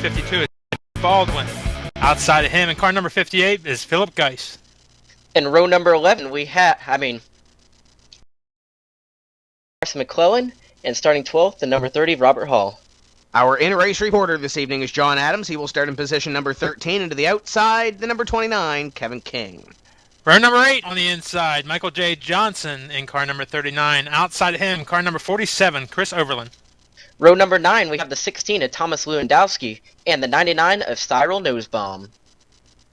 52 is Baldwin. Outside of him, in car number 58 is Philip Geis. In row number 11, we have, McClellan, and starting 12th, the number 30, Robert Hall. Our in-race reporter this evening is John Adams. He will start in position number 13, and to the outside, the number 29, Kevin King. Row number 8 on the inside, Michael J. Johnson in car number 39. Outside of him, car number 47, Chris Overland. Row number 9, we have the 16 of Thomas Lewandowski and the 99 of Cyril Nosbaum.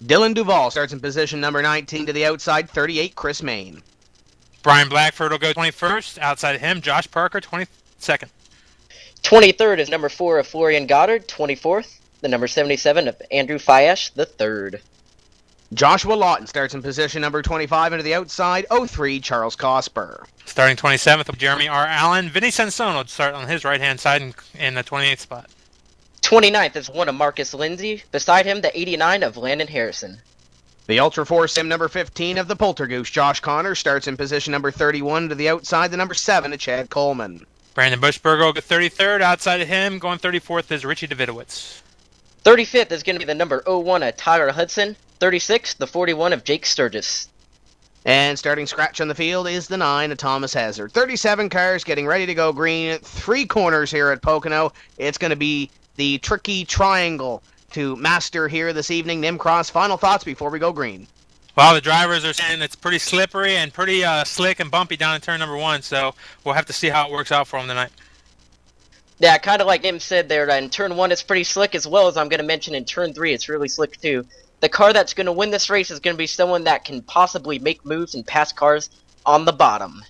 Dylan Duvall starts in position number 19, to the outside, 38, Chris Main. Brian Blackford will go 21st. Outside of him, Josh Parker, 22nd. 23rd is number 4 of Florian Goddard. 24th, the number 77 of Andrew Fayesh, the 3rd. Joshua Lawton starts in position number 25, and to the outside, 03, Charles Cosper. Starting 27th with Jeremy R. Allen. Vinny Sansone will start on his right-hand side in the 28th spot. 29th is one of Marcus Lindsay. Beside him, the 89 of Landon Harrison. The Ultra 4 Sim number 15 of the Poltergoose, Josh Connor, starts in position number 31, to the outside, the number 7 of Chad Coleman. Brandon Bushberger will go 33rd. Outside of him, going 34th is Richie Davidowitz. 35th is going to be the number 01 of Tyler Hudson. 36th, the 41 of Jake Sturgis. And starting scratch on the field is the 9 of Thomas Hazard. 37 cars getting ready to go green. 3 corners here at Pocono. It's going to be the tricky triangle to master here this evening. Nimcross, final thoughts before we go green. Well, the drivers are saying it's pretty slippery and pretty slick and bumpy down in turn number 1, so we'll have to see how it works out for them tonight. Yeah, kind of like Nim said there, in turn 1 it's pretty slick, as well as I'm going to mention in turn 3 it's really slick too. The car that's going to win this race is going to be someone that can possibly make moves and pass cars on the bottom.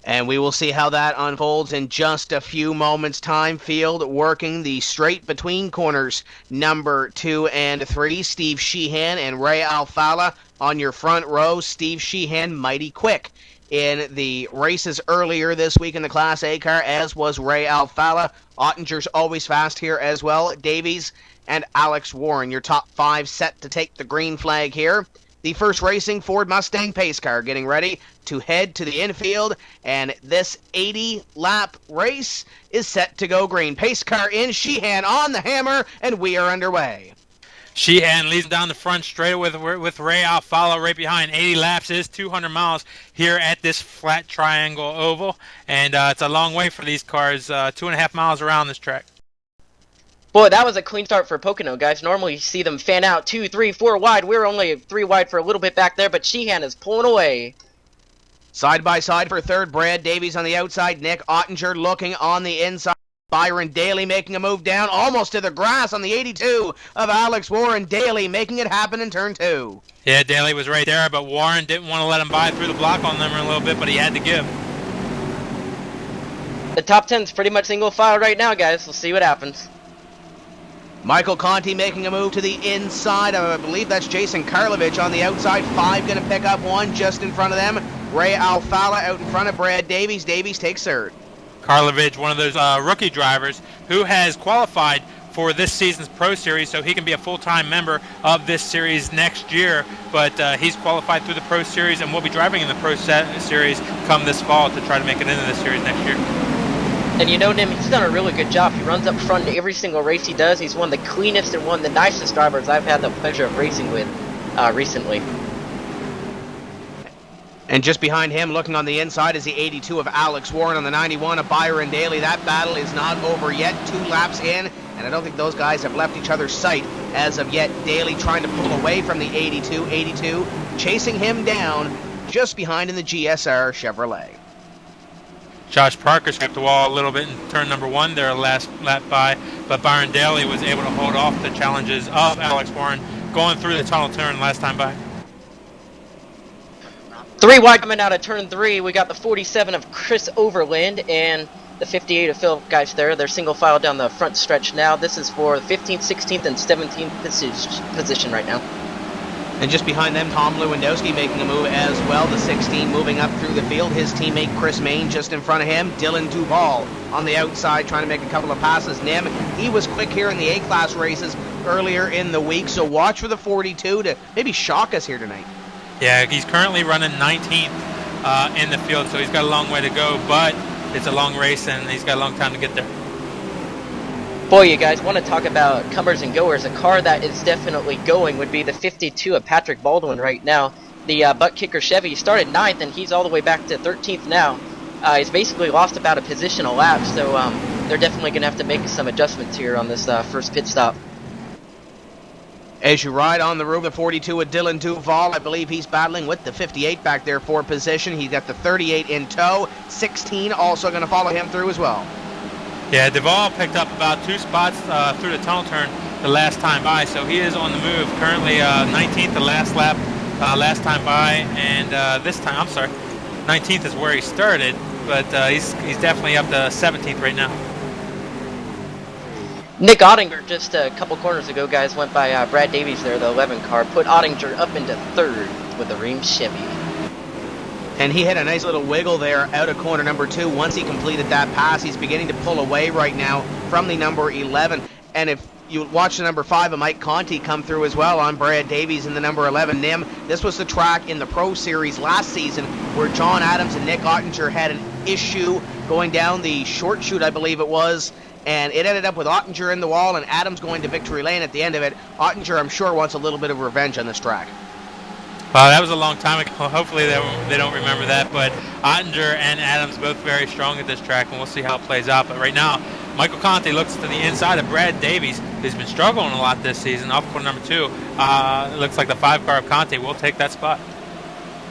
And we will see how that unfolds in just a few moments' time. Field working the straight between corners, number 2 and 3. Steve Sheehan and Ray Alfala on your front row. Steve Sheehan mighty quick in the races earlier this week in the Class A car, as was Ray Alfala. Ottinger's always fast here as well. Davies and Alex Warren, your top 5 set to take the green flag here. The First Racing Ford Mustang pace car getting ready to head to the infield, and this 80-lap race is set to go green. Pace car in, Sheehan on the hammer, and we are underway. Sheehan leads down the front straight with Ray Alfala right behind. 80 laps is 200 miles here at this flat triangle oval, and it's a long way for these cars, 2.5 miles around this track. Boy, that was a clean start for Pocono, guys. Normally you see them fan out 2, 3, 4 wide. We're only 3 wide for a little bit back there, but Sheehan is pulling away. Side by side for third, Brad Davies on the outside. Nick Ottinger looking on the inside. Byron Daly making a move down almost to the grass on the 82 of Alex Warren. Daly making it happen in turn 2. Yeah, Daly was right there, but Warren didn't want to let him by through the block on them a little bit, but he had to give. The top 10's pretty much single file right now, guys. We'll see what happens. Michael Conti making a move to the inside. I believe that's Jason Karlovich on the outside. 5 going to pick up 1 just in front of them. Ray Alfala out in front of Brad Davies. Davies takes third. Karlovich, one of those rookie drivers who has qualified for this season's Pro Series, so he can be a full-time member of this series next year. But he's qualified through the Pro Series and will be driving in the Pro Series come this fall to try to make it into this series next year. And you know, Nim, he's done a really good job. He runs up front in every single race he does. He's one of the cleanest and one of the nicest drivers I've had the pleasure of racing with recently. And just behind him, looking on the inside, is the 82 of Alex Warren on the 91 of Byron Daly. That battle is not over yet. 2 laps in, and I don't think those guys have left each other's sight as of yet. Daly trying to pull away from the 82. 82 chasing him down just behind in the GSR Chevrolet. Josh Parker scraped the wall a little bit in turn number 1 there last lap by, but Byron Daly was able to hold off the challenges of Alex Warren going through the tunnel turn last time by. 3 wide coming out of turn 3. We got the 47 of Chris Overland and the 58 of Philip Geis there. They're single file down the front stretch now. This is for the 15th, 16th, and 17th position right now. And just behind them, Tom Lewandowski making a move as well. The 16 moving up through the field. His teammate Chris Main just in front of him. Dylan Duvall on the outside trying to make a couple of passes. Nim, he was quick here in the A-Class races earlier in the week, so watch for the 42 to maybe shock us here tonight. Yeah, he's currently running 19th in the field, so he's got a long way to go, but it's a long race and he's got a long time to get there. Boy, you guys want to talk about comers and goers. A car that is definitely going would be the 52 of Patrick Baldwin right now. The butt kicker Chevy started 9th, and he's all the way back to 13th now. He's basically lost about a position a lap, so they're definitely going to have to make some adjustments here on this first pit stop. As you ride on the roof, the 42 with Dylan Duval, I believe he's battling with the 58 back there for position. He's got the 38 in tow. 16 also going to follow him through as well. Yeah, Duval picked up about 2 spots through the tunnel turn the last time by, so he is on the move. Currently 19th the last lap, last time by, and this time, 19th is where he started, but he's definitely up to 17th right now. Nick Ottinger just a couple corners ago, guys, went by Brad Davies there, the 11 car, put Ottinger up into 3rd with the Ream Chevy. And he had a nice little wiggle there out of corner number 2. Once he completed that pass, he's beginning to pull away right now from the number 11. And if you watch the number 5 of Mike Conti come through as well on Brad Davies in the number 11 Nim. This was the track in the Pro Series last season where John Adams and Nick Ottinger had an issue going down the short chute, I believe it was. And it ended up with Ottinger in the wall and Adams going to victory lane at the end of it. Ottinger, I'm sure, wants a little bit of revenge on this track. That was a long time ago. Hopefully they don't remember that. But Ottinger and Adams both very strong at this track, and we'll see how it plays out. But right now, Michael Conti looks to the inside of Brad Davies, who's been struggling a lot this season, off corner number 2. It looks like the 5 car of Conti will take that spot.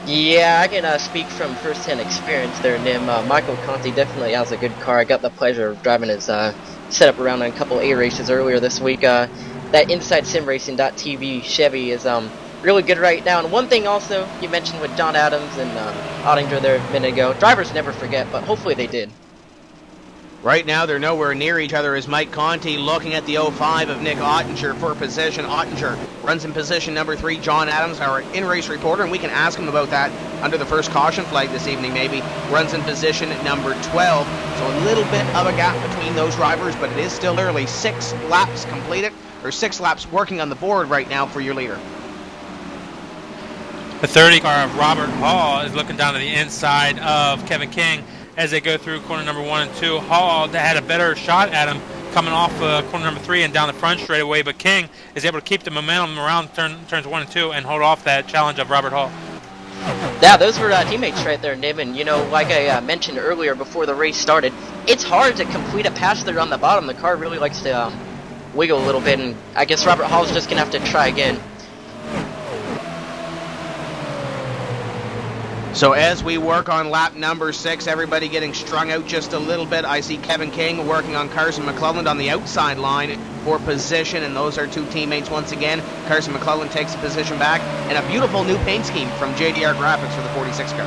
Yeah, I can speak from first-hand experience there, Nim. Michael Conti definitely has a good car. I got the pleasure of driving his setup around on a couple A races earlier this week. That Inside SimRacing.tv Chevy is really good right now. And one thing also you mentioned with John Adams and Ottinger there a minute ago, drivers never forget, but hopefully they did. Right now, they're nowhere near each other as Mike Conti looking at the 05 of Nick Ottinger for position. Ottinger runs in position number 3. John Adams, our in-race reporter, and we can ask him about that under the first caution flag this evening maybe, runs in position number 12. So a little bit of a gap between those drivers, but it is still early. 6 laps completed, or 6 laps working on the board right now for your leader. The 30 car of Robert Hall is looking down to the inside of Kevin King as they go through corner number 1 and 2. Hall had a better shot at him coming off corner number 3 and down the front straightaway, but King is able to keep the momentum around turns 1 and 2 and hold off that challenge of Robert Hall. Yeah, those were teammates right there, Nim, and like I mentioned earlier before the race started, it's hard to complete a pass there on the bottom. The car really likes to wiggle a little bit, and I guess Robert Hall's just going to have to try again. So as we work on lap number 6, everybody getting strung out just a little bit. I see Kevin King working on Carson McClelland on the outside line for position, and those are 2 teammates once again. Carson McClelland takes the position back, and a beautiful new paint scheme from JDR Graphics for the 46 car.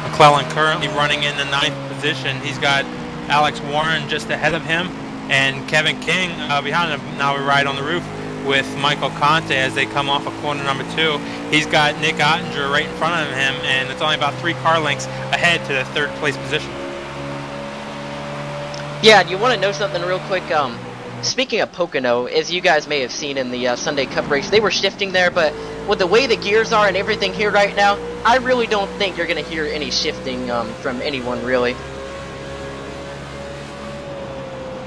McClelland currently running in the 9th position. He's got Alex Warren just ahead of him, and Kevin King behind him. Now we ride on the roof with Michael Conti as they come off of corner number 2. He's got Nick Ottinger right in front of him, and it's only about 3 car lengths ahead to the 3rd place position. Yeah, do you want to know something real quick? Speaking of Pocono, as you guys may have seen in the Sunday Cup race, they were shifting there, but with the way the gears are and everything here right now, I really don't think you're going to hear any shifting from anyone, really.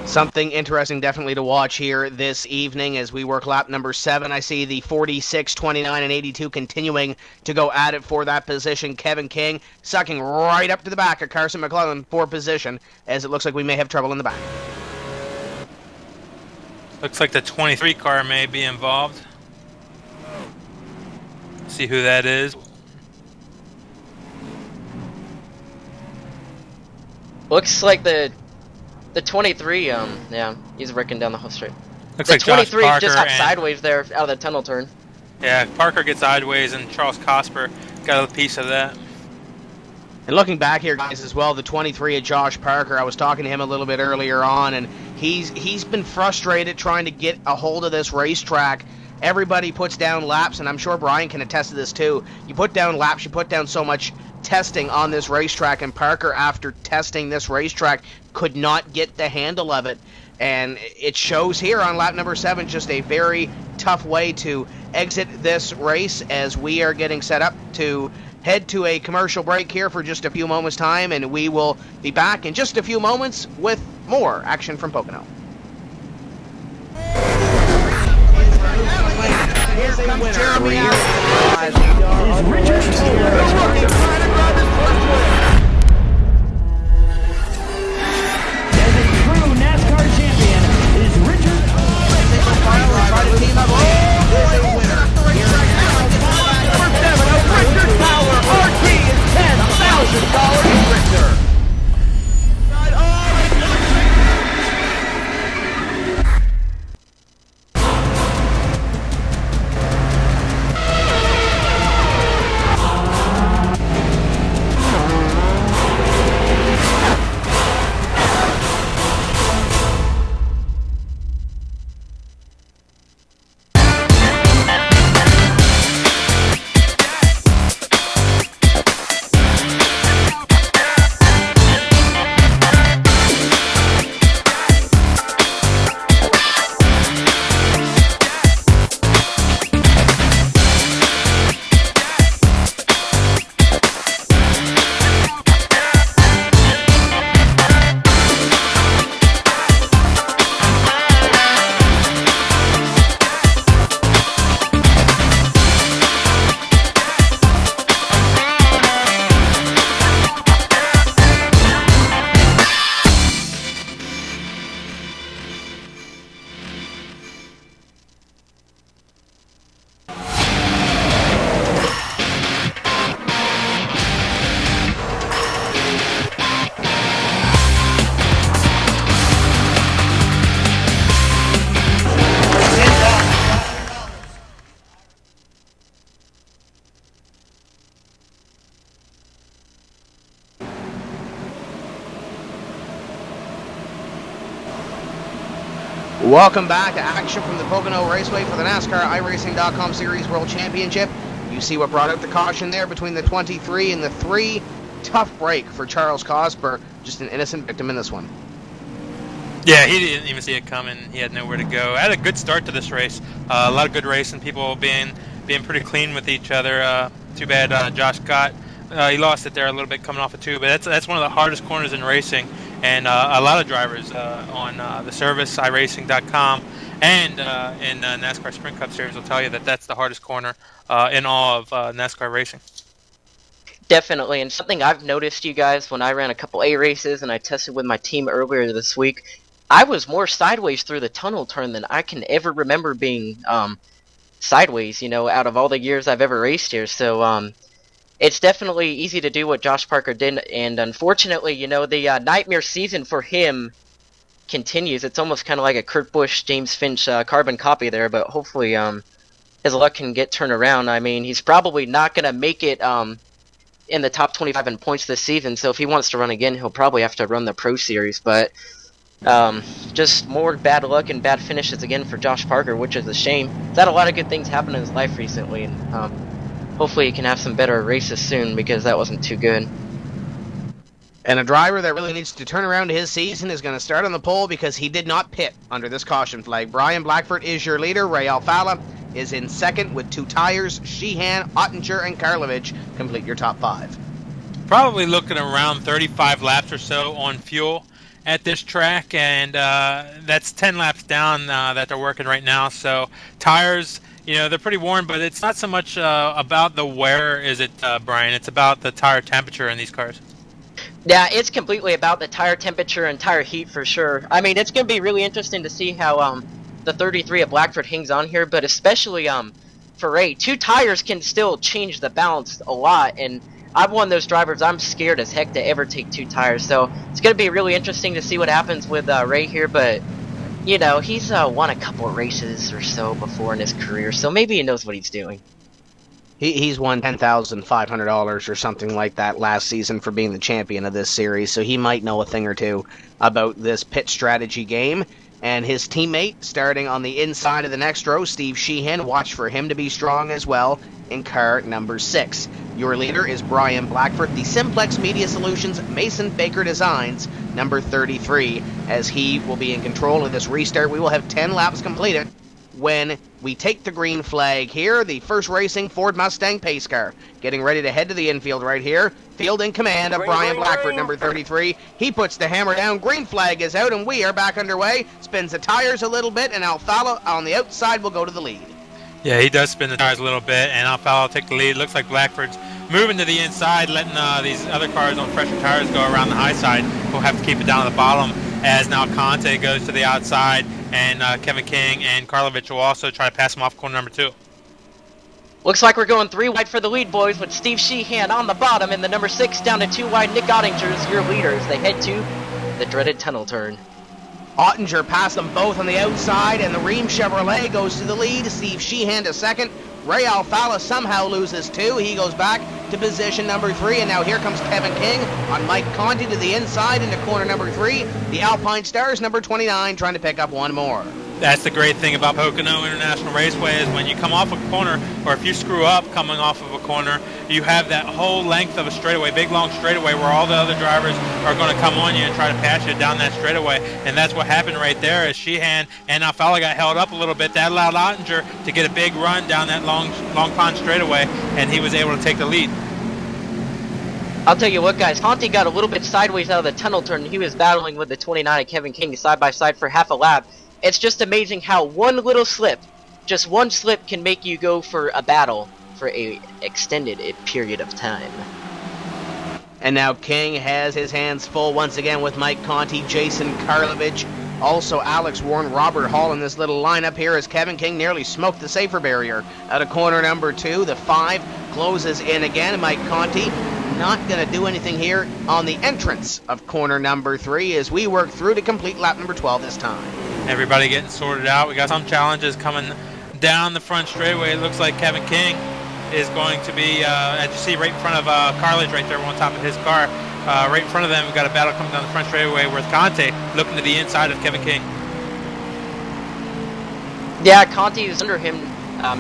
Something interesting definitely to watch here this evening as we work lap number 7. I see the 46, 29, and 82 continuing to go at it for that position. Kevin King sucking right up to the back of Carson McClelland for position as it looks like we may have trouble in the back. Looks like the 23 car may be involved. See who that is. Looks like the 23, yeah, he's wrecking down the whole straight. Looks the like 23 Josh just Parker hopped sideways there out of the tunnel turn. Yeah, Parker gets sideways and Charles Cosper got a piece of that. And looking back here, guys, as well, the 23 of Josh Parker, I was talking to him a little bit earlier on, and he's been frustrated trying to get a hold of this racetrack. Everybody puts down laps, and I'm sure Brian can attest to this too. You put down laps, you put down so much testing on this racetrack, and Parker, after testing this racetrack, could not get the handle of it. And it shows here on lap number 7, just a very tough way to exit this race as we are getting set up to head to a commercial break here for just a few moments' time, and we will be back in just a few moments with more action from Pocono. Here's a winner. Jeremy is Richard As a true NASCAR champion is Richard. Team up. Here's a winner. Number 7 of Richard Power. RT is $10,000 Richard. Welcome back to action from the Pocono Raceway for the NASCAR iRacing.com Series World Championship. You see what brought out the caution there between the 23 and the 3. Tough break for Charles Cosper, just an innocent victim in this one. Yeah, he didn't even see it coming. He had nowhere to go. Had a good start to this race. A lot of good racing. People being pretty clean with each other. Too bad Josh Scott. He lost it there a little bit coming off of 2, but that's one of the hardest corners in racing. And a lot of drivers on the service, iRacing.com, and in NASCAR Sprint Cup Series will tell you that that's the hardest corner in all of NASCAR racing. Definitely, and something I've noticed, you guys, when I ran a couple A races and I tested with my team earlier this week, I was more sideways through the tunnel turn than I can ever remember being sideways, out of all the years I've ever raced here. So, it's definitely easy to do what Josh Parker did, and unfortunately, the nightmare season for him continues. It's almost kind of like a Kurt Busch, James Finch carbon copy there, but hopefully his luck can get turned around. I mean, he's probably not going to make it in the top 25 in points this season, so if he wants to run again, he'll probably have to run the Pro Series, but just more bad luck and bad finishes again for Josh Parker, which is a shame. He's had a lot of good things happen in his life recently, and hopefully he can have some better races soon, because that wasn't too good. And a driver that really needs to turn around his season is going to start on the pole because he did not pit under this caution flag. Brian Blackford is your leader. Ray Alfala is in second with 2 tires. Sheehan, Ottinger, and Karlovich complete your top 5. Probably looking around 35 laps or so on fuel at this track, and that's 10 laps down that they're working right now. So tires, they're pretty worn, but it's not so much about the wear, is it, Brian? It's about the tire temperature in these cars. Yeah, it's completely about the tire temperature and tire heat for sure. I mean, it's going to be really interesting to see how the 33 at Blackford hangs on here, but especially for Ray, 2 tires can still change the balance a lot, and I'm one of those drivers, I'm scared as heck to ever take 2 tires, so it's going to be really interesting to see what happens with Ray here, but, he's won a couple of races or so before in his career, so maybe he knows what he's doing. He's won $10,500 or something like that last season for being the champion of this series, so he might know a thing or two about this pit strategy game. And his teammate, starting on the inside of the next row, Steve Sheehan, watch for him to be strong as well in car number 6. Your leader is Brian Blackford, the Simplex Media Solutions Mason Baker Designs, number 33, as he will be in control of this restart. We will have 10 laps completed when we take the green flag here. The first racing Ford Mustang pace car getting ready to head to the infield right here. Field in command of Brian Blackford, number 33. He puts the hammer down. Green flag is out, and we are back underway. Spins the tires a little bit, and Alfalo on the outside will go to the lead. Yeah, he does spin the tires a little bit, and Alfalo will take the lead. Looks like Blackford's moving to the inside, letting these other cars on fresher tires go around the high side. We'll have to keep it down at the bottom, as now Conte goes to the outside, and Kevin King and Karlovich will also try to pass him off corner number 2. Looks like we're going 3 wide for the lead, boys, with Steve Sheehan on the bottom and the number 6 down to 2 wide. Nick Ottinger's your leader as they head to the dreaded tunnel turn. Ottinger passed them both on the outside, and the Ream Chevrolet goes to the lead. Steve Sheehan to second. Ray Alfalo somehow loses 2. He goes back to position number 3, and now here comes Kevin King on Mike Conti to the inside into corner number 3. The Alpine Stars, number 29, trying to pick up one more. That's the great thing about Pocono International Raceway is when you come off a corner, or if you screw up coming off of a corner, you have that whole length of a straightaway, big long straightaway, where all the other drivers are going to come on you and try to pass you down that straightaway. And that's what happened right there as Sheehan and Alfalo got held up a little bit. That allowed Ottinger to get a big run down that long pond straightaway, and he was able to take the lead. I'll tell you what, guys, Conti got a little bit sideways out of the tunnel turn. He was battling with the 29 of Kevin King side by side for half a lap. It's just amazing how one little slip, just one slip, can make you go for a battle for a extended period of time. And now King has his hands full once again with Mike Conti, Jason Karlovich, also Alex Warren, Robert Hall in this little lineup here as Kevin King nearly smoked the safer barrier out of corner number 2. The 5 closes in again. Mike Conti not going to do anything here on the entrance of corner number 3 as we work through to complete lap number 12 this time. Everybody getting sorted out. We got some challenges coming down the front straightaway. It looks like Kevin King is going to be, as you see right in front of Carledge right there on top of his car. Right in front of them, we've got a battle coming down the front straightaway with Conte looking to the inside of Kevin King. Yeah, Conti is under him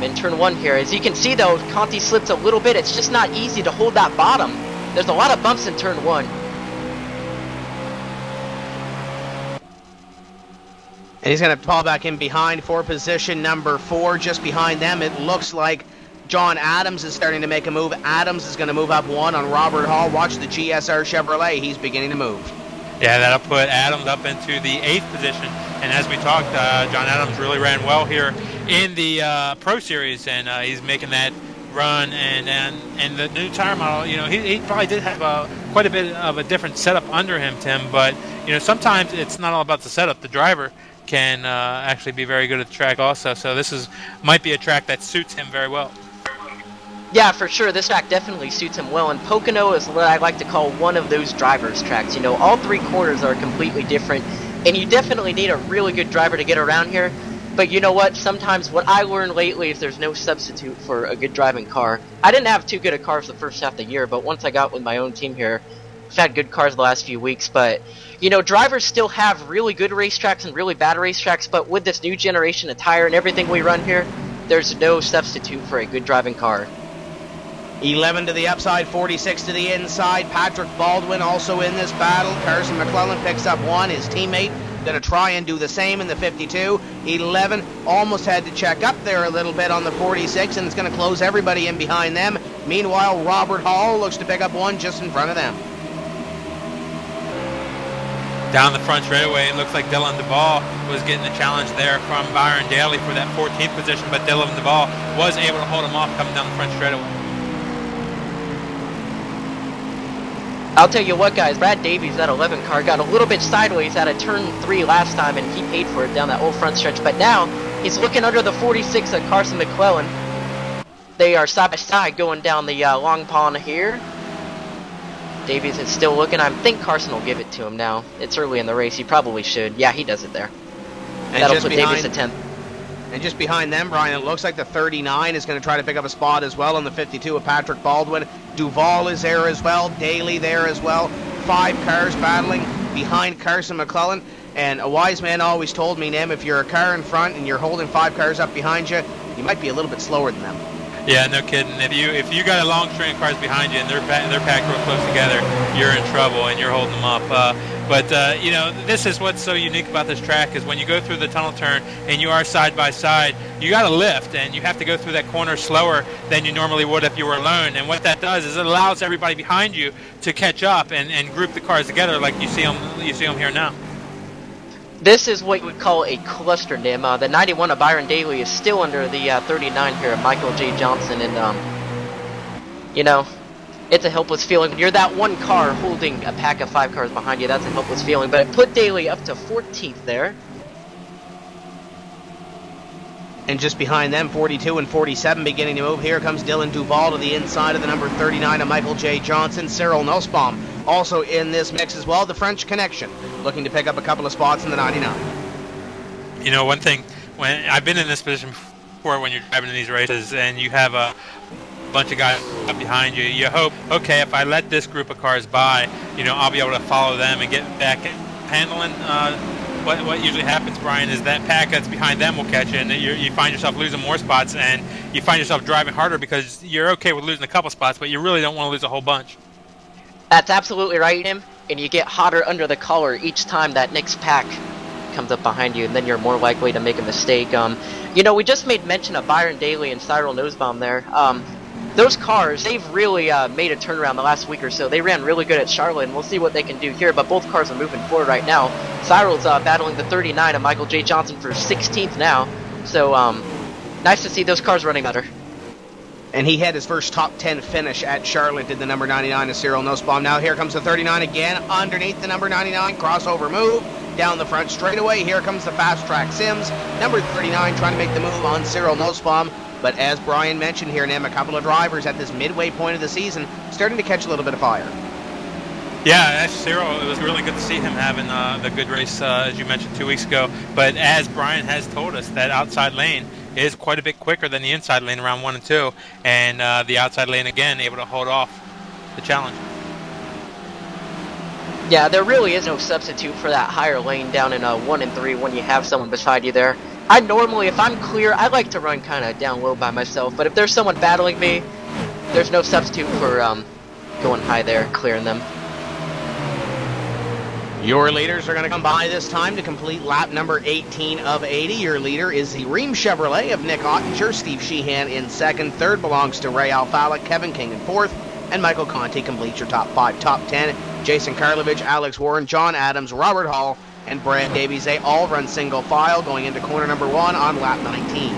in turn 1 here. As you can see, though, Conti slips a little bit. It's just not easy to hold that bottom. There's a lot of bumps in turn 1. And he's going to fall back in behind for position number 4. Just behind them, it looks like John Adams is starting to make a move. Adams is going to move up 1 on Robert Hall. Watch the GSR Chevrolet. He's beginning to move. Yeah, that'll put Adams up into the 8th position. And as we talked, John Adams really ran well here in the Pro Series, and he's making that run. And the new tire model, you know, he probably did have quite a bit of a different setup under him, Tim. But, you know, sometimes it's not all about the setup. The driver can actually be very good at the track also. So this might be a track that suits him very well. Yeah, for sure. This track definitely suits him well, and Pocono is what I like to call one of those drivers' tracks. You know, all 3 corners are completely different, and you definitely need a really good driver to get around here. But you know what? Sometimes what I learned lately is there's no substitute for a good driving car. I didn't have too good of cars the first half of the year, but once I got with my own team here, I've had good cars the last few weeks. But, you know, drivers still have really good racetracks and really bad racetracks, but with this new generation of tire and everything we run here, there's no substitute for a good driving car. 11 to the upside, 46 to the inside. Patrick Baldwin also in this battle. Carson McClellan picks up 1. His teammate going to try and do the same in the 52. 11 almost had to check up there a little bit on the 46, and it's going to close everybody in behind them. Meanwhile, Robert Hall looks to pick up 1 just in front of them. Down the front straightaway, it looks like Dylan Duvall was getting the challenge there from Byron Daly for that 14th position, but Dylan Duvall was able to hold him off coming down the front straightaway. I'll tell you what, guys, Brad Davies, that 11 car, got a little bit sideways out of turn 3 last time, and he paid for it down that old front stretch. But now, he's looking under the 46 of Carson McClellan. They are side by side going down the long pond here. Davies is still looking. I think Carson will give it to him now. It's early in the race. He probably should. Yeah, he does it there. And that'll put Davies at 10th. And just behind them, Brian, it looks like the 39 is going to try to pick up a spot as well on the 52 of Patrick Baldwin. Duval is there as well. Daly there as well. 5 cars battling behind Carson McClellan. And a wise man always told me, Nim, if you're a car in front and you're holding 5 cars up behind you, you might be a little bit slower than them. Yeah, no kidding. If you got a long string of cars behind you and they're packed real close together, you're in trouble and you're holding them up. But you know, this is what's so unique about this track is when you go through the tunnel turn and you are side by side, you got to lift and you have to go through that corner slower than you normally would if you were alone. And what that does is it allows everybody behind you to catch up and group the cars together like you see them here now. This is what you would call a cluster nim. The 91 of Byron Daly is still under the 39 here of Michael J. Johnson, and you know, it's a helpless feeling. When you're that one car holding a pack of 5 cars behind you, that's a helpless feeling. But it put Daly up to 14th there. And just behind them, 42 and 47 beginning to move. Here comes Dylan Duval to the inside of the number 39 of Michael J. Johnson. Cyril Nussbaum also in this mix as well. The French Connection looking to pick up a couple of spots in the 99. You know, one thing, when I've been in this position before when you're driving in these races and you have a bunch of guys up behind you, you hope, okay, if I let this group of cars by, you know, I'll be able to follow them and get back handling. What usually happens, Brian, is that pack that's behind them will catch you, and you find yourself losing more spots, and you find yourself driving harder because you're okay with losing a couple spots, but you really don't want to lose a whole bunch. That's absolutely right, Tim. And you get hotter under the collar each time that next pack comes up behind you, and then you're more likely to make a mistake. You know, we just made mention of Byron Daly and Cyril Nussbaum there. Those cars, they've really made a turnaround the last week or so. They ran really good at Charlotte, and we'll see what they can do here, but both cars are moving forward right now. Cyril's battling the 39 of Michael J. Johnson for 16th now, so nice to see those cars running better. And he had his first top 10 finish at Charlotte in the number 99 of Cyril Nussbaum. Now here comes the 39 again, underneath the number 99, crossover move, down the front straightaway. Here comes the fast track Sims, number 39 trying to make the move on Cyril Nussbaum. But as Brian mentioned here, Nim, a couple of drivers at this midway point of the season starting to catch a little bit of fire. Yeah, that's Cyril. It was really good to see him having the good race, as you mentioned 2 weeks ago. But as Brian has told us, that outside lane is quite a bit quicker than the inside lane around 1 and 2. And the outside lane, again, able to hold off the challenge. Yeah, there really is no substitute for that higher lane down in 1 and 3 when you have someone beside you there. I normally, if I'm clear, I like to run kind of down low by myself, but if there's someone battling me, there's no substitute for going high there, clearing them. Your leaders are going to come by this time to complete lap number 18 of 80. Your leader is the Ream Chevrolet of Nick Ottinger. Steve Sheehan in second. Third belongs to Ray Alfala, Kevin King in fourth, and Michael Conti completes your top 5. Top 10, Jason Karlovich, Alex Warren, John Adams, Robert Hall, and Brad Davies. They all run single file going into corner number 1 on lap 19.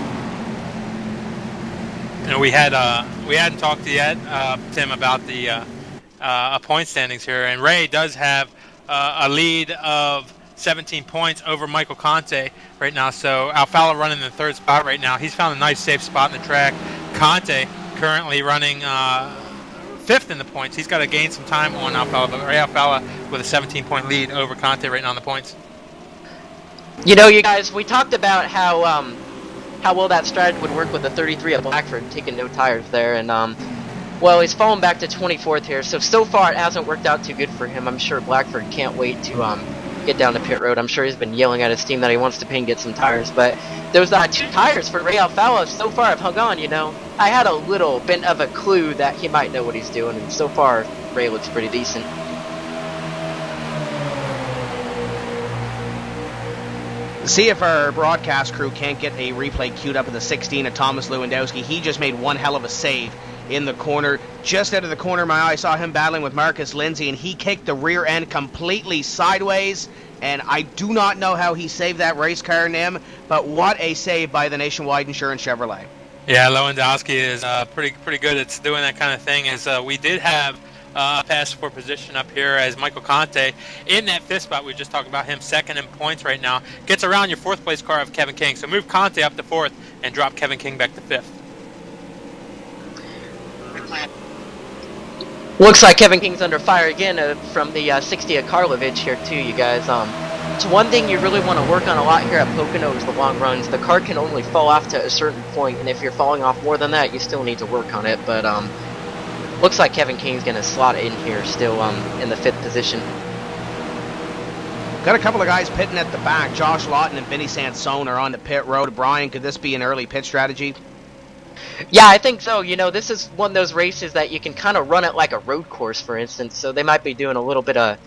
You know, we hadn't talked yet, Tim, about the point standings here, and Ray does have a lead of 17 points over Michael Conte right now. So Alfala running in the 3rd spot right now. He's found a nice safe spot in the track. Conte currently running 5th in the points. He's got to gain some time on Alfala, but Ray Alfala with a 17-point lead over Conte right now in the points. You know, you guys, we talked about how well that strategy would work with the 33 of Blackford taking no tires there, and well, he's fallen back to 24th here. So far it hasn't worked out too good for him. I'm sure Blackford can't wait to get down to pit road. I'm sure he's been yelling at his team that he wants to pay and get some tires, but those 2 tires for Ray Alfala so far have hung on. You know, I had a little bit of a clue that he might know what he's doing, and so far Ray looks pretty decent. See if our broadcast crew can't get a replay queued up of the 16 of Thomas Lewandowski. He just made one hell of a save in the corner. Just out of the corner of my eye, I saw him battling with Marcus Lindsay, and he kicked the rear end completely sideways. And I do not know how he saved that race car, Nim, but what a save by the Nationwide Insurance Chevrolet. Yeah, Lewandowski is pretty good at doing that kind of thing. As we did have pass for position up here as Michael Conte in that 5th spot. We just talked about him 2nd in points right now. Gets around your 4th place car of Kevin King. So move Conte up to 4th and drop Kevin King back to 5th. Looks like Kevin King's under fire again from the 60 of Karlovich here too, you guys. It's one thing you really want to work on a lot here at Pocono is the long runs. The car can only fall off to a certain point, and if you're falling off more than that, you still need to work on it. But looks like Kevin King's going to slot in here still in the 5th position. Got a couple of guys pitting at the back. Josh Lawton and Vinny Sansone are on the pit road. Brian, could this be an early pit strategy? Yeah, I think so. You know, this is one of those races that you can kind of run it like a road course, for instance. So they might be doing a little bit of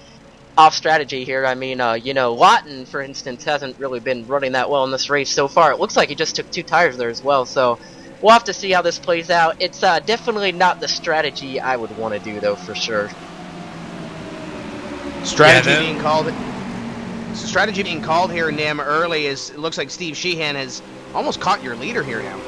off strategy here. I mean, you know, Lawton, for instance, hasn't really been running that well in this race so far. It looks like he just took 2 tires there as well, so we'll have to see how this plays out. It's definitely not the strategy I would want to do, though, for sure. Strategy being called here, Nim, early is it looks like Steve Sheehan has almost caught your leader here now.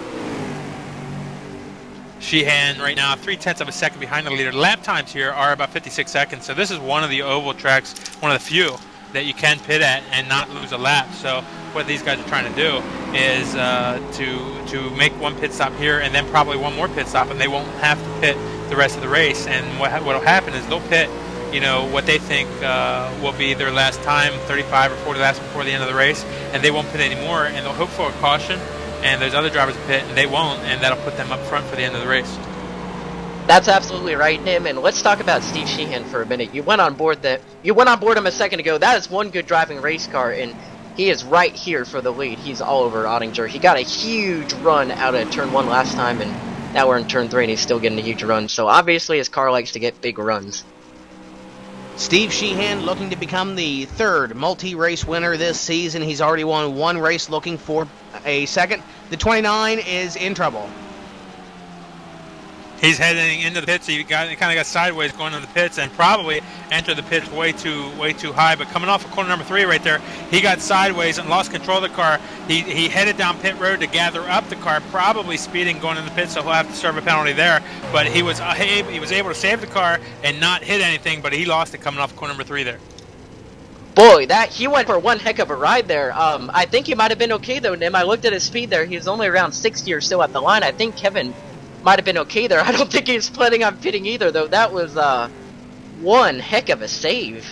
Sheehan right now 0.3 of a second behind the leader. Lap times here are about 56 seconds, so this is one of the oval tracks, one of the few that you can pit at and not lose a lap. So what these guys are trying to do is to make one pit stop here and then probably one more pit stop, and they won't have to pit the rest of the race. And what will happen is they'll pit, you know, what they think will be their last time, 35 or 40 laps before the end of the race, and they won't pit anymore, and they'll hope for a caution, and there's other drivers that pit, and they won't, and that'll put them up front for the end of the race. That's absolutely right, Nim. And let's talk about Steve Sheehan for a minute. You went on board him a second ago. That is one good driving race car, and he is right here for the lead. He's all over Ottinger. He got a huge run out of turn 1 last time, and now we're in turn 3, and he's still getting a huge run. So obviously his car likes to get big runs. Steve Sheehan looking to become the 3rd multi-race winner this season. He's already won 1 race, looking for a second. The 29 is in trouble. He's heading into the pits. He kind of got sideways going into the pits and probably entered the pits way too high. But coming off of corner number 3 right there, he got sideways and lost control of the car. He headed down pit road to gather up the car, probably speeding going in the pits, so he'll have to serve a penalty there. But he was able to save the car and not hit anything, but he lost it coming off corner number 3 there. Boy, he went for one heck of a ride there. I think he might have been okay though, Nim. I looked at his speed there. He was only around 60 or so at the line. I think Kevin might have been okay there. I don't think he was planning on pitting either, though. That was one heck of a save.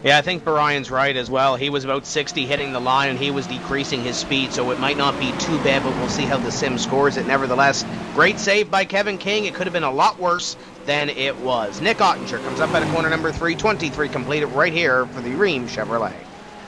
Yeah, I think Brian's right as well. He was about 60 hitting the line, and he was decreasing his speed, so it might not be too bad, but we'll see how the sim scores it. Nevertheless, great save by Kevin King. It could have been a lot worse than it was. Nick Ottinger comes up at a corner number 3, 23 completed right here for the Ream Chevrolet.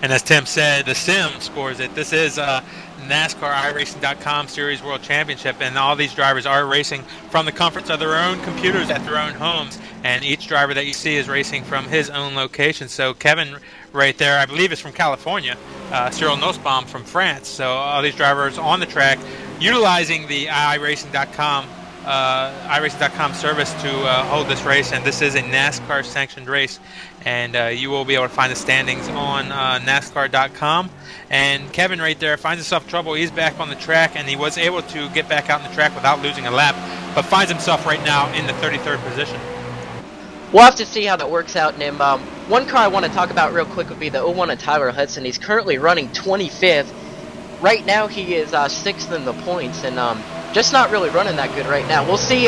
And as Tim said, the sim scores it. This is NASCAR iRacing.com Series World Championship, and all these drivers are racing from the comforts of their own computers at their own homes, and each driver that you see is racing from his own location. So Kevin right there, I believe, is from California, Cyril Nussbaum from France. So all these drivers on the track utilizing the iRacing.com service to hold this race, and this is a NASCAR sanctioned race, and you will be able to find the standings on NASCAR.com. And Kevin right there finds himself trouble. He's back on the track, and he was able to get back out on the track without losing a lap, but finds himself right now in the 33rd position. We'll have to see how that works out, Nim. One car I want to talk about real quick would be the 01 of Tyler Hudson. He's currently running 25th. Right now he is 6th in the points, and just not really running that good right now. We'll see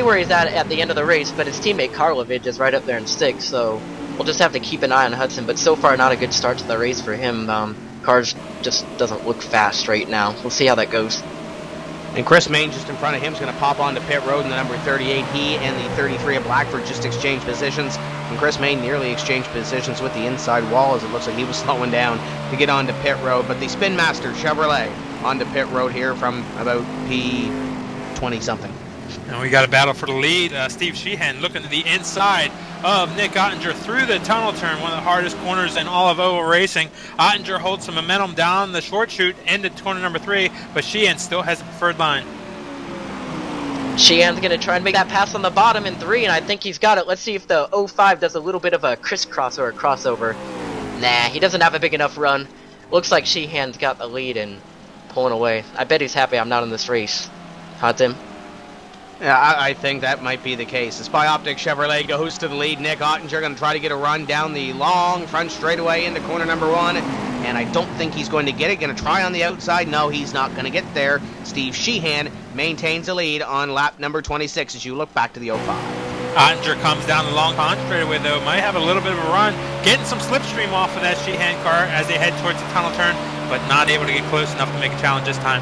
where he's at the end of the race, but his teammate Karlovich is right up there in 6th, so we'll just have to keep an eye on Hudson. But so far, not a good start to the race for him. Cars just doesn't look fast right now. We'll see how that goes. And Chris Main just in front of him is going to pop onto pit road in the number 38. He and the 33 of Blackford just exchanged positions, and Chris Main nearly exchanged positions with the inside wall as it looks like he was slowing down to get onto pit road. But the Spin Master Chevrolet onto pit road here from about P20 something. And we got a battle for the lead. Steve Sheehan looking to the inside of Nick Ottinger through the tunnel turn, one of the hardest corners in all of oval racing. Ottinger holds some momentum down the short chute into corner number 3, but Sheehan still has the preferred line. Sheehan's going to try and make that pass on the bottom in 3, and I think he's got it. Let's see if the 05 does a little bit of a crisscross or a crossover. Nah, he doesn't have a big enough run. Looks like Sheehan's got the lead and pulling away. I bet he's happy I'm not in this race. Huh, Tim? Yeah, I think that might be the case. The Spy Optic Chevrolet goes to the lead. Nick Ottinger going to try to get a run down the long front straightaway into corner number 1, and I don't think he's going to get it. Going to try on the outside. No, he's not going to get there. Steve Sheehan maintains a lead on lap number 26 as you look back to the 05. Ottinger comes down the long front straightaway, though. Might have a little bit of a run. Getting some slipstream off of that Sheehan car as they head towards the tunnel turn, but not able to get close enough to make a challenge this time.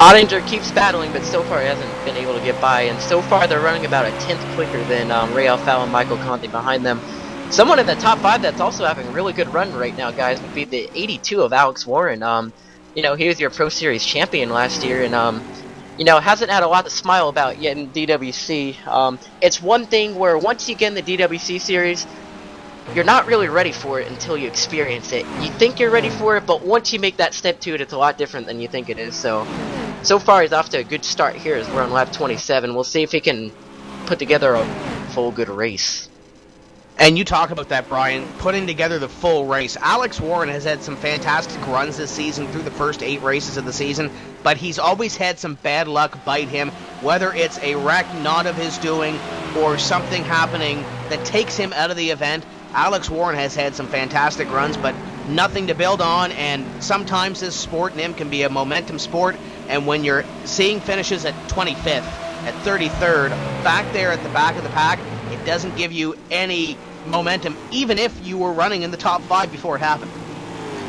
Ottinger keeps battling, but so far he hasn't been able to get by, and so far they're running about a 10th quicker than Ray Alfaro and Michael Conti behind them. Someone in the top 5 that's also having a really good run right now, guys, would be the 82 of Alex Warren. You know, he was your Pro Series champion last year, and hasn't had a lot to smile about yet in DWC. It's one thing where once you get in the DWC series, you're not really ready for it until you experience it. You think you're ready for it, but once you make that step to it, it's a lot different than you think it is. So far he's off to a good start here as we're on lap 27. We'll see if he can put together a full good race. And you talk about that, Brian, putting together the full race. Alex Warren has had some fantastic runs this season through the first 8 races of the season, but he's always had some bad luck bite him, whether it's a wreck not of his doing or something happening that takes him out of the event. Alex Warren has had some fantastic runs, but nothing to build on, and sometimes this sport, Nim, can be a momentum sport, and when you're seeing finishes at 25th, at 33rd, back there at the back of the pack, it doesn't give you any momentum, even if you were running in the top 5 before it happened.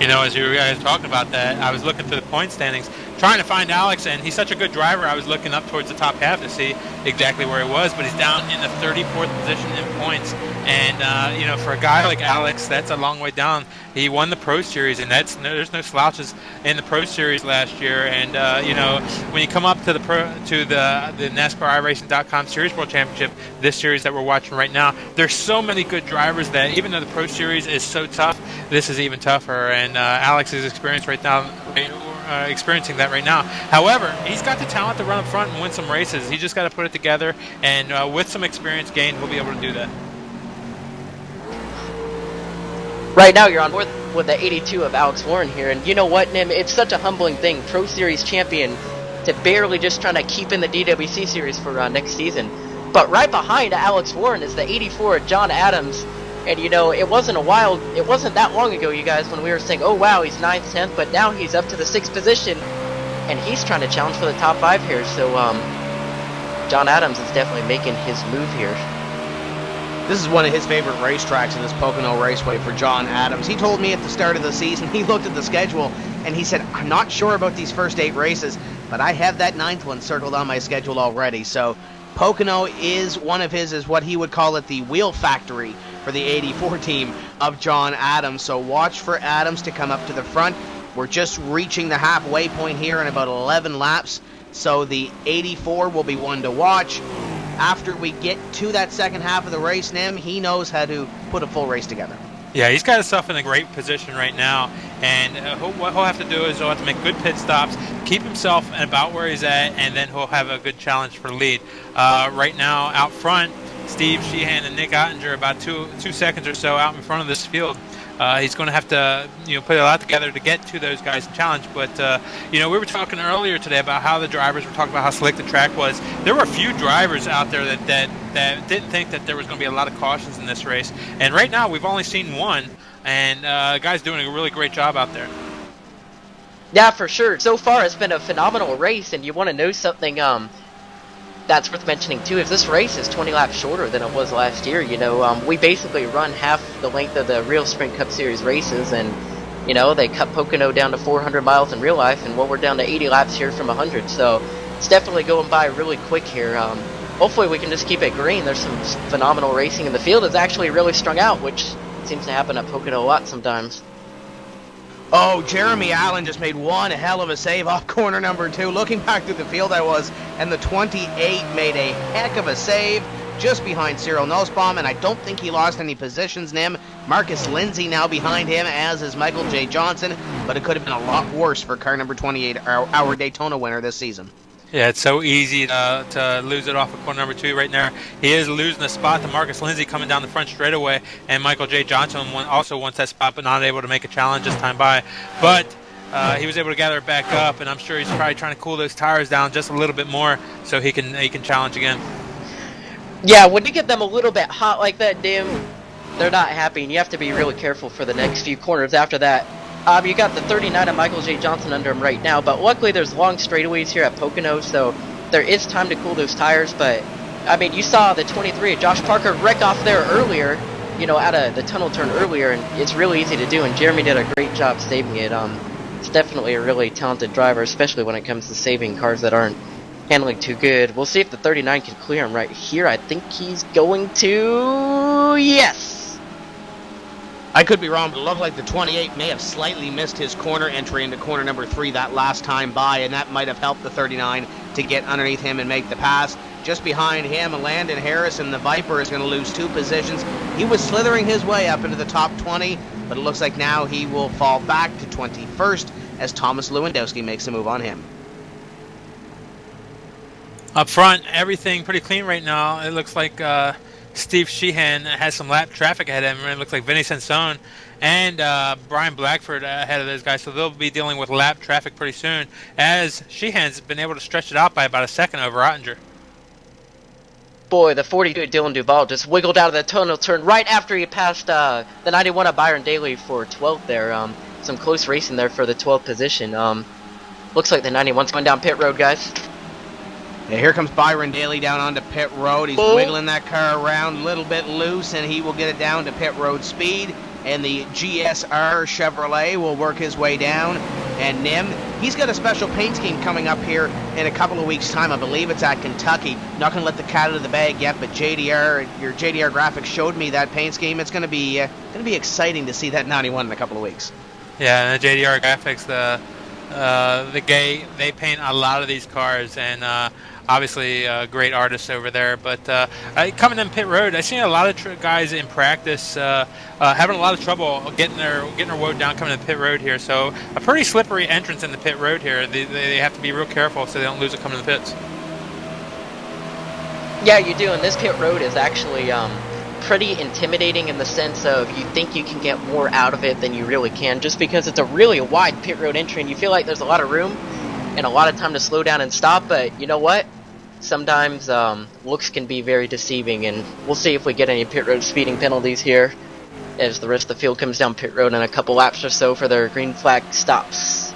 As you guys talking about that, I was looking through the point standings, trying to find Alex, and he's such a good driver. I was looking up towards the top half to see exactly where he was, but he's down in the 34th position in points. And for a guy like Alex, that's a long way down. He won the Pro Series, and there's no slouches in the Pro Series last year. And when you come up to the NASCAR iRacing.com Series World Championship, this series that we're watching right now, there's so many good drivers that even though the Pro Series is so tough, this is even tougher. And Alex is experiencing that right now. However, he's got the talent to run up front and win some races. He just got to put it together, and with some experience gained, he'll be able to do that. Right now, you're on board with the 82 of Alex Warren here, and you know what, Nim? It's such a humbling thing, Pro Series champion, to barely just trying to keep in the DWC series for next season. But right behind Alex Warren is the 84 of John Adams, and it wasn't that long ago, you guys, when we were saying, oh wow, he's 9th, 10th, but now he's up to the 6th position, and he's trying to challenge for the top 5 here. So John Adams is definitely making his move here. This is one of his favorite racetracks in this Pocono Raceway for John Adams. He told me at the start of the season, he looked at the schedule, and he said, I'm not sure about these first 8 races, but I have that 9th one circled on my schedule already. So Pocono is one of his, is what he would call it, the wheel factory for the 84 team of John Adams. So watch for Adams to come up to the front. We're just reaching the halfway point here in about 11 laps. So the 84 will be one to watch. After we get to that second half of the race, Nim, he knows how to put a full race together. Yeah, he's got himself in a great position right now, and what he'll have to do is he'll have to make good pit stops, keep himself about where he's at, and then he'll have a good challenge for lead. Right now, out front, Steve Sheehan and Nick Ottinger about two seconds or so out in front of this field. He's going to have to put a lot together to get to those guys and challenge. But we were talking earlier today about how the drivers were talking about how slick the track was. There were a few drivers out there that didn't think that there was going to be a lot of cautions in this race. And right now we've only seen one, and the guy's doing a really great job out there. Yeah, for sure. So far it's been a phenomenal race, and you want to know something that's worth mentioning too. If this race is 20 laps shorter than it was last year, we basically run half the length of the real Sprint Cup Series races, and they cut Pocono down to 400 miles in real life, and we're down to 80 laps here from 100. So it's definitely going by really quick here. Hopefully we can just keep it green. There's some phenomenal racing, and the field is actually really strung out, which seems to happen at Pocono a lot sometimes. Oh, Jeremy Allen just made one hell of a save off corner number 2. Looking back through the field and the 28 made a heck of a save just behind Cyril Nussbaum, and I don't think he lost any positions, Nim. Marcus Lindsay now behind him, as is Michael J. Johnson, but it could have been a lot worse for car number 28, our Daytona winner this season. Yeah, it's so easy to lose it off of corner number 2 right there. He is losing the spot to Marcus Lindsay coming down the front straightaway, and Michael J. Johnson also wants that spot, but not able to make a challenge this time by. But he was able to gather it back up, and I'm sure he's probably trying to cool those tires down just a little bit more so he can challenge again. Yeah, when you get them a little bit hot like that, Dim, they're not happy, and you have to be really careful for the next few corners after that. You got the 39 of Michael J. Johnson under him right now, but luckily there's long straightaways here at Pocono, so there is time to cool those tires. But you saw the 23 of Josh Parker wreck off there earlier, out of the tunnel turn earlier, and it's really easy to do, and Jeremy did a great job saving it. It's definitely a really talented driver, especially when it comes to saving cars that aren't handling too good. We'll see if the 39 can clear him right here. I think he's going to... Yes! I could be wrong, but it looked like the 28 may have slightly missed his corner entry into corner number 3 that last time by, and that might have helped the 39 to get underneath him and make the pass. Just behind him, Landon Harrison, the Viper, is going to lose 2 positions. He was slithering his way up into the top 20, but it looks like now he will fall back to 21st as Thomas Lewandowski makes a move on him. Up front, everything pretty clean right now. It looks like Steve Sheehan has some lap traffic ahead of him. It looks like Vinny Sansone and Brian Blackford ahead of those guys, so they'll be dealing with lap traffic pretty soon, as Sheehan's been able to stretch it out by about a second over Ottinger. Boy, the 42 Dylan Duval just wiggled out of the tunnel turn right after he passed the 91 of Byron Daly for 12th there. Some close racing there for the 12th position. Looks like the 91's going down pit road, guys. Yeah, here comes Byron Daly down onto pit road. He's wiggling that car around a little bit loose, and he will get it down to pit road speed. And the GSR Chevrolet will work his way down. And Nim, he's got a special paint scheme coming up here in a couple of weeks' time. I believe it's at Kentucky. Not going to let the cat out of the bag yet, but your JDR graphics showed me that paint scheme. It's going to be exciting to see that 91 in a couple of weeks. Yeah, and the JDR graphics, they paint a lot of these cars, and obviously great artists over there. But coming in pit road, I've seen a lot of guys in practice having a lot of trouble getting their woe down coming to pit road here. So a pretty slippery entrance in the pit road here. They have to be real careful so they don't lose it coming to the pits. Yeah, you do, and this pit road is actually pretty intimidating in the sense of you think you can get more out of it than you really can, just because it's a really wide pit road entry and you feel like there's a lot of room and a lot of time to slow down and stop. But you know what? Sometimes looks can be very deceiving, and we'll see if we get any pit road speeding penalties here as the rest of the field comes down pit road in a couple laps or so for their green flag stops.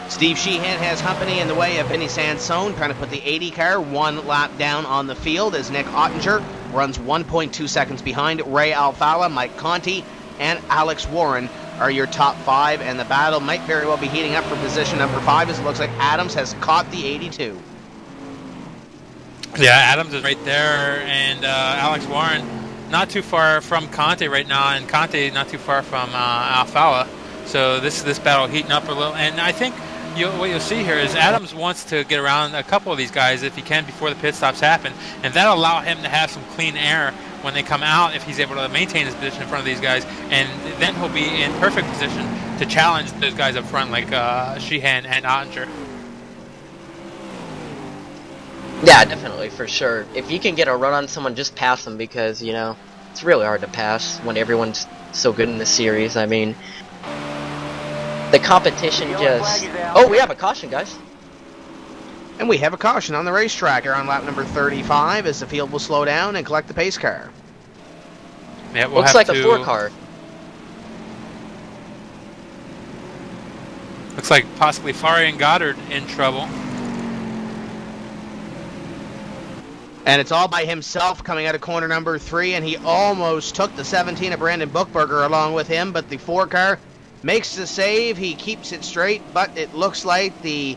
Steve Sheehan has company in the way of Vinny Sansone, trying to put the 80 car 1 lap down on the field as Nick Ottinger runs 1.2 seconds behind. Ray Alfala, Mike Conti, and Alex Warren are your top 5, and the battle might very well be heating up for position number 5 as it looks like Adams has caught the 82. Yeah, Adams is right there, and Alex Warren not too far from Conte right now, and Conte not too far from Alfala. So this battle heating up a little, and I think what you'll see here is Adams wants to get around a couple of these guys if he can before the pit stops happen, and that'll allow him to have some clean air when they come out if he's able to maintain his position in front of these guys, and then he'll be in perfect position to challenge those guys up front like Sheehan and Ottinger. Yeah, definitely, for sure. If you can get a run on someone, just pass them, because, you know, it's really hard to pass when everyone's so good in this series. I mean, the competition just... Oh, we have a caution, guys. And we have a caution on the racetrack here on lap number 35 as the field will slow down and collect the pace car. Yeah, we'll Looks like a 4 car. Looks like possibly Fari and Goddard in trouble. And it's all by himself coming out of corner number 3, and he almost took the 17 of Brandon Bookberger along with him, but the 4 car makes the save. He keeps it straight, but it looks like the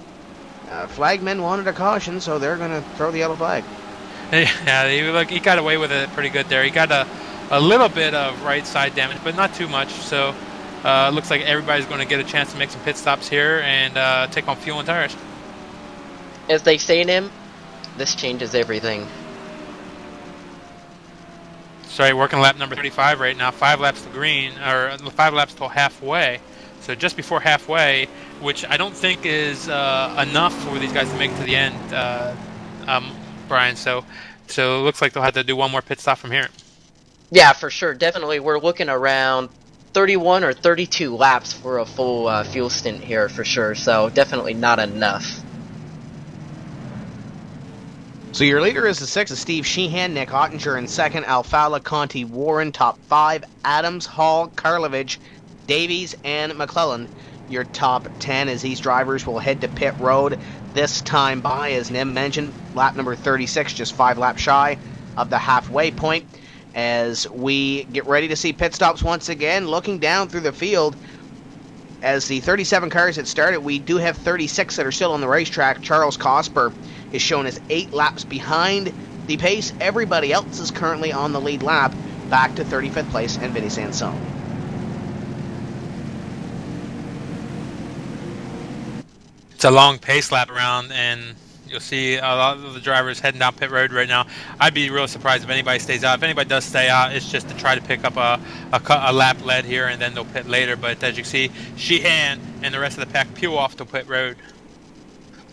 flagmen wanted a caution, so they're going to throw the yellow flag. Yeah, he got away with it pretty good there. He got a little bit of right side damage, but not too much. So looks like everybody's going to get a chance to make some pit stops here and take on fuel and tires. As they say in him, this changes everything. Sorry, working lap number 35 right now. 5 laps to green, or 5 laps till halfway. So just before halfway, which I don't think is enough for these guys to make it to the end, Brian. So it looks like they'll have to do one more pit stop from here. Yeah, for sure. Definitely, we're looking around 31 or 32 laps for a full fuel stint here for sure. So definitely not enough. So your leader is the 6th, Steve Sheehan, Nick Ottinger in 2nd, Alfala, Conti, Warren, top 5, Adams, Hall, Karlovich, Davies, and McClellan. Your top 10 as these drivers will head to pit road this time by, as Nim mentioned, lap number 36, just 5 laps shy of the halfway point. As we get ready to see pit stops once again, looking down through the field, as the 37 cars that started, we do have 36 that are still on the racetrack. Charles Cosper is shown as 8 laps behind the pace. Everybody else is currently on the lead lap, back to 35th place and Vinny Sansone. It's a long pace lap around, and you'll see a lot of the drivers heading down pit road right now. I'd be real surprised if anybody stays out. If anybody does stay out, it's just to try to pick up a lap lead here, and then they'll pit later. But as you can see, Sheehan and the rest of the pack peel off to pit road.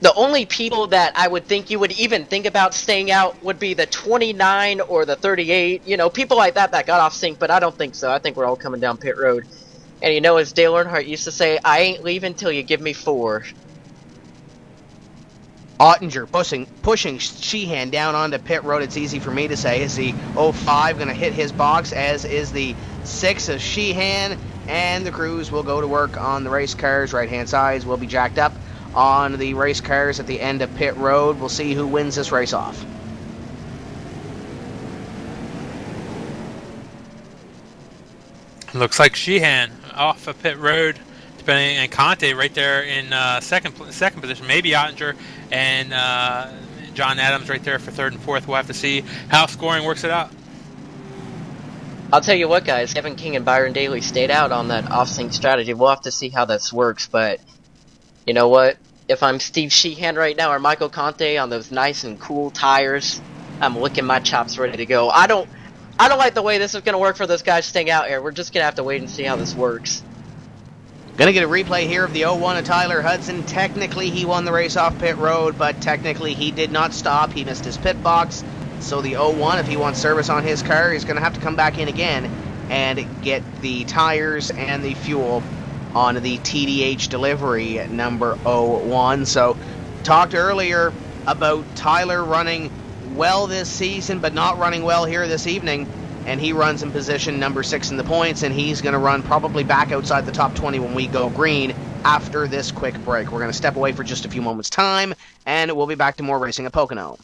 The only people that I would think you would even think about staying out would be the 29 or the 38. You know, people like that got off sync, but I don't think so. I think we're all coming down pit road. And you know, as Dale Earnhardt used to say, I ain't leaving till you give me 4. Ottinger pushing Sheehan down onto pit road. It's easy for me to say. Is the 05 going to hit his box, as is the 6 of Sheehan, and the crews will go to work on the race cars. Right-hand sides will be jacked up on the race cars at the end of pit road. We'll see who wins this race off. Looks like Sheehan off of pit road, and Conte right there in second position. Maybe Ottinger and John Adams right there for third and fourth. We'll have to see how scoring works it out. I'll tell you what, guys. Kevin King and Byron Daly stayed out on that off-sync strategy. We'll have to see how this works, but you know what? If I'm Steve Sheehan right now or Michael Conte on those nice and cool tires, I'm licking my chops ready to go. I don't like the way this is going to work for those guys staying out here. We're just going to have to wait and see how this works. Going to get a replay here of the 01 of Tyler Hudson. Technically, he won the race off pit road, but technically he did not stop. He missed his pit box. So the 01, if he wants service on his car, he's going to have to come back in again and get the tires and the fuel on the TDH delivery number 01. So talked earlier about Tyler running well this season, but not running well here this evening. And he runs in position number 6 in the points, and he's going to run probably back outside the top 20 when we go green after this quick break. We're going to step away for just a few moments' time, and we'll be back to more racing at Pocono.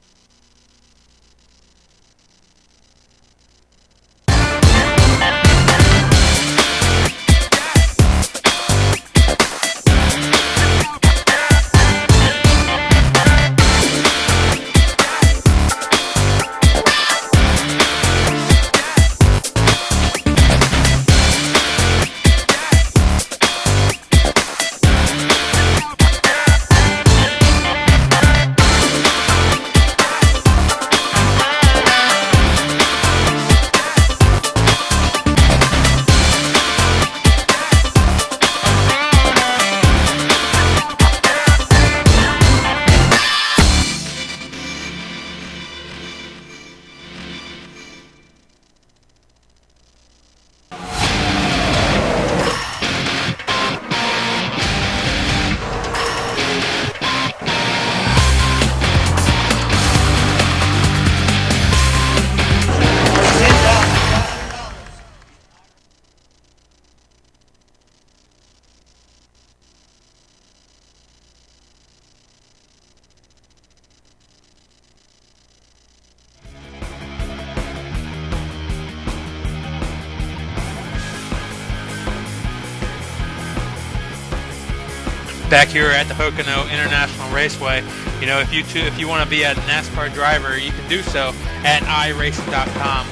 Back here at the Pocono International Raceway, you know, if you want to be a NASCAR driver, you can do so at iRacing.com.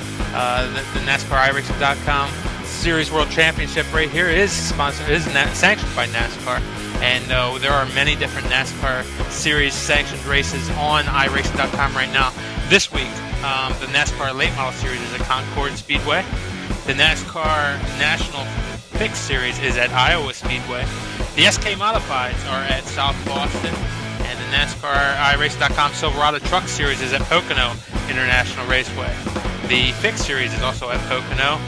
The NASCAR iRacing.com Series World Championship right here is sanctioned by NASCAR, and there are many different NASCAR Series sanctioned races on iRacing.com right now. This week, the NASCAR Late Model Series is at Concord Speedway. The NASCAR National Pick Series is at Iowa Speedway. The SK Modifieds are at South Boston, and the NASCAR iRacing.com Silverado Truck Series is at Pocono International Raceway. The Fix Series is also at Pocono.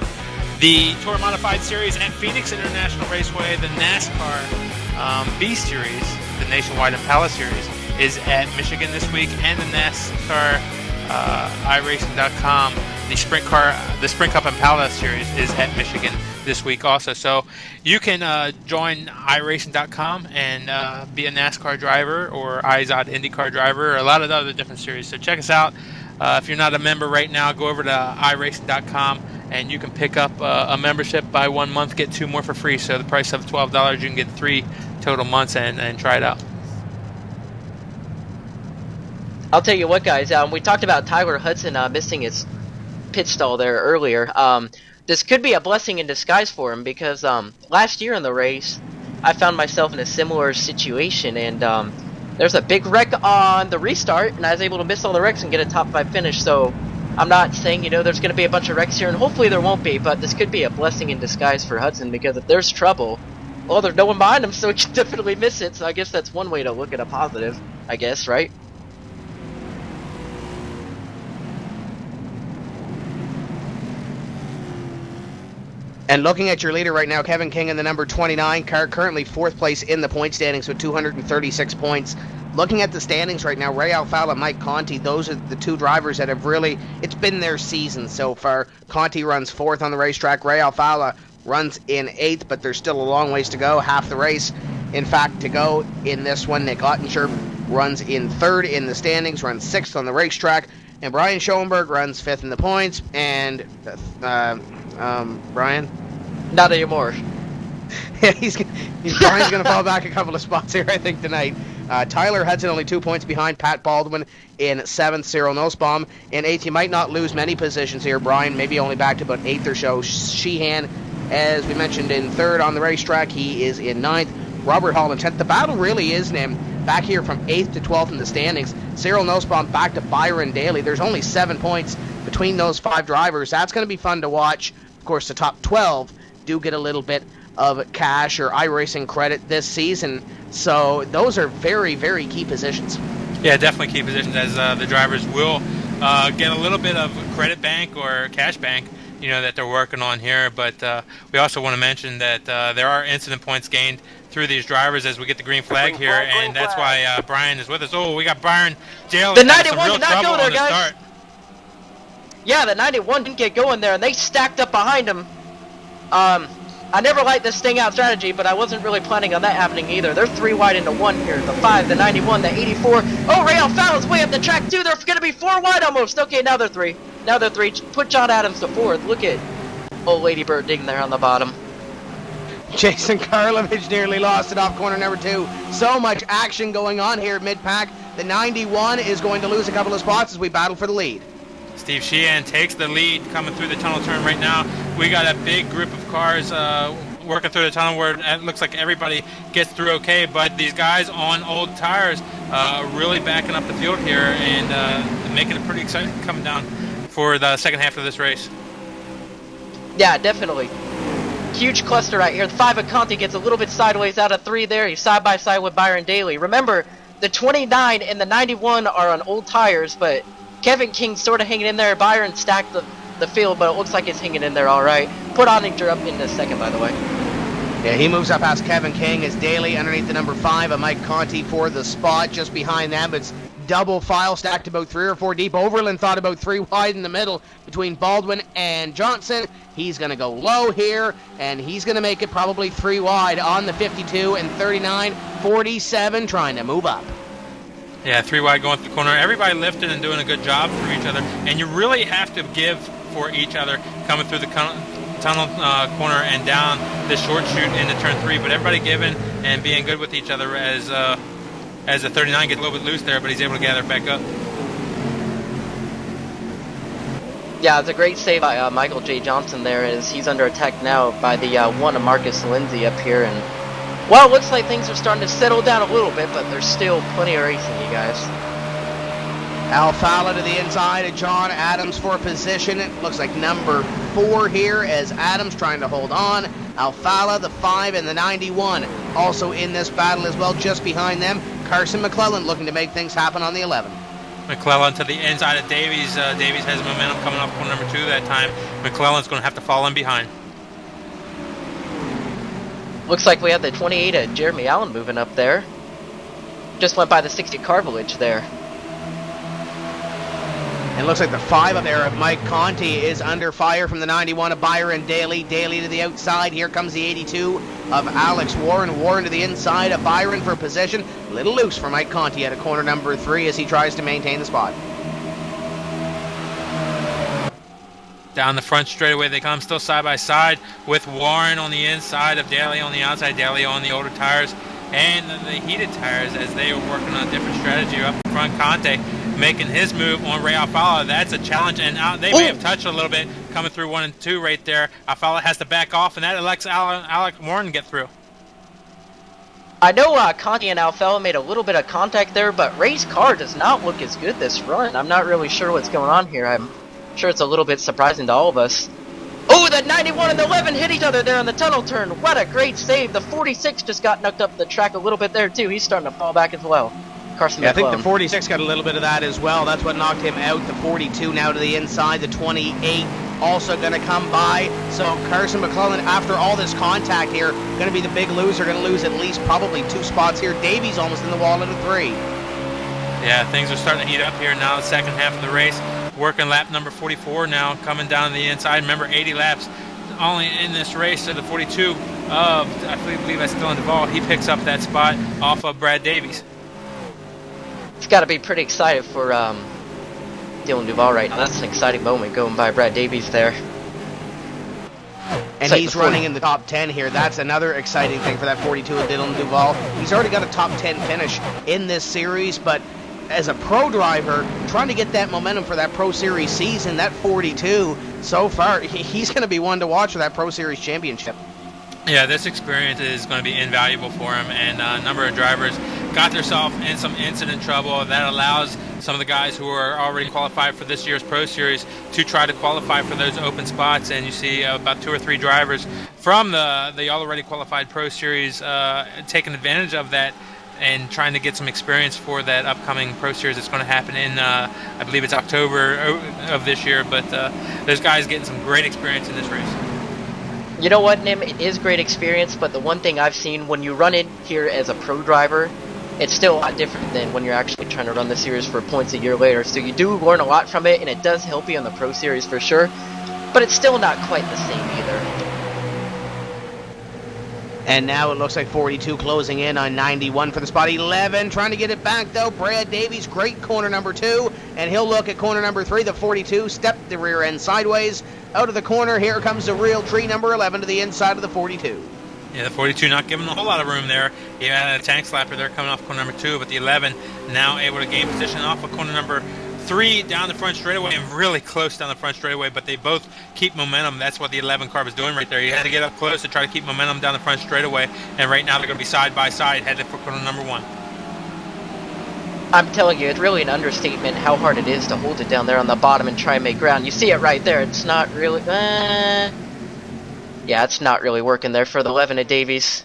The Tour Modified Series at Phoenix International Raceway. The NASCAR B Series, the Nationwide Impala Series, is at Michigan this week, and the NASCAR iRacing.com, the Sprint Cup Impala Series is at Michigan this week also. So you can join iRacing.com and be a NASCAR driver or iZod IndyCar driver or a lot of other different series. So check us out. If you're not a member right now, go over to iRacing.com and you can pick up a membership. Buy 1 month, get 2 more for free. So the price of $12, you can get 3 total months and try it out. I'll tell you what, guys. We talked about Tyler Hudson missing his pit stall there earlier. This could be a blessing in disguise for him because last year in the race, I found myself in a similar situation, and there's a big wreck on the restart, and I was able to miss all the wrecks and get a top 5 finish. So I'm not saying, you know, there's going to be a bunch of wrecks here, and hopefully there won't be, but this could be a blessing in disguise for Hudson, because if there's trouble, well, there's no one behind him, so he can definitely miss it. So I guess that's one way to look at a positive, I guess, right? And looking at your leader right now, Kevin King in the number 29 car, currently 4th place in the point standings with 236 points. Looking at the standings right now, Ray Alfala, Mike Conti, those are the 2 drivers that have really, it's been their season so far. Conti runs 4th on the racetrack. Ray Alfala runs in 8th, but there's still a long ways to go, half the race, in fact, to go in this one. Nick Ottinger runs in 3rd in the standings, runs 6th on the racetrack, and Brian Schoenberg runs 5th in the points, and Brian? Not anymore. Yeah, Brian's going to fall back a couple of spots here, I think, tonight. Tyler Hudson only 2 points behind Pat Baldwin in 7th. Cyril Nussbaum in 8th. You might not lose many positions here. Brian maybe only back to about 8th or so. Sheehan, as we mentioned, in 3rd on the racetrack. He is in 9th. Robert Hall in 10th. The battle really is back here from 8th to 12th in the standings. Cyril Nussbaum back to Byron Daly. There's only 7 points between those 5 drivers. That's going to be fun to watch. Of course, the top 12 do get a little bit of cash or iRacing credit this season. So those are very, very key positions. Yeah, definitely key positions, as the drivers will get a little bit of credit bank or cash bank, you know, that they're working on here. But we also want to mention that there are incident points gained through these drivers as we get the green flag here, and that's why Brian is with us. Oh, we got Byron Daly. The 91 did not go there, guys. Yeah, the 91 didn't get going there, and they stacked up behind him. I never liked this sting out strategy, but I wasn't really planning on that happening either. They're 3 wide into 1 here. The 5, the 91, the 84. Oh, Ray Alfala's way up the track too. They're going to be 4 wide almost. Okay, now they're 3. Now they're 3. Put John Adams to 4th. Look at old Lady Bird digging there on the bottom. Jason Karlovich nearly lost it off corner number 2. So much action going on here at mid-pack. The 91 is going to lose a couple of spots as we battle for the lead. Steve Sheehan takes the lead coming through the tunnel turn right now. We got a big group of cars working through the tunnel where it looks like everybody gets through okay, but these guys on old tires really backing up the field here and making it pretty exciting coming down for the second half of this race. Yeah, definitely. Huge cluster right here. The 5 of Conti gets a little bit sideways out of 3 there. He's side by side with Byron Daly. Remember, the 29 and the 91 are on old tires, but Kevin King sort of hanging in there. Byron stacked the field, but it looks like it's hanging in there all right. Put Ottinger up in a second, by the way. Yeah, he moves up past Kevin King as Daly underneath the number 5 of Mike Conti for the spot. Just behind them, it's double file stacked about 3 or 4 deep. Overland thought about 3 wide in the middle between Baldwin and Johnson. He's going to go low here, and he's going to make it probably 3 wide on the 52 and 39, 47, trying to move up. Yeah, 3 wide going through the corner. Everybody lifting and doing a good job for each other, and you really have to give for each other coming through the tunnel corner and down this short chute into turn 3. But everybody giving and being good with each other as the 39 gets a little bit loose there, but he's able to gather back up. Yeah, it's a great save by Michael J. Johnson there, as he's under attack now by the 1 of Marcus Lindsay up here. And well, it looks like things are starting to settle down a little bit, but there's still plenty of racing, you guys. Alfala to the inside of John Adams for position. It looks like number 4 here as Adams trying to hold on. Alfala, the 5 and the 91 also in this battle as well. Just behind them, Carson McClellan looking to make things happen on the 11. McClellan to the inside of Davies. Davies has momentum coming off corner number 2 that time. McClellan's going to have to fall in behind. Looks like we have the 28 of Jeremy Allen moving up there. Just went by the 60 Carvilage there. And looks like the 5 up there of Mike Conti is under fire from the 91 of Byron Daly. Daly to the outside. Here comes the 82 of Alex Warren. Warren to the inside of Byron for position. A little loose for Mike Conti at a corner number 3 as he tries to maintain the spot. Down the front straightaway they come, still side by side with Warren on the inside of Daly on the outside. Daly on the older tires and the heated tires as they are working on a different strategy up front. Conte making his move on Ray Alfala. That's a challenge, and they may have touched a little bit coming through 1 and 2 right there. Alfala has to back off, and that lets Alec Warren get through. I know Conti and Alfella made a little bit of contact there, but Ray's car does not look as good this run. I'm not really sure what's going on here. I'm sure it's a little bit surprising to all of us. Oh, the 91 and the 11 hit each other there in the tunnel turn. What a great save. The 46 just got knocked up the track a little bit there, too. He's starting to fall back as well. Carson Yeah, I think McClellan. the 46 got a little bit of that as well. That's what knocked him out. The 42 now to the inside. The 28 also going to come by. So Carson McClellan, after all this contact here, going to be the big loser. Going to lose at least probably 2 spots here. Davies almost in the wall at a 3. Yeah, things are starting to heat up here now. The second half of the race. Working lap number 44 now, coming down the inside. Remember, 80 laps only in this race. So the 42 of, I believe that's Dylan Duvall. He picks up that spot off of Brad Davies. It's got to be pretty excited for Dylan Duvall right now. That's an exciting moment going by Brad Davies there. And he's running in the top 10 here. That's another exciting thing for that 42 of Dylan Duvall. He's already got a top 10 finish in this series, but as a pro driver, trying to get that momentum for that Pro Series season, that 42 so far, he's going to be one to watch for that Pro Series championship. Yeah, this experience is going to be invaluable for him, and a number of drivers got themselves in some incident trouble. That allows some of the guys who are already qualified for this year's Pro Series to try to qualify for those open spots, and you see about 2 or 3 drivers from the already qualified Pro Series taking advantage of that and trying to get some experience for that upcoming Pro Series that's going to happen in, I believe it's October of this year, but those guys getting some great experience in this race. You know what, Nim? It is great experience, but the one thing I've seen when you run it here as a pro driver, it's still a lot different than when you're actually trying to run the series for points a year later. So you do learn a lot from it, and it does help you in the Pro Series for sure, but it's still not quite the same either. And now it looks like 42 closing in on 91 for the spot. 11 trying to get it back though. Brad Davies, great corner number 2, and he'll look at corner number 3. The 42 stepped the rear end sideways out of the corner. Here comes the real tree number 11 to the inside of the 42. Yeah, the 42 not giving a whole lot of room there. He had a tank slapper there coming off corner number 2, but the 11 now able to gain position off of corner number 3 down the front straightaway and really close down the front straightaway, but they both keep momentum. That's what the 11 car was doing right there. He had to get up close to try to keep momentum down the front straightaway, and right now they're going to be side by side headed for corner number 1. I'm telling you, it's really an understatement how hard it is to hold it down there on the bottom and try and make ground. You see it right there. It's not really... yeah, it's not really working there for the 11 of Davies.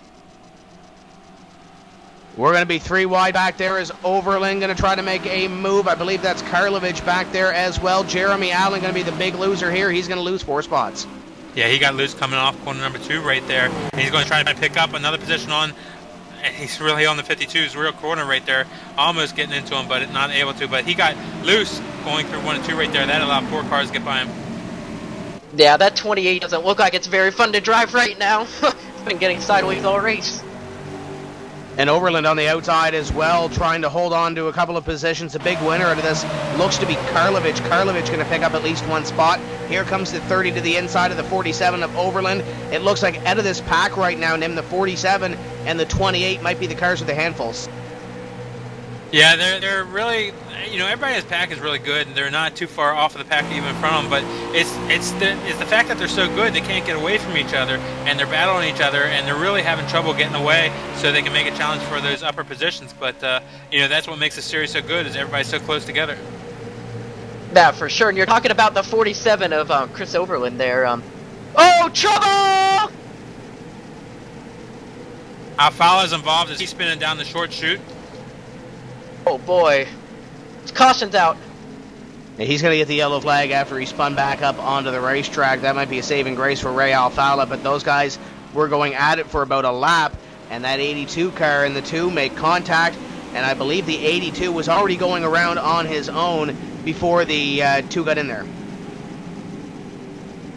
We're going to be 3 wide back there as Overland going to try to make a move. I believe that's Karlovich back there as well. Jeremy Allen going to be the big loser here. He's going to lose 4 spots. Yeah, he got loose coming off corner number 2 right there. And he's going to try to pick up another position on... He's really on the 52's real corner right there. Almost getting into him, but not able to. But he got loose going through 1 and 2 right there. That allowed 4 cars to get by him. Yeah, that 28 doesn't look like it's very fun to drive right now. It's been getting sideways all race. And Overland on the outside as well, trying to hold on to a couple of positions. A big winner out of this looks to be Karlovich. Karlovich going to pick up at least 1 spot. Here comes the 30 to the inside of the 47 of Overland. It looks like out of this pack right now, Nim, the 47 and the 28 might be the cars with the handfuls. Yeah, they're really, you know, everybody's pack is really good, and they're not too far off of the pack even from them. But it's the fact that they're so good they can't get away from each other, and they're battling each other, and they're really having trouble getting away, so they can make a challenge for those upper positions. But you know, that's what makes the series so good, is everybody's so close together. Yeah, for sure. And you're talking about the 47 of Chris Overland there. Oh, trouble! Alfala's involved as he's spinning down the short chute. Oh boy, caution's out. And he's going to get the yellow flag after he spun back up onto the racetrack. That might be a saving grace for Ray Alfala, but those guys were going at it for about a lap, and that 82 car and the 2 make contact, and I believe the 82 was already going around on his own before the 2 got in there.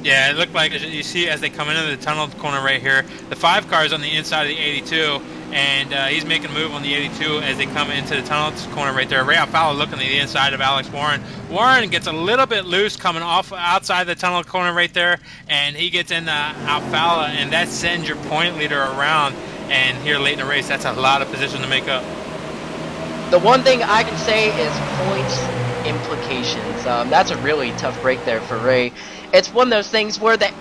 Yeah, it looked like, as you see as they come into the tunnel corner right here, the 5 cars on the inside of the 82, and he's making a move on the 82 as they come into the tunnel corner right there. Ray Alfala looking at the inside of Alex Warren. Warren gets a little bit loose coming off outside the tunnel corner right there, and he gets into Alfala, and that sends your point leader around. And here late in the race, that's a lot of position to make up. The one thing I can say is points implications. That's a really tough break there for Ray. It's one of those things where the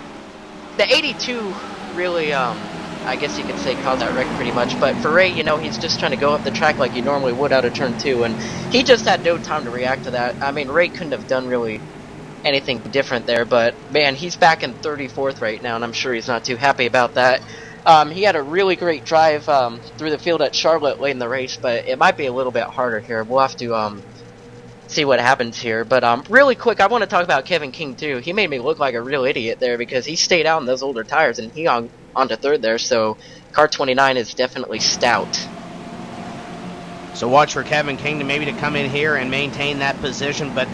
82 really, I I guess you could say, caused that wreck pretty much. But for Ray, you know, he's just trying to go up the track like he normally would out of turn 2, and he just had no time to react to that. I mean, Ray couldn't have done really anything different there, but man, he's back in 34th right now, and I'm sure he's not too happy about that. He had a really great drive through the field at Charlotte late in the race, but it might be a little bit harder here. We'll have to see what happens here. But really quick, I want to talk about Kevin King too. He made me look like a real idiot there because he stayed out in those older tires and he on to 3rd there, so car 29 is definitely stout. So watch for Kevin King to come in here and maintain that position, but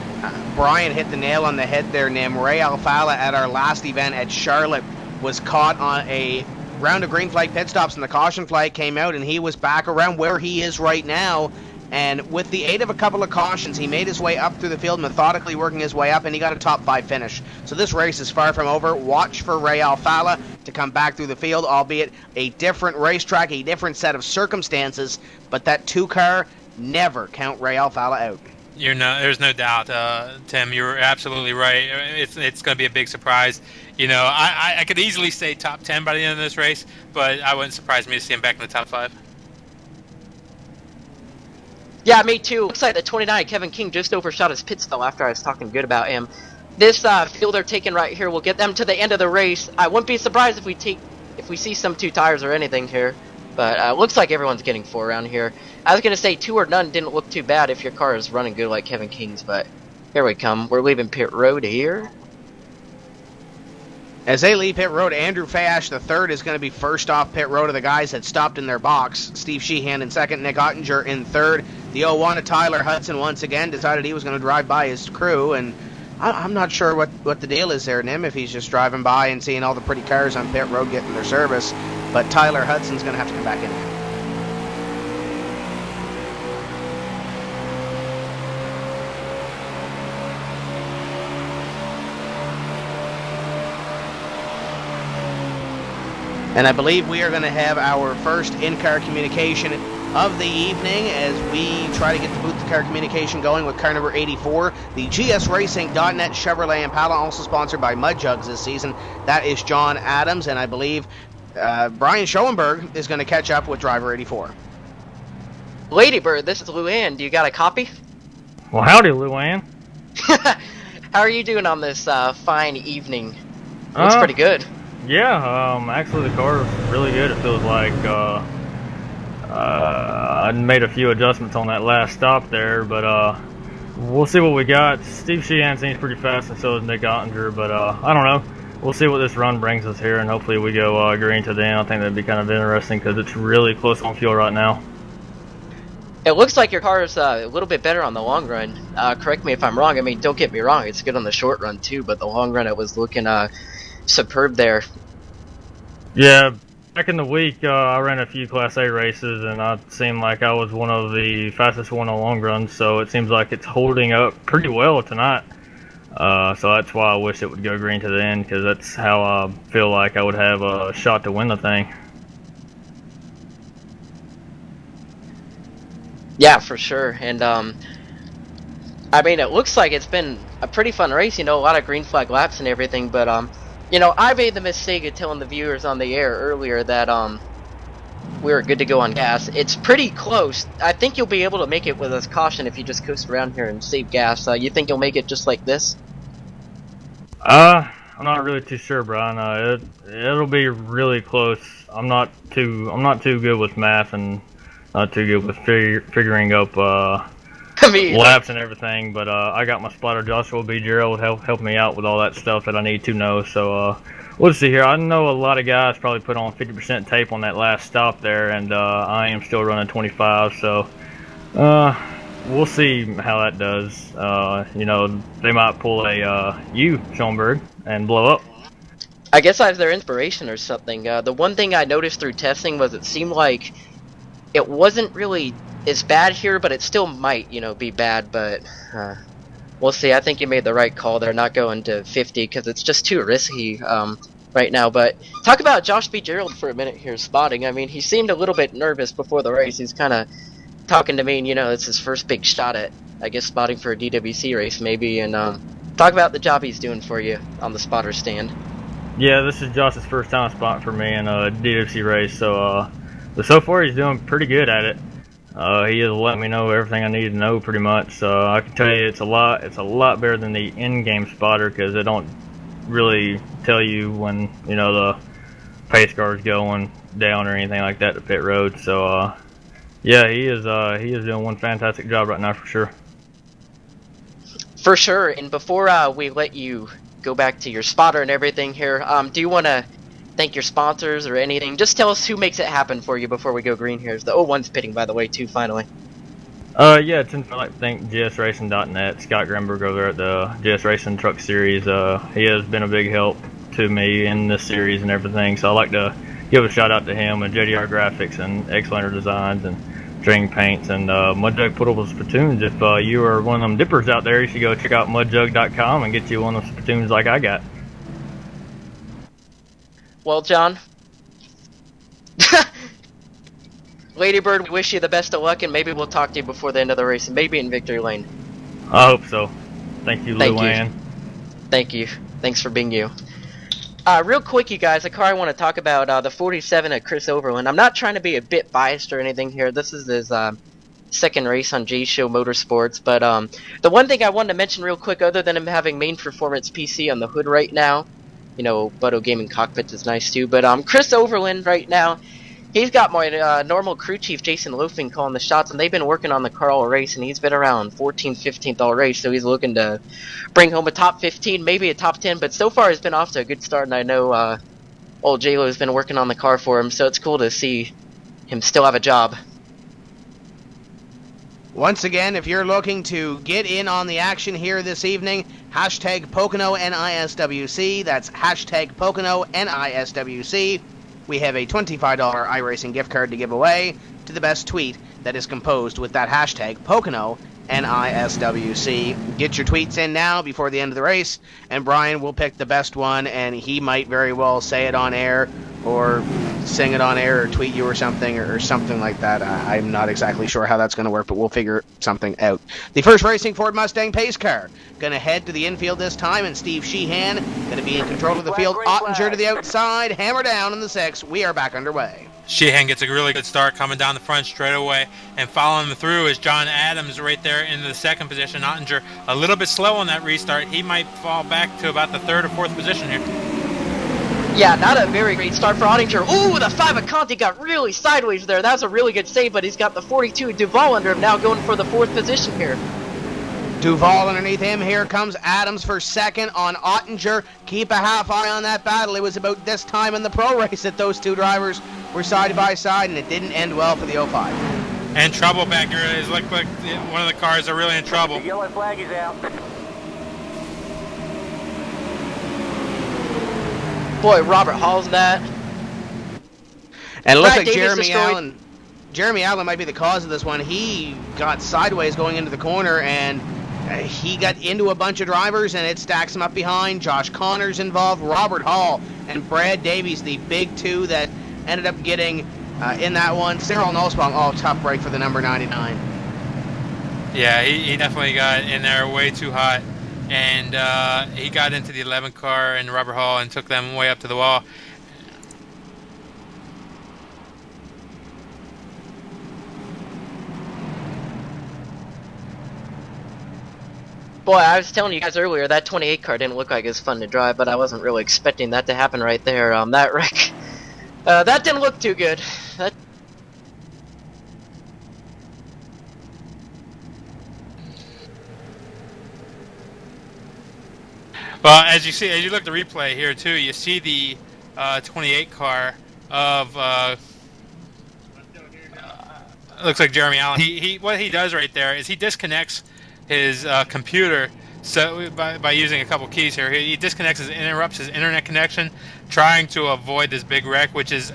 Brian hit the nail on the head there, Nim. Ray Alfala at our last event at Charlotte was caught on a round of green flag pit stops, and the caution flag came out, and he was back around where he is right now. And with the aid of a couple of cautions, he made his way up through the field, methodically working his way up, and he got a top 5 finish. So this race is far from over. Watch for Ray Alfala to come back through the field, albeit a different racetrack, a different set of circumstances, but that 2-car, never count Ray Alfala out. There's no doubt, Tim. You're absolutely right. It's going to be a big surprise. You know, I could easily say top 10 by the end of this race, but I wouldn't surprise me to see him back in the top 5. Yeah, me too. Looks like the 29, Kevin King, just overshot his pit stall after I was talking good about him. This field they're taking right here will get them to the end of the race. I wouldn't be surprised if we see some 2 tires or anything here. But looks like everyone's getting 4 around here. I was going to say 2 or none didn't look too bad if your car is running good like Kevin King's, but here we come. We're leaving pit road here. As they leave pit road, Andrew Fayash III is going to be first off pit road of the guys that stopped in their box. Steve Sheehan in 2nd, Nick Ottinger in 3rd. The 01 of Tyler Hudson once again decided he was going to drive by his crew, and I'm not sure what the deal is there, Nim, if he's just driving by and seeing all the pretty cars on pit road getting their service. But Tyler Hudson's going to have to come back in. And I believe we are going to have our first in-car communication of the evening as we try to get the booth-to-car communication going with car number 84, the GSRacing.net Chevrolet Impala, also sponsored by Mud Jugs this season. That is John Adams, and I believe Brian Schoenberg is going to catch up with driver 84. Ladybird, this is Luann. Do you got a copy? Well, howdy, Luann. How are you doing on this fine evening? Looks pretty good. Yeah, actually the car is really good. It feels like I made a few adjustments on that last stop there, but we'll see what we got. Steve Sheehan seems pretty fast, and so is Nick Ottinger, but I don't know. We'll see what this run brings us here, and hopefully we go green to the end. I think that'd be kind of interesting because it's really close on fuel right now. It looks like your car is a little bit better on the long run. Correct me if I'm wrong. I mean, don't get me wrong, it's good on the short run too, but the long run it was looking superb there. Yeah, back in the week I ran a few Class A races, and I seemed like I was one of the fastest one on long runs, so it seems like it's holding up pretty well tonight. So that's why I wish it would go green to the end, because that's how I feel like I would have a shot to win the thing. Yeah, for sure. And I mean, it looks like it's been a pretty fun race, you know, a lot of green flag laps and everything, but you know, I made the mistake of telling the viewers on the air earlier that we were good to go on gas. It's pretty close. I think you'll be able to make it with this caution if you just coast around here and save gas. You think you'll make it just like this? I'm not really too sure, Brian. It'll be really close. I'm not too good with math and not too good with figuring up laps and everything, but I got my spotter Joshua B. Gerald help me out with all that stuff that I need to know. So we'll see here. I know a lot of guys probably put on 50% tape on that last stop there, and I am still running 25. So we'll see how that does. You know, they might pull a Schoenberg and blow up. I guess I was their inspiration or something. The one thing I noticed through testing was it seemed like it wasn't really as bad here, but it still might, you know, be bad, but we'll see. I think you made the right call there, not going to 50, because it's just too risky right now. But talk about Josh B. Gerald for a minute here, spotting. I mean, he seemed a little bit nervous before the race. He's kind of talking to me, and, you know, it's his first big shot at, I guess, spotting for a DWC race maybe, and talk about the job he's doing for you on the spotter stand. Yeah, this is Josh's first time spot for me in a DWC race, but so far he's doing pretty good at it. He has let me know everything I need to know pretty much, so I can tell you it's a lot better than the in-game spotter, because they don't really tell you when, you know, the pace car's going down or anything like that to pit road. So yeah, he is doing one fantastic job right now for sure. For sure. And before we let you go back to your spotter and everything here, do you want to thank your sponsors or anything? Just tell us who makes it happen for you before we go green here. The 01's pitting, by the way, too, finally. Yeah, I'd like to thank gsracing.net, Scott Grimberg over there at the GS Racing Truck Series. He has been a big help to me in this series and everything, so I'd like to give a shout out to him, and JDR Graphics and Excellent Designs and String Paints and Mudjug Puttable Spittoons. If you are one of them dippers out there, you should go check out mudjug.com and get you one of them spittoons like I got. Well, John, Ladybird, we wish you the best of luck, and maybe we'll talk to you before the end of the race, and maybe in victory lane. I hope so. Thank you, Thank Luann. Thank you. Thanks for being you. Real quick, you guys, the car I want to talk about, the 47 of Chris Overland. I'm not trying to be a bit biased or anything here. This is his second race on J-Show Motorsports, but the one thing I wanted to mention real quick, other than him having main performance PC on the hood right now, you know, Butto Gaming Cockpits is nice too, but Chris Overland right now, he's got my normal crew chief Jason Loafing calling the shots, and they've been working on the car all race, and he's been around 14th, 15th all race, so he's looking to bring home a top 15, maybe a top 10, but so far he's been off to a good start, and I know old J-Lo has been working on the car for him, so it's cool to see him still have a job. Once again, if you're looking to get in on the action here this evening, hashtag Pocono NISWC, that's hashtag Pocono NISWC. We have a $25 iRacing gift card to give away to the best tweet that is composed with that hashtag Pocono NISWC. Get your tweets in now before the end of the race, and Brian will pick the best one, and he might very well say it on air or sing it on air or tweet you or something like that. I'm not exactly sure how that's going to work, but we'll figure something out. The first racing Ford Mustang pace car going to head to the infield this time, and Steve Sheehan going to be in control of the field. Ottinger to the outside, hammer down in the 6. We are back underway. Sheehan gets a really good start coming down the front straightaway, and following him through is John Adams right there into the second position. Ottinger a little bit slow on that restart. He might fall back to about the third or fourth position here. Yeah, not a very great start for Ottinger. Ooh, the 5 of Conti got really sideways there. That was a really good save, but he's got the 42 Duval under him now, going for the fourth position here. Duval underneath him. Here comes Adams for second on Ottinger. Keep a half eye on that battle. It was about this time in the pro race that those two drivers were side by side, and it didn't end well for the 05. And trouble back here. It looked like one of the cars are really in trouble. The yellow flag is out. Boy, Robert Hall's that. And it looks Brad like Davis Jeremy Allen might be the cause of this one. He got sideways going into the corner, and he got into a bunch of drivers, and it stacks him up behind. Josh Connor's involved, Robert Hall, and Brad Davies, the big two that ended up getting in that one. Cyril Nussbaum, tough break for the number 99. Yeah, he definitely got in there way too hot, and he got into the 11 car and Robert Hall and took them way up to the wall. Boy, I was telling you guys earlier, that 28 car didn't look like it was fun to drive, but I wasn't really expecting that to happen right there. That wreck, that didn't look too good. Well, as you look at the replay here too, you see the 28 car of looks like Jeremy Allen. What he does right there is he disconnects his computer, so by using a couple keys here, he interrupts his internet connection, trying to avoid this big wreck, which is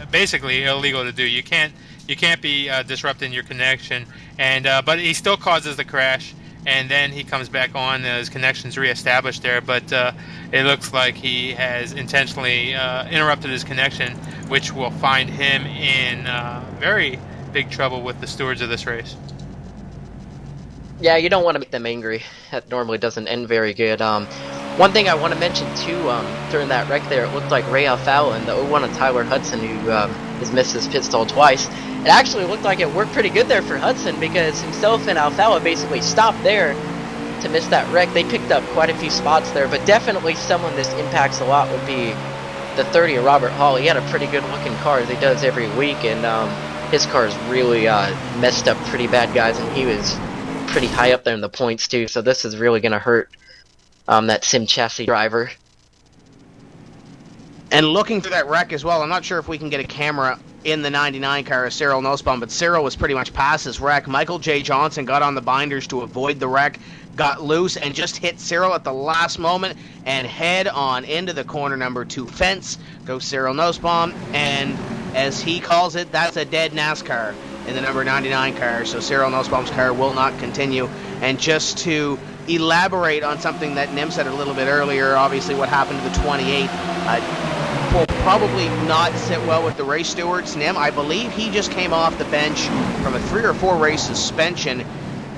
basically illegal to do. You can't be disrupting your connection, and but he still causes the crash, and then he comes back on. His connection's reestablished there, but it looks like he has intentionally interrupted his connection, which will find him in very big trouble with the stewards of this race. Yeah, you don't want to make them angry. That normally doesn't end very good. One thing I want to mention too, during that wreck there, it looked like Ray Alfalla and the 01 of Tyler Hudson, who has missed his pit stall twice. It actually looked like it worked pretty good there for Hudson, because himself and Alfalla basically stopped there to miss that wreck. They picked up quite a few spots there, but definitely someone this impacts a lot would be the 30 of Robert Hall. He had a pretty good looking car, as he does every week, and his car is really messed up pretty bad, guys, and he was pretty high up there in the points too, so this is really going to hurt that sim chassis driver. And looking through that wreck as well, I'm not sure if we can get a camera in the 99 car of Cyril Nussbaum, but Cyril was pretty much past this wreck. Michael J. Johnson got on the binders to avoid the wreck, got loose, and just hit Cyril at the last moment, and head on into the corner number 2 fence goes Cyril Nussbaum, and as he calls it, that's a dead NASCAR in the number 99 car, so Cyril Nussbaum's car will not continue. And just to elaborate on something that Nim said a little bit earlier, obviously what happened to the 28 will probably not sit well with the race stewards. Nim, I believe he just came off the bench from a 3 or 4 race suspension,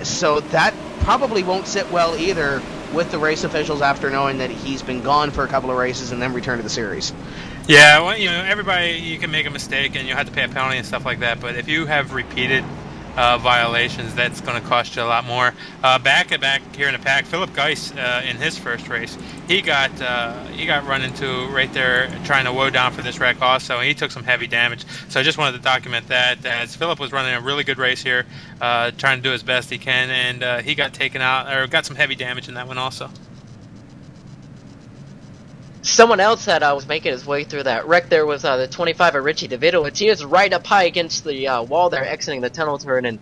so that probably won't sit well either with the race officials after knowing that he's been gone for a couple of races and then returned to the series. Yeah, well, everybody, you can make a mistake and you have to pay a penalty and stuff like that, but if you have repeated violations, that's going to cost you a lot more. Back here in the pack, Philip Geis, in his first race, he got run into right there trying to woe down for this wreck also, and he took some heavy damage. So I just wanted to document that, as Philip was running a really good race here, trying to do his best he can, and he got taken out, or got some heavy damage in that one also. Someone else that was making his way through that wreck there was the 25 of Richie DeVito. He was right up high against the wall there, exiting the tunnel turn, and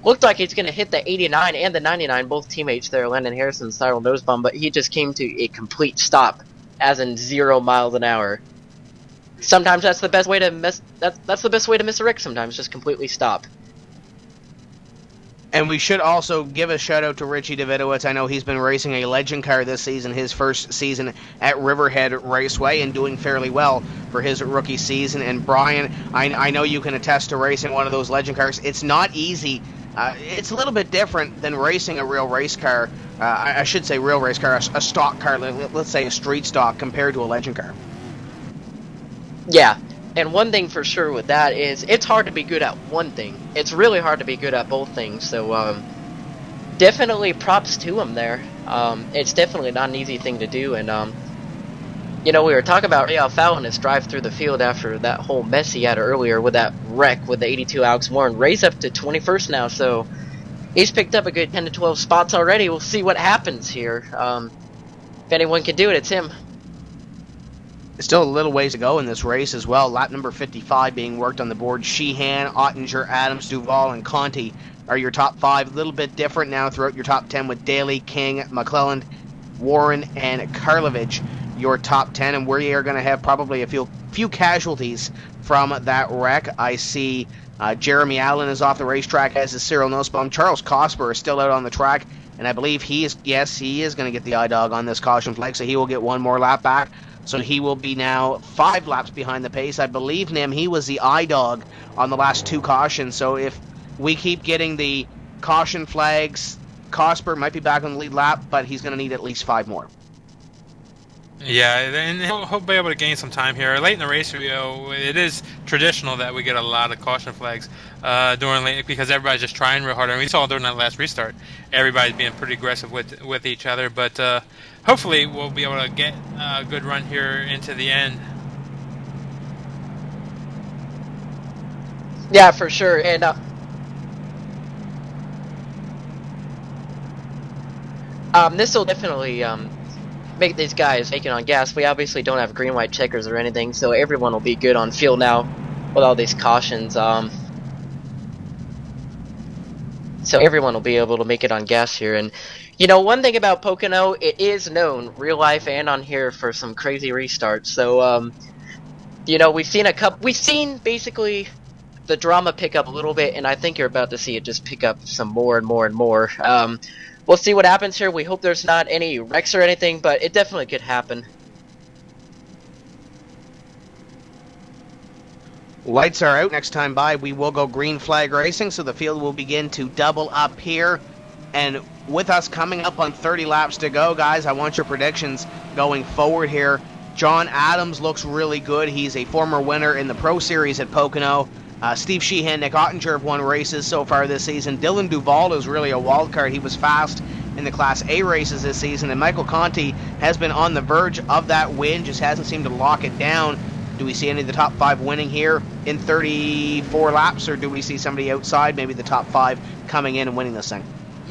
looked like he's going to hit the 89 and the 99, both teammates there, Landon Harrison and Cyril Nussbaum, but he just came to a complete stop, as in 0 miles an hour. Sometimes that's the best way to miss. That's the best way to miss a wreck. Sometimes just completely stop. And we should also give a shout out to Richie DeVitowitz. I know he's been racing a legend car this season, his first season at Riverhead Raceway, and doing fairly well for his rookie season. And Brian, I know you can attest to racing one of those legend cars. It's not easy. It's a little bit different than racing a real race car. I should say real race car, a stock car, let's say a street stock, compared to a legend car. Yeah. And one thing for sure with that is it's hard to be good at one thing. It's really hard to be good at both things. So definitely props to him there. It's definitely not an easy thing to do. And we were talking about Ray Alfalla and his drive through the field after that whole mess he had earlier with that wreck with the 82 Alex Warren. Ray's up to 21st now, so he's picked up a good 10 to 12 spots already. We'll see what happens here. If anyone can do it, it's him. Still a little ways to go in this race as well. Lap number 55 being worked on the board. Sheehan, Ottinger, Adams, Duval, and Conti are your top 5. A little bit different now throughout your top 10 with Daly, King, McClelland, Warren, and Karlovich, your top 10. And we are going to have probably a few casualties from that wreck. I see Jeremy Allen is off the racetrack, as is Cyril Nussbaum. Charles Cosper is still out on the track, and I believe he is going to get the I-Dog on this caution flag, so he will get one more lap back. So he will be now 5 laps behind the pace. I believe, Nim, he was the I-Dog on the last 2 cautions. So if we keep getting the caution flags, Cosper might be back on the lead lap, but he's going to need at least 5 more. Yeah, and he'll be able to gain some time here. Late in the race, it is traditional that we get a lot of caution flags during late, because everybody's just trying real hard. And we saw during that last restart, everybody's being pretty aggressive with each other. But hopefully we'll be able to get a good run here into the end. Yeah, for sure. And this will definitely make these guys taking on gas. We obviously don't have green white checkers or anything, so everyone will be good on field now with all these cautions. So everyone will be able to make it on gas here. And one thing about Pocono, it is known real life and on here for some crazy restarts. So we've seen basically the drama pick up a little bit, and I think you're about to see it just pick up some more and more and more. We'll see what happens here. We hope there's not any wrecks or anything, but it definitely could happen. Lights are out. Next time by, we will go green flag racing, so the field will begin to double up here And with us coming up on 30 laps to go, guys, I want your predictions going forward here. John Adams looks really good. He's a former winner in the Pro Series at Pocono. Steve Sheehan, Nick Ottinger have won races so far this season. Dylan Duval is really a wild card. He was fast in the Class A races this season. And Michael Conti has been on the verge of that win, just hasn't seemed to lock it down. Do we see any of the top 5 winning here in 34 laps, or do we see somebody outside, maybe the top 5, coming in and winning this thing?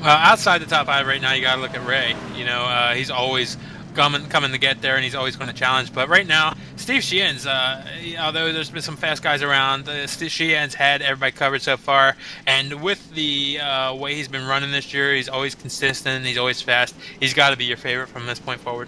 Outside the top 5 right now, you got to look at Ray. You know, he's always coming to get there, and he's always going to challenge. But right now, Steve Sheehan's, although there's been some fast guys around, Steve Sheehan's had everybody covered so far. And with the way he's been running this year, he's always consistent, he's always fast. He's got to be your favorite from this point forward.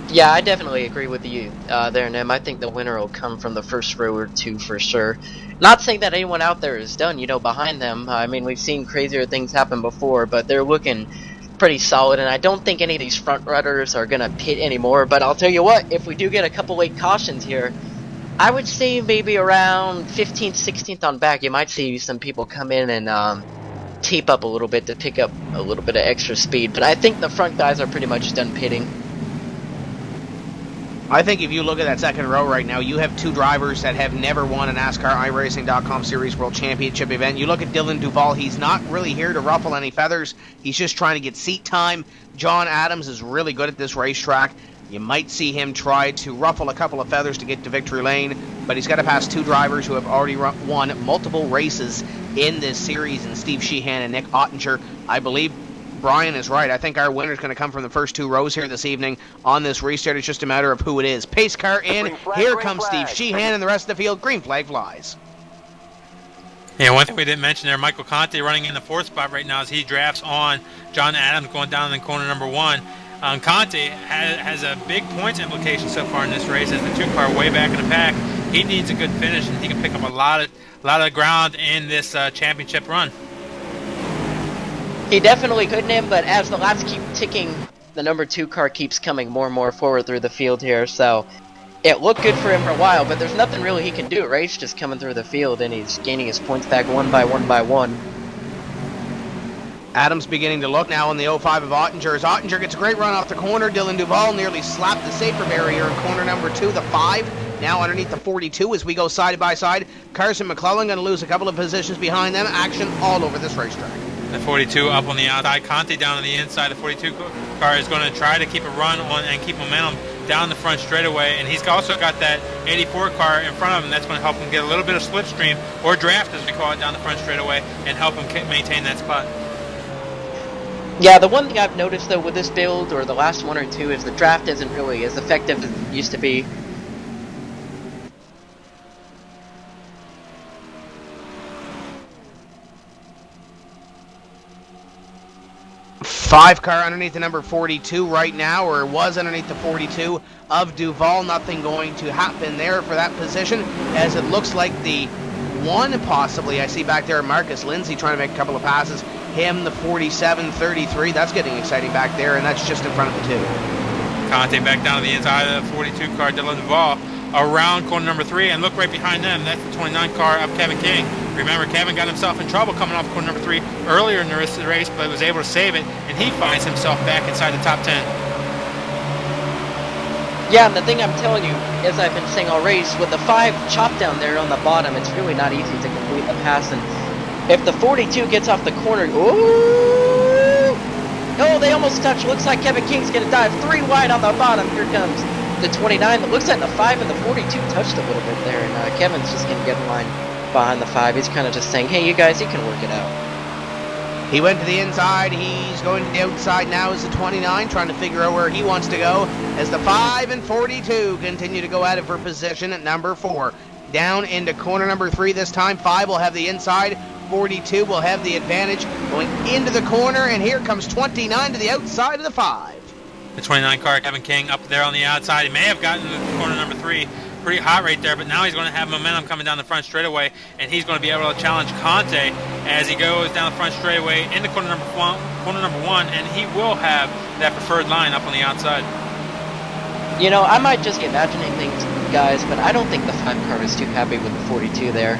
Yeah, I definitely agree with you there, Nim. I think the winner will come from the first row or two for sure. Not saying that anyone out there is done, you know, behind them. I mean, we've seen crazier things happen before, but they're looking pretty solid, and I don't think any of these front runners are going to pit anymore. But I'll tell you what, if we do get a couple late cautions here, I would say maybe around 15th, 16th on back, you might see some people come in and tape up a little bit to pick up a little bit of extra speed. But I think the front guys are pretty much done pitting. I think if you look at that second row right now, you have 2 drivers that have never won a NASCAR iRacing.com Series World Championship event. You look at Dylan Duval, he's not really here to ruffle any feathers. He's just trying to get seat time. John Adams is really good at this racetrack. You might see him try to ruffle a couple of feathers to get to victory lane, but he's got to pass 2 drivers who have already won multiple races in this series, and Steve Sheehan and Nick Ottinger. I believe Brian is right. I think our winner is going to come from the first 2 rows here this evening on this restart. It's just a matter of who it is. Pace car in. Here comes Steve Sheehan and the rest of the field. Green flag flies. Yeah, one thing we didn't mention there, Michael Conti running in the 4th spot right now as he drafts on John Adams going down in corner number 1. Conti has a big points implication so far in this race as the 2-car way back in the pack. He needs a good finish, and he can pick up a lot of ground in this championship run. He definitely could, Nim, but as the laps keep ticking, the number 2 car keeps coming more and more forward through the field here, so it looked good for him for a while, but there's nothing really he can do, right? He's just coming through the field, and he's gaining his points back one by one. Adams beginning to look now on the 05 of Ottinger. As Ottinger gets a great run off the corner, Dylan Duval nearly slapped the safer barrier in corner number 2, the 5. Now underneath the 42 as we go side by side. Carson McClellan going to lose a couple of positions behind them. Action all over this racetrack. The 42 up on the outside. Conti down on the inside. The 42 car is going to try to keep a run on and keep momentum down the front straightaway. And he's also got that 84 car in front of him. That's going to help him get a little bit of slipstream, or draft as we call it, down the front straightaway and help him maintain that spot. Yeah, the one thing I've noticed though with this build, or the last 1 or 2, is the draft isn't really as effective as it used to be. Five car underneath the number 42 right now, or was underneath the 42 of Duval. Nothing going to happen there for that position, as it looks like the 1 possibly, I see back there Marcus Lindsay trying to make a couple of passes. Him, the 47-33, that's getting exciting back there, and that's just in front of the 2. Conti back down to the inside of the 42 car, Dylan Duval, around corner number 3, and look right behind them, that's the 29 car of Kevin King. Remember, Kevin got himself in trouble coming off corner number 3 earlier in the race, but was able to save it, and he finds himself back inside the top 10. Yeah, and the thing I'm telling you, as I've been saying all race, with the 5 chopped down there on the bottom, it's really not easy to complete the pass. And if the 42 gets off the corner, ooh! Oh, they almost touch. Looks like Kevin King's going to dive 3 wide on the bottom. Here comes the 29. It looks like the 5 and the 42 touched a little bit there, and Kevin's just going to get in line behind the 5. He's kind of just saying, hey, you guys, you can work it out. He went to the inside. He's going to the outside now as the 29, trying to figure out where he wants to go, as the 5 and 42 continue to go at it for position at number 4. Down into corner number 3 this time. 5 will have the inside. 42 will have the advantage going into the corner, and here comes 29 to the outside of the 5. The 29 car, Kevin King, up there on the outside. He may have gotten to corner number 3. Pretty hot right there, but now he's going to have momentum coming down the front straightaway, and he's going to be able to challenge Conti as he goes down the front straightaway into corner number 1, and he will have that preferred line up on the outside. You know, I might just be imagining things, guys, but I don't think the 5 car is too happy with the 42 there.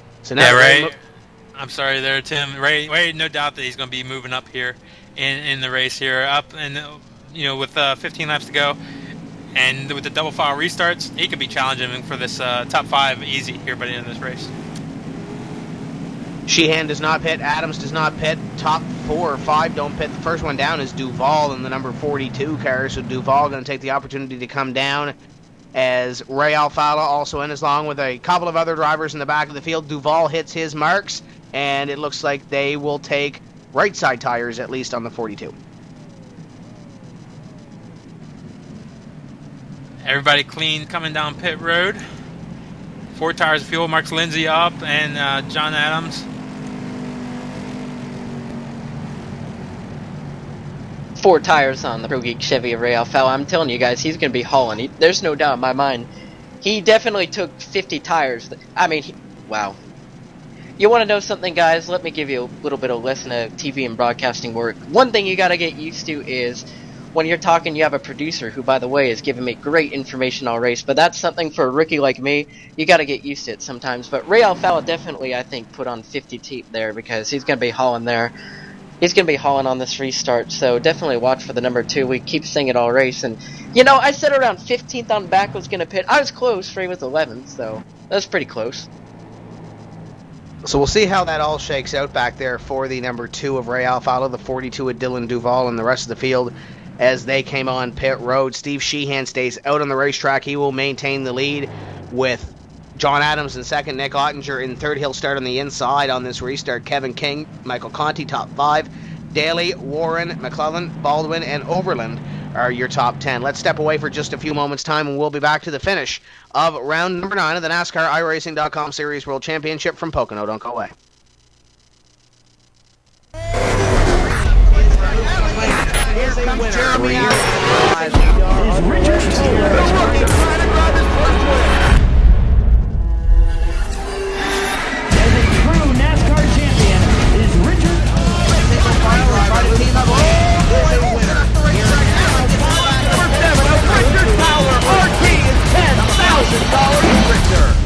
So now Yeah, Ray Ray. I'm sorry there, Tim. Ray, no doubt that he's going to be moving up here in the race here, up and with 15 laps to go, and with the double file restarts, he could be challenging for this top 5 easy here by the end of this race. Sheehan does not pit. Adams does not pit. Top 4 or 5 don't pit. The first one down is Duval in the number 42 car. So Duval going to take the opportunity to come down as Ray Alfala also in, as long with a couple of other drivers in the back of the field. Duval hits his marks, and it looks like they will take right side tires, at least on the 42. Everybody clean coming down pit road. 4 tires of fuel. Marks Lindsay up, and John Adams. 4 tires on the Pro Geek Chevy of Ray Alfala. I'm telling you guys, he's going to be hauling. There's no doubt in my mind. He definitely took 50 tires. I mean, wow. You want to know something, guys? Let me give you a little bit of lesson of TV and broadcasting work. One thing you got to get used to is when you're talking, you have a producer who, by the way, is giving me great information all race. But that's something for a rookie like me. You got to get used to it sometimes. But Ray Alfala definitely, I think, put on 50 teeth there because he's going to be hauling there. He's going to be hauling on this restart, so definitely watch for the number 2. We keep saying it all race, and, I said around 15th on back was going to pit. I was close, Ray was 11th, so that's pretty close. So we'll see how that all shakes out back there for the number 2 of Ray Alfala, the 42 of Dylan Duval, and the rest of the field as they came on pit road. Steve Sheehan stays out on the racetrack. He will maintain the lead with John Adams in second, Nick Ottinger in third. He'll start on the inside on this restart. Kevin King, Michael Conti, top 5. Daly, Warren, McClellan, Baldwin, and Oberlin are your top 10. Let's step away for just a few moments' time, and we'll be back to the finish of round number 9 of the NASCAR iRacing.com Series World Championship from Pocono. Don't go away. Here comes Jeremy is Richard Taylor. As a true NASCAR champion is Richard. Number 7 of Richard Power. RT is $10,000 Richard.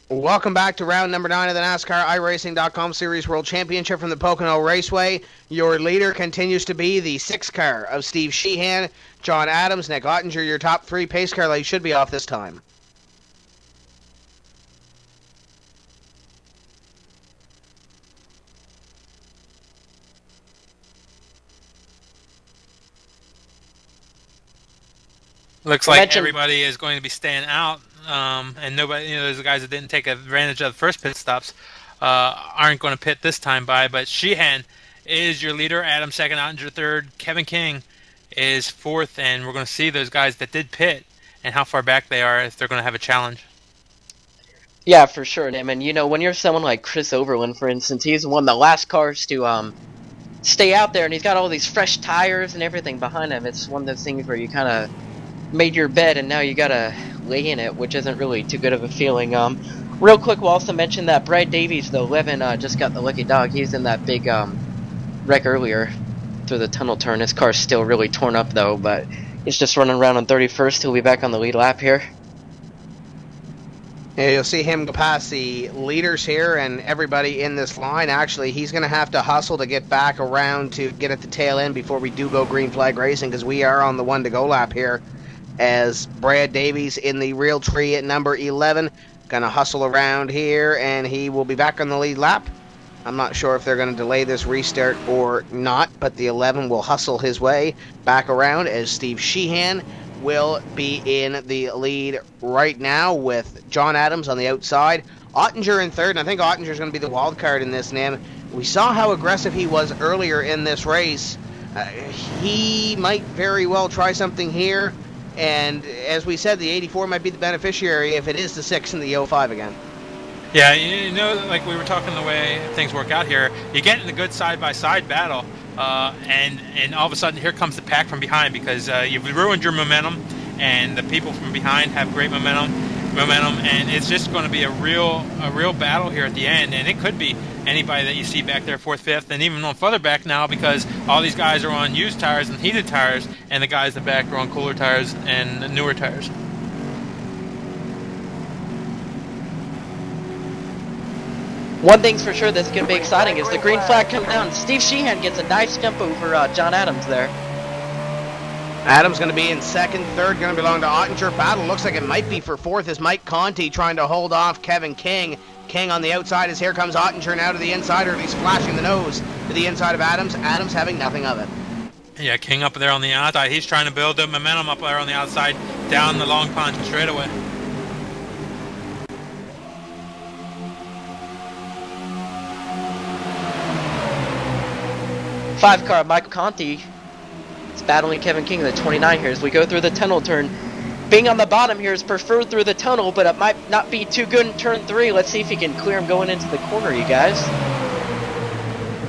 Welcome back to round number 9 of the NASCAR iRacing.com Series World Championship from the Pocono Raceway. Your leader continues to be the 6 car of Steve Sheehan, John Adams, Nick Ottinger. Your top 3 pace car lights should be off this time. Looks like everybody is going to be staying out, and nobody, those guys that didn't take advantage of the first pit stops aren't going to pit this time by. But Sheehan is your leader, Adam second, Ottinger third, Kevin King is fourth, and we're going to see those guys that did pit and how far back they are if they're going to have a challenge. Yeah, for sure, Tim. And when you're someone like Chris Overland, for instance, he's one of the last cars to stay out there, and he's got all these fresh tires and everything behind him. It's one of those things where you kind of made your bed and now you gotta lay in it, which isn't really too good of a feeling. Real quick, we'll also mention that Brad Davies, the 11, just got the lucky dog. He's in that big wreck earlier through the tunnel turn. His car's still really torn up though, but he's just running around on 31st. He'll be back on the lead lap here. Yeah, you'll see him go past the leaders here and everybody in this line. Actually, he's going to have to hustle to get back around to get at the tail end before we do go green flag racing, because we are on the 1-to-go lap here, as Brad Davies in the real tree at number 11 going to hustle around here, and he will be back on the lead lap. I'm not sure if they're going to delay this restart or not, but the 11 will hustle his way back around as Steve Sheehan will be in the lead right now with John Adams on the outside. Ottinger in third, and I think Ottinger's going to be the wild card in this, Nim. We saw how aggressive he was earlier in this race. He might very well try something here, and as we said, the 84 might be the beneficiary if it is the 6 and the 05 again. Yeah, you know, like we were talking the way things work out here, you get in a good side-by-side battle, and all of a sudden here comes the pack from behind, because you've ruined your momentum, and the people from behind have great momentum, and it's just going to be a real battle here at the end, and it could be anybody that you see back there, 4th, 5th, and even on further back now, because all these guys are on used tires and heated tires, and the guys in the back are on cooler tires and newer tires. One thing's for sure that's going to be exciting is the green flag comes down. Steve Sheehan gets a nice jump over John Adams there. Adams going to be in second, third going to belong to Ottinger. Battle looks like it might be for fourth as Mike Conti trying to hold off Kevin King. King on the outside as here comes Ottinger now to the inside, or at least flashing the nose to the inside of Adams. Adams having nothing of it. Yeah, King up there on the outside. He's trying to build the momentum up there on the outside down the Long Pond straightaway. Five car, Michael Conti is battling Kevin King, the 29 here as we go through the tunnel turn. Being on the bottom here is preferred through the tunnel, but it might not be too good in turn 3. Let's see if he can clear him going into the corner, you guys.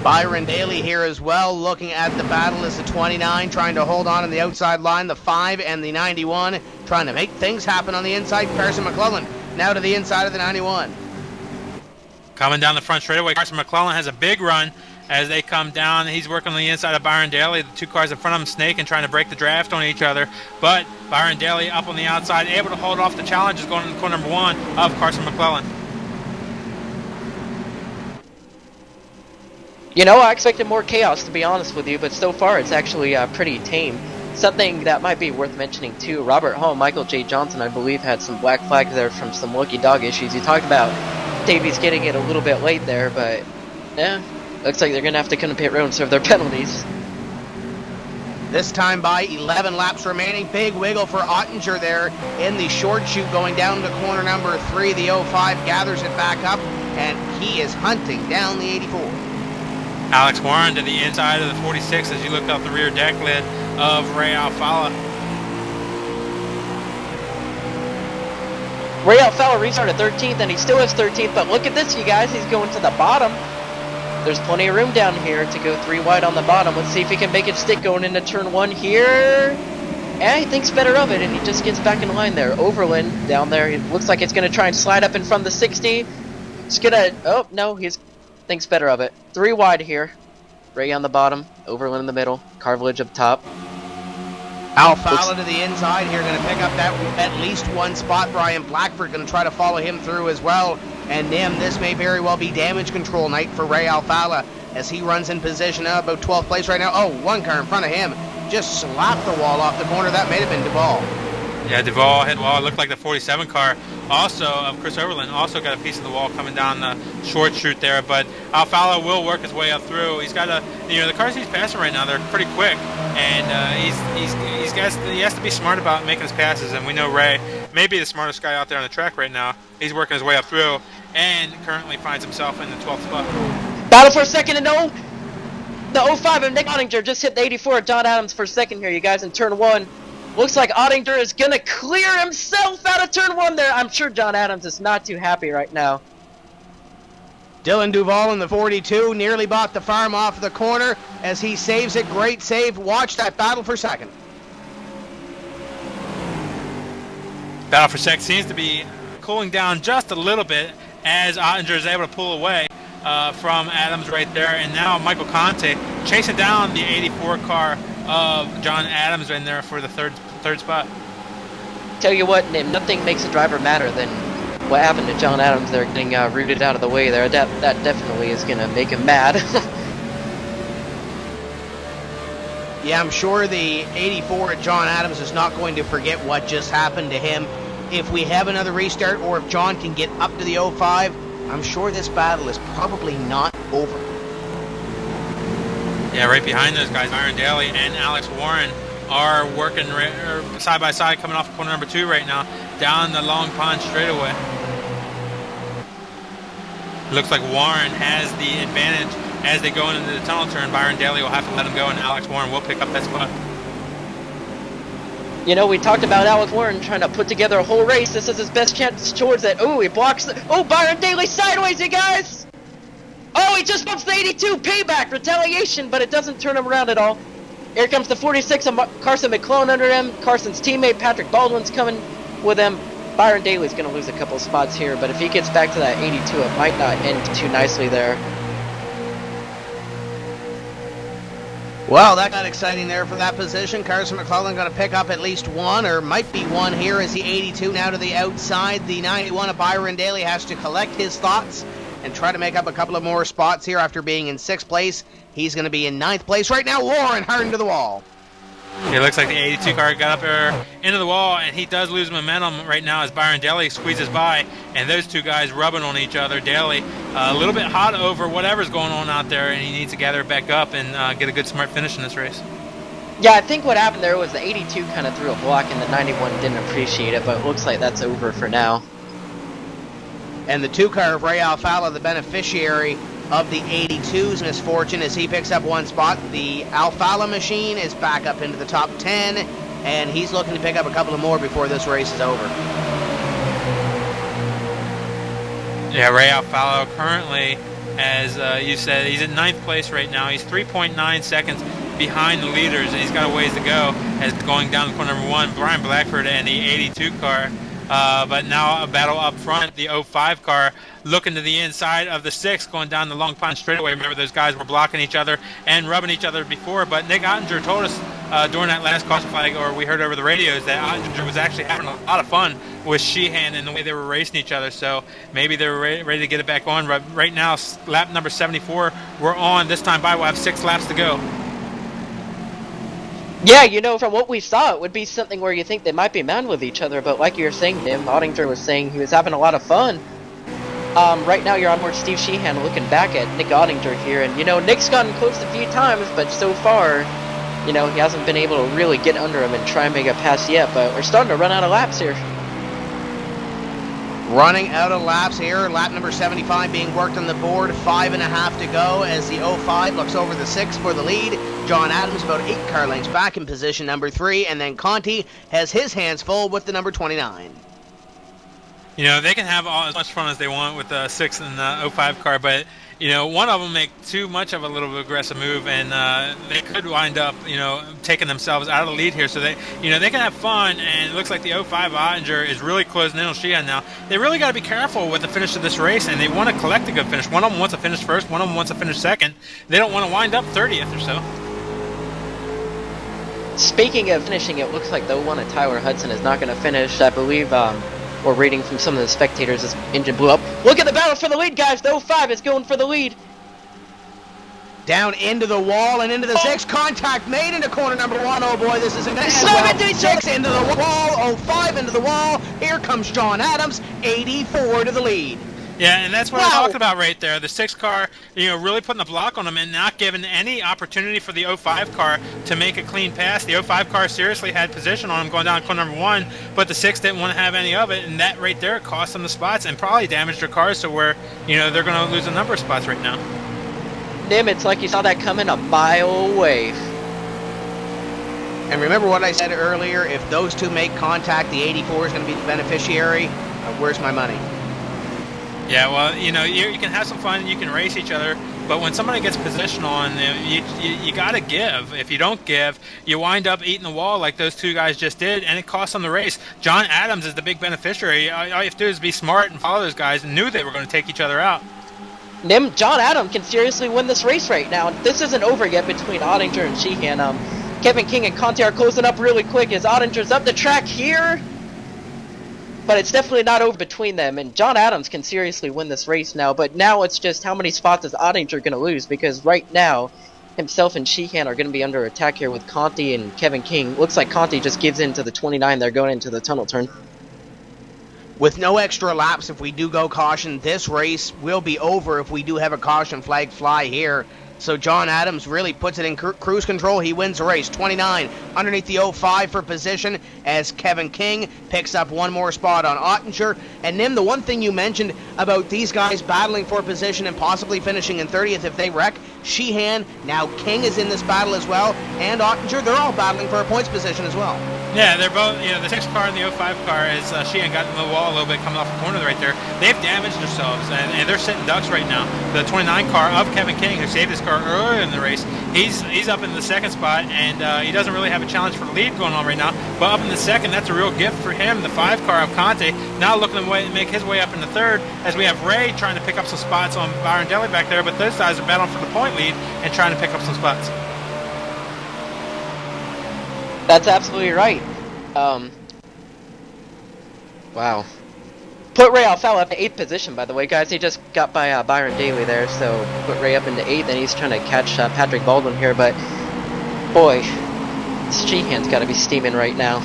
Byron Daly here as well, looking at the battle as the 29 trying to hold on the outside line, the 5 and the 91 trying to make things happen on the inside. Carson McClellan now to the inside of the 91. Coming down the front straightaway, Carson McClellan has a big run as they come down. He's working on the inside of Byron Daly. The two cars in front of him snaking, trying to break the draft on each other. But Byron Daly up on the outside, able to hold off the challenges going into corner number 1 of Carson McClellan. You know, I expected more chaos, to be honest with you, but so far it's actually pretty tame. Something that might be worth mentioning too, Robert Hall, Michael J. Johnson, I believe, had some black flags there from some lucky dog issues. You talked about Davies getting it a little bit late there, but yeah, looks like they're going to have to come to pit road and serve their penalties. This time by 11 laps remaining. Big wiggle for Ottinger there in the short chute going down to corner number 3. The 05 gathers it back up, and he is hunting down the 84. Alex Warren to the inside of the 46 as you look out the rear deck lid of Ray Alfala. Ray Alfala restarted 13th, and he still is 13th, but look at this, you guys. He's going to the bottom. There's plenty of room down here to go 3 wide on the bottom. Let's see if he can make it stick going into turn 1 here. And he thinks better of it, and he just gets back in line there. Overland down there. It looks like it's going to try and slide up in front of the 60. It's going to... Oh, no, he thinks better of it. 3 wide here. Ray on the bottom. Overland in the middle. Cartilage up top. Alfala to the inside here, going to pick up that at least one spot. Brian Blackford going to try to follow him through as well. And Nim, this may very well be damage control night for Ray Alfala as he runs in position about 12th place right now. Oh, one car in front of him just slapped the wall off the corner. That may have been Duvall. Yeah, Duvall hit the wall. It looked like the 47 car also of Chris Overland also got a piece of the wall coming down the short chute there. But Alfala will work his way up through. He's got the cars he's passing right now, they're pretty quick, and he has to be smart about making his passes. And we know Ray may be the smartest guy out there on the track right now. He's working his way up through and currently finds himself in the 12th spot. Battle for second and no. The 05 of Nick Ottinger just hit the 84 of John Adams for second here, you guys, in turn 1. Looks like Ottinger is going to clear himself out of turn 1 there. I'm sure John Adams is not too happy right now. Dylan Duval in the 42 nearly bought the farm off the corner as he saves it. Great save. Watch that battle for second. Battle for second seems to be cooling down just a little bit as Ottinger is able to pull away from Adams right there. And now Michael Conte chasing down the 84 car of John Adams in there for the third spot. Tell you what, Nim, nothing makes a driver madder than what happened to John Adams there, getting rooted out of the way there. That definitely is going to make him mad. Yeah, I'm sure the 84 at John Adams is not going to forget what just happened to him. If we have another restart, or if John can get up to the 05, I'm sure this battle is probably not over. Yeah, right behind those guys, Byron Daly and Alex Warren are working side by side, coming off corner number 2 right now, down the Long Pond straightaway. Looks like Warren has the advantage as they go into the tunnel turn. Byron Daly will have to let him go, and Alex Warren will pick up that spot. You know, we talked about Alex Warren trying to put together a whole race. This is his best chance towards it. Oh, he blocks the... Oh, Byron Daly sideways, you guys! Oh, he just wants the 82 payback, retaliation, but it doesn't turn him around at all. Here comes the 46 of Carson McClone under him. Carson's teammate, Patrick Baldwin's coming with him. Byron Daly's going to lose a couple spots here, but if he gets back to that 82, it might not end too nicely there. Well, that got exciting there for that position. Carson McClellan going to pick up at least one, or might be one here as the 82 now to the outside. The 91 of Byron Daly has to collect his thoughts and try to make up a couple of more spots here after being in 6th place. He's going to be in 9th place right now. Warren hard into the wall. It looks like the 82 car got up there into the wall, and he does lose momentum right now as Byron Daly squeezes by, and those two guys rubbing on each other. Daly a little bit hot over whatever's going on out there, and he needs to gather it back up and get a good smart finish in this race. Yeah, I think what happened there was the 82 kind of threw a block, and the 91 didn't appreciate it, but it looks like that's over for now. And the 2 car of Ray Alfala, the beneficiary of the 82's misfortune, as he picks up one spot. The Alfala machine is back up into the top 10, and he's looking to pick up a couple of more before this race is over. Yeah, Ray Alfalo currently, as you said, he's in 9th place right now. He's 3.9 seconds behind the leaders, and he's got a ways to go as going down the corner number 1, Brian Blackford and the 82 car. But now a battle up front, the 05 car looking to the inside of the 6, going down the Long Pond straightaway. Remember, those guys were blocking each other and rubbing each other before, but Nick Ottinger told us during that last caution flag, or we heard over the radios, that Ottinger was actually having a lot of fun with Sheehan and the way they were racing each other, so maybe they were ready to get it back on. But right now, lap number 74, we're on. This time by, we'll have 6 laps to go. Yeah, you know, from what we saw, it would be something where you think they might be mad with each other, but like you were saying, Nim, Ottinger was saying he was having a lot of fun. Right now you're on board Steve Sheehan looking back at Nick Ottinger here, and you know, Nick's gotten close a few times, but so far, you know, he hasn't been able to really get under him and try and make a pass yet, but we're starting to run out of laps here. Running out of laps here, lap number 75 being worked on the board, 5.5 to go as the 05 looks over the 6 for the lead. John Adams about 8 car lengths back in position number 3, and then Conti has his hands full with the number 29. You know, they can have as much fun as they want with the 6 and the 05 car, but, you know, one of them make too much of a little bit aggressive move, and they could wind up, you know, taking themselves out of the lead here. So they, you know, they can have fun, and it looks like the 05 Ottinger is really closing in on Sheehan now. They really got to be careful with the finish of this race, and they want to collect a good finish. One of them wants to finish first, one of them wants to finish second. They don't want to wind up 30th or so. Speaking of finishing, it looks like the one at Tyler Hudson is not going to finish. I believe, or reading from some of the spectators, his engine blew up. Look at the battle for the lead, guys! The 05 is going for the lead. Down into the wall and into the 6. Contact made into corner number 1. Oh boy, this isn't going to end well. 6 into the wall, 05 into the wall. Here comes John Adams, 84 to the lead. Yeah, and that's what I'm talking about right there. The 6 car, you know, really putting the block on them and not giving any opportunity for the 05 car to make a clean pass. The 05 car seriously had position on him going down corner number 1, but the 6 didn't want to have any of it, and that right there cost them the spots and probably damaged their cars to where, you know, they're going to lose a number of spots right now. Nim, it's like you saw that coming a mile away. And remember what I said earlier, if those two make contact, the 84 is going to be the beneficiary. Where's my money? Yeah, well, you know, you can have some fun and you can race each other, but when somebody gets position on, you got to give. If you don't give, you wind up eating the wall like those two guys just did, and it costs them the race. John Adams is the big beneficiary. All you have to do is be smart and follow those guys, and knew they were going to take each other out. Nim, John Adams can seriously win this race right now. This isn't over yet between Ottinger and Sheehan. Kevin King and Conti are closing up really quick as Ottinger's up the track here. But it's definitely not over between them, and John Adams can seriously win this race now, but now it's just how many spots is Ottinger going to lose, because right now, himself and Sheehan are going to be under attack here with Conti and Kevin King. Looks like Conti just gives in to the 29 there going into the tunnel turn. With no extra laps, if we do go caution, this race will be over if we do have a caution flag fly here. So John Adams really puts it in cruise control. He wins the race. 29 underneath the 05 for position as Kevin King picks up one more spot on Ottinger. And Nim, the one thing you mentioned about these guys battling for position and possibly finishing in 30th if they wreck, Sheehan, now King is in this battle as well, and Ottinger, they're all battling for a points position as well. Yeah, they're both, you know, the 6 car and the 05 car, as Sheehan got in the wall a little bit coming off the corner right there, they've damaged themselves, and they're sitting ducks right now. The 29 car of Kevin King, who saved his car earlier in the race, he's up in the second spot, and he doesn't really have a challenge for the lead going on right now, but up in the second, that's a real gift for him. The 5 car of Conte now looking to make his way up in the third, as we have Ray trying to pick up some spots on Byron Deli back there, but those guys are battling for the point lead and trying to pick up some spots. That's absolutely right. Wow. Put Ray Alfala up to 8th position, by the way, guys. He just got by Byron Daly there, so put Ray up into 8th, and he's trying to catch Patrick Baldwin here, but boy, Sheehan's got to be steaming right now.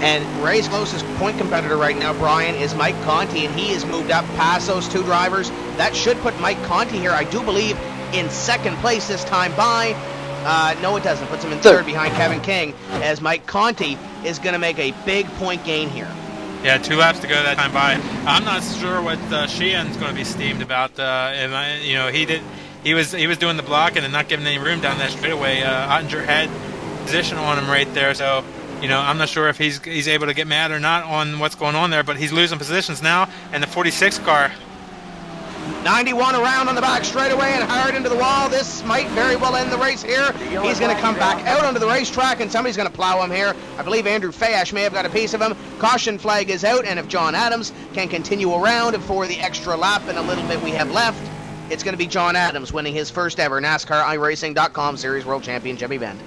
And Ray's closest point competitor right now, Brian, is Mike Conti, and he has moved up past those two drivers. That should put Mike Conti here, I do believe, in second place this time by... no, it doesn't. Puts him in third behind Kevin King, as Mike Conti is going to make a big point gain here. Yeah, 2 laps to go that time by. I'm not sure what Sheehan's going to be steamed about. He was doing the blocking and not giving any room down that straightaway. Ottinger had position on him right there, so I'm not sure if he's able to get mad or not on what's going on there. But he's losing positions now, and the 46 car. 91 around on the back straightaway and hard into the wall. This might very well end the race here. He's going to come back out onto the racetrack, and somebody's going to plow him here. I believe Andrew Fayash may have got a piece of him. Caution flag is out, and if John Adams can continue around for the extra lap and a little bit we have left, it's going to be John Adams winning his first ever NASCAR iRacing.com Series World Championship event.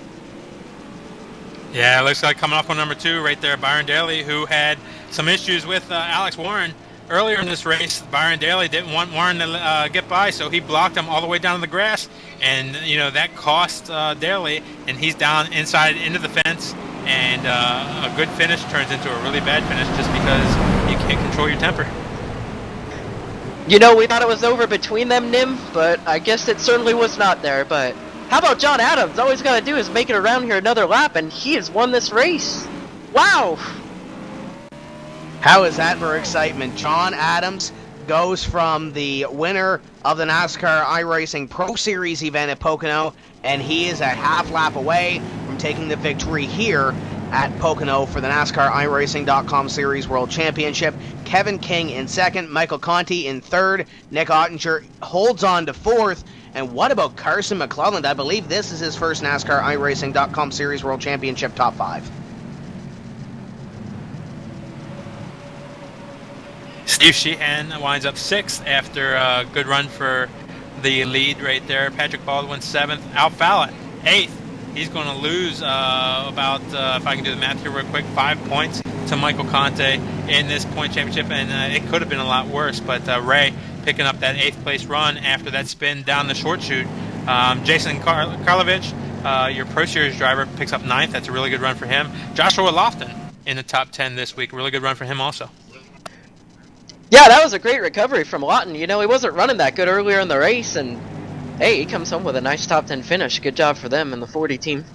Yeah, it looks like coming off on number 2 right there, Byron Daly, who had some issues with Alex Warren. Earlier in this race, Byron Daly didn't want Warren to get by, so he blocked him all the way down to the grass, and that cost Daly, and he's down inside into the fence, and a good finish turns into a really bad finish just because you can't control your temper. We thought it was over between them, Nim, but I guess it certainly was not there. But how about John Adams? All he's got to do is make it around here another lap, and he has won this race. Wow! How is that for excitement? John Adams goes from the winner of the NASCAR iRacing Pro Series event at Pocono, and he is a half lap away from taking the victory here at Pocono for the NASCAR iRacing.com Series World Championship. Kevin King in second, Michael Conti in third, Nick Ottinger holds on to fourth. And what about Carson McClelland? I believe this is his first NASCAR iRacing.com Series World Championship top 5. Steve Sheehan winds up 6th after a good run for the lead right there. Patrick Baldwin 7th. Alfala 8th. He's going to lose about, if I can do the math here real quick, 5 points to Michael Conte in this point championship, and it could have been a lot worse, but Ray picking up that 8th place run after that spin down the short chute. Jason Karlovich, your Pro Series driver, picks up 9th. That's a really good run for him. Joshua Lofton in the top 10 this week. Really good run for him also. Yeah, that was a great recovery from Lawton. He wasn't running that good earlier in the race, and hey, he comes home with a nice top 10 finish. Good job for them in the 40 team.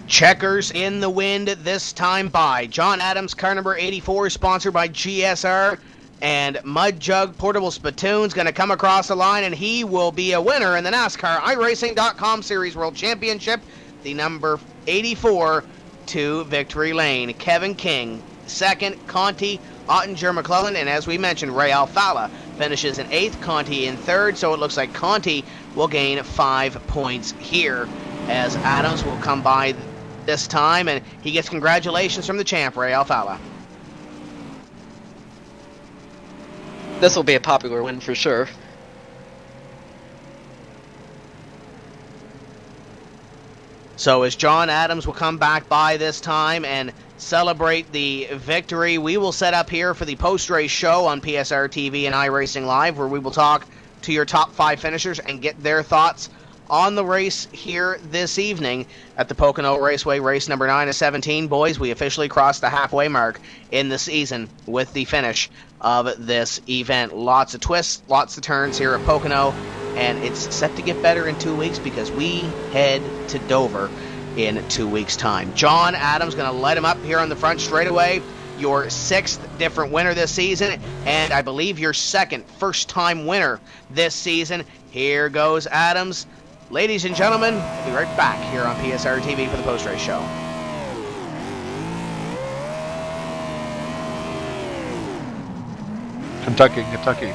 Checkers in the wind this time by John Adams, car number 84, sponsored by GSR, and Mud Jug Portable Spittoon's going to come across the line, and he will be a winner in the NASCAR iRacing.com Series World Championship, the number 84 to victory lane. Kevin King second, Conti Ottinger, McClellan, and as we mentioned, Ray Alfala finishes in 8th, Conti in 3rd, so it looks like Conti will gain 5 points here, as Adams will come by this time, and he gets congratulations from the champ, Ray Alfala. This will be a popular win for sure. So as John Adams will come back by this time and celebrate the victory, we will set up here for the post-race show on PSR TV and iRacing Live, where we will talk to your top 5 finishers and get their thoughts on the race here this evening at the Pocono Raceway, race number 9 of 17. Boys, we officially crossed the halfway mark in the season with the finish of this event. Lots of twists, lots of turns here at Pocono, and it's set to get better in 2 weeks because we head to Dover in 2 weeks' time. John Adams going to light him up here on the front straightaway. Your 6th different winner this season, and I believe your 2nd first-time winner this season. Here goes Adams. Ladies and gentlemen, we'll be right back here on PSR TV for the post-race show. Kentucky.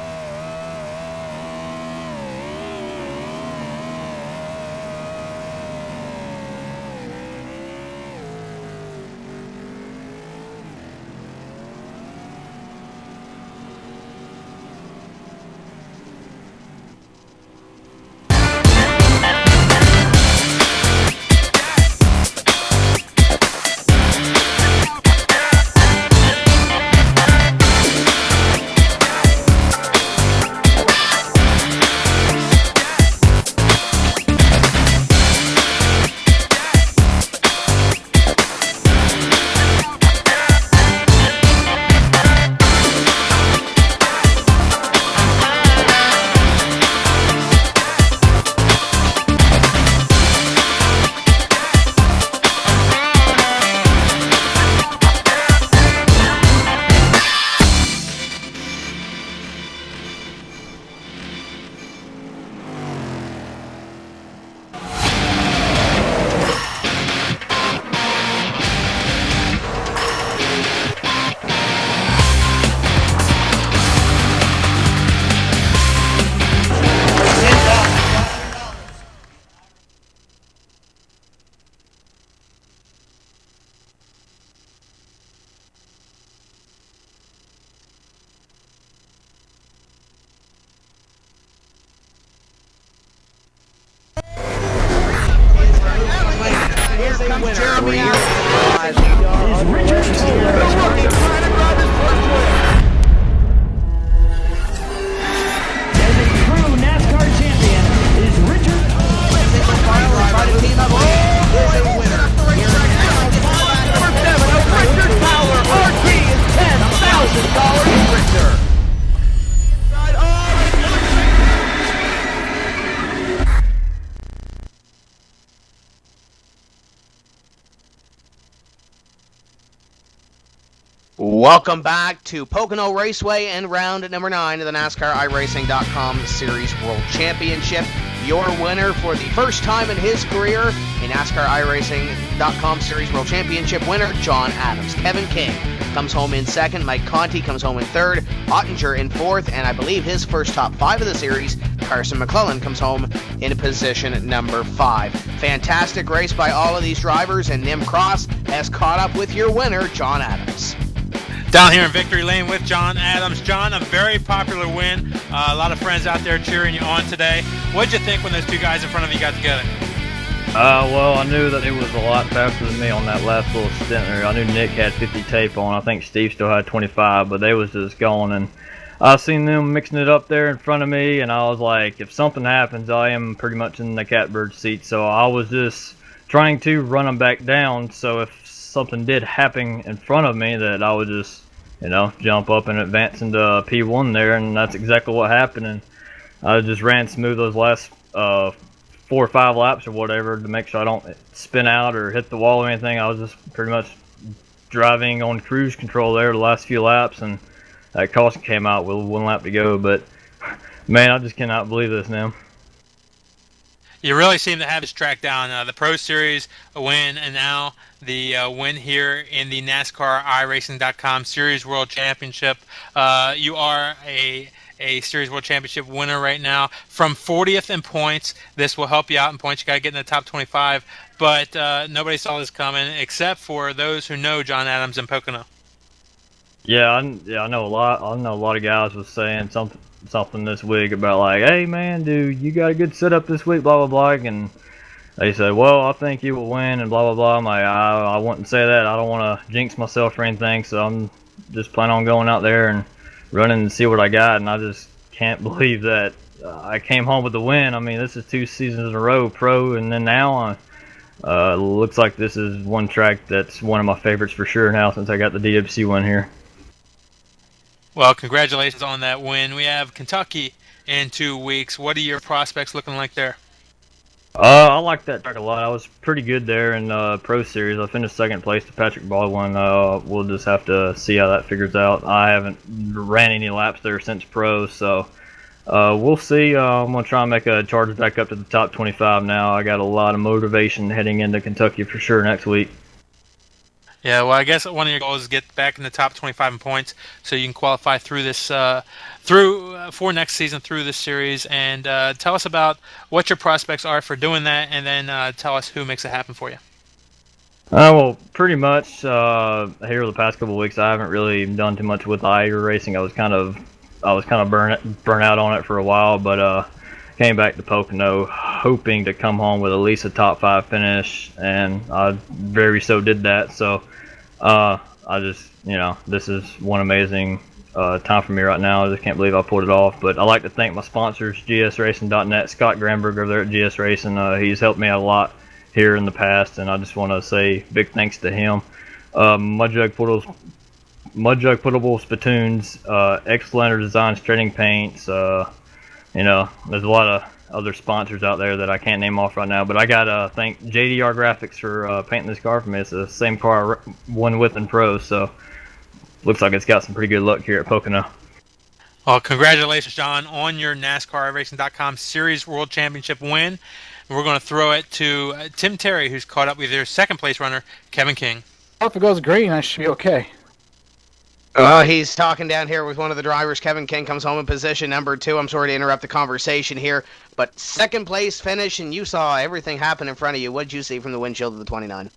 Welcome back to Pocono Raceway and round number 9 of the NASCAR iRacing.com Series World Championship. Your winner for the first time in his career, a NASCAR iRacing.com Series World Championship winner, John Adams. Kevin King comes home in 2nd. Mike Conti comes home in 3rd. Ottinger in 4th. And I believe his first top 5 of the series, Carson McClellan, comes home in position number 5. Fantastic race by all of these drivers, and Nim Cross has caught up with your winner, John Adams. Down here in Victory Lane with John Adams. John, a very popular win. A lot of friends out there cheering you on today. What did you think when those two guys in front of you got together? Well, I knew that it was a lot faster than me on that last little stint there. I knew Nick had 50 tape on. I think Steve still had 25, but they was just going. And I seen them mixing it up there in front of me, and I was like, if something happens, I am pretty much in the catbird seat. So I was just trying to run them back down. So if something did happen in front of me, that I would just, jump up and advance into P1 there, and that's exactly what happened. And I just ran smooth those last 4 or 5 laps or whatever to make sure I don't spin out or hit the wall or anything. I was just pretty much driving on cruise control there the last few laps, and that caution came out with 1 lap to go. But man, I just cannot believe this now. You really seem to have this track down. The Pro Series win, and now the win here in the NASCAR iRacing.com Series World Championship. You are a Series World Championship winner right now. From 40th in points, this will help you out in points. You got to get in the top 25, but nobody saw this coming except for those who know John Adams and Pocono. Yeah, I know a lot. I know a lot of guys was saying something this week about like, hey man, dude, you got a good setup this week, blah blah blah, and they said, well, I think you will win, and blah blah blah. I'm like, I wouldn't say that. I don't want to jinx myself or anything, so I'm just planning on going out there and running and see what I got. And I just can't believe that I came home with the win. I mean, this is 2 seasons in a row, pro, and then now looks like this is one track that's one of my favorites for sure now since I got the DWC win here. Well, congratulations on that win. We have Kentucky in 2 weeks. What are your prospects looking like there? I like that track a lot. I was pretty good there in Pro Series. I finished 2nd place to Patrick Baldwin. We'll just have to see how that figures out. I haven't ran any laps there since Pro, so we'll see. I'm going to try and make a charge back up to the top 25 now. I got a lot of motivation heading into Kentucky for sure next week. Yeah, well, I guess one of your goals is get back in the top 25 in points, so you can qualify through this for next season through this series. And tell us about what your prospects are for doing that, and then tell us who makes it happen for you. Well, pretty much here the past couple of weeks, I haven't really done too much with iRacing. I was kind of burnt out on it for a while, but came back to Pocono hoping to come home with at least a top 5 finish, and I very so did that. So I just, this is one amazing time for me right now. I just can't believe I pulled it off. But I like to thank my sponsors, GSRacing.net, Scott Granberg over there at GS Racing. He's helped me out a lot here in the past, and I just want to say big thanks to him. Mud Jug Puttable Spittoons, X-Lender Designs Trading Paints. There's a lot of other sponsors out there that I can't name off right now, but I gotta thank JDR Graphics for painting this car for me. It's the same car I won with in Pro, so looks like it's got some pretty good luck here at Pocono. Well, congratulations, John, on your NASCAR iRacing.com Series World Championship win. We're going to throw it to Tim Terry, who's caught up with your 2nd place runner, Kevin King. If it goes green, I should be okay. He's talking down here with one of the drivers. Kevin King comes home in position number 2. I'm sorry to interrupt the conversation here, but 2nd place finish, and you saw everything happen in front of you. What did you see from the windshield of the 29?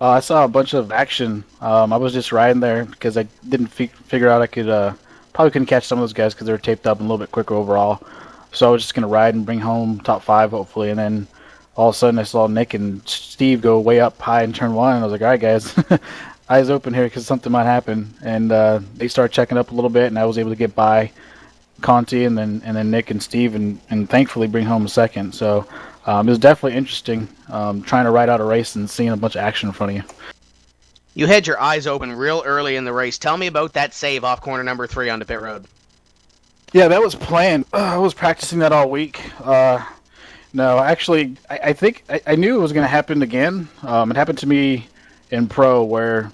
I saw a bunch of action. I was just riding there because I didn't figure out I could probably couldn't catch some of those guys because they were taped up and a little bit quicker overall. So I was just going to ride and bring home top 5 hopefully, and then all of a sudden I saw Nick and Steve go way up high in turn 1, and I was like, all right guys, eyes open here because something might happen. And they started checking up a little bit, and I was able to get by Conti and then Nick and Steve, and thankfully bring home a 2nd. So it was definitely interesting trying to ride out a race and seeing a bunch of action in front of you. You had your eyes open real early in the race. Tell me about that save off corner number 3 onto pit road. Yeah, that was planned. I was practicing that all week. No, actually, I think I knew it was going to happen again. It happened to me in Pro where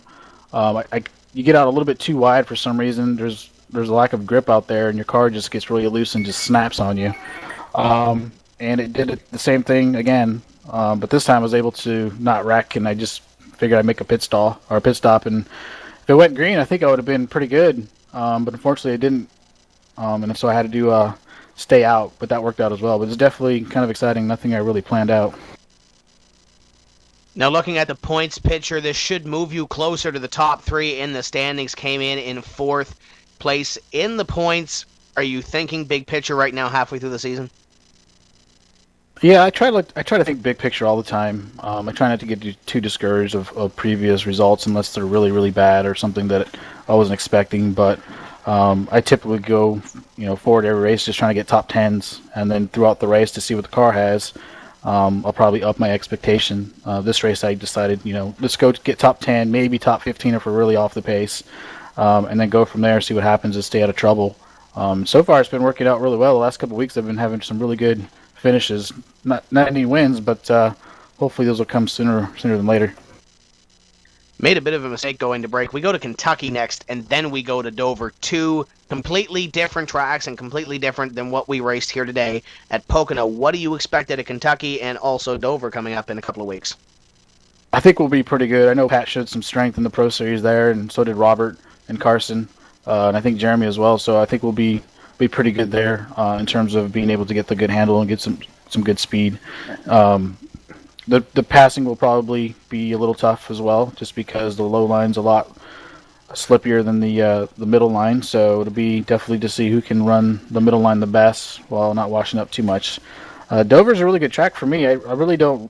you get out a little bit too wide for some reason. There's a lack of grip out there, and your car just gets really loose and just snaps on you. And it did the same thing again, but this time I was able to not wreck, and I just figured I'd make a pit stop. And if it went green, I think I would have been pretty good. But unfortunately, it didn't. And so I had to do stay out, but that worked out as well. But it's definitely kind of exciting. Nothing I really planned out. Now looking at the points picture, this should move you closer to the top 3 in the standings. Came in 4th place in the points. Are you thinking big picture right now halfway through the season? Yeah, I try to think big picture all the time. I try not to get too discouraged of previous results unless they're really, really bad or something that I wasn't expecting. But I typically go, forward every race just trying to get top 10s, and then throughout the race to see what the car has. I'll probably up my expectation. This race I decided, let's go get top 10, maybe top 15 if we're really off the pace, and then go from there, see what happens and stay out of trouble. So far it's been working out really well. The last couple of weeks I've been having some really good finishes. Not any wins, but hopefully those will come sooner than later. Made a bit of a mistake going to break. We go to Kentucky next, and then we go to Dover. Two completely different tracks and completely different than what we raced here today at Pocono. What do you expect out of Kentucky and also Dover coming up in a couple of weeks? I think we'll be pretty good. I know Pat showed some strength in the Pro Series there, and so did Robert and Carson, and I think Jeremy as well. So I think we'll be pretty good there in terms of being able to get the good handle and get some good speed. The passing will probably be a little tough as well, just because the low line's a lot slippier than the middle line. So it'll be definitely to see who can run the middle line the best while not washing up too much. Dover's a really good track for me. I don't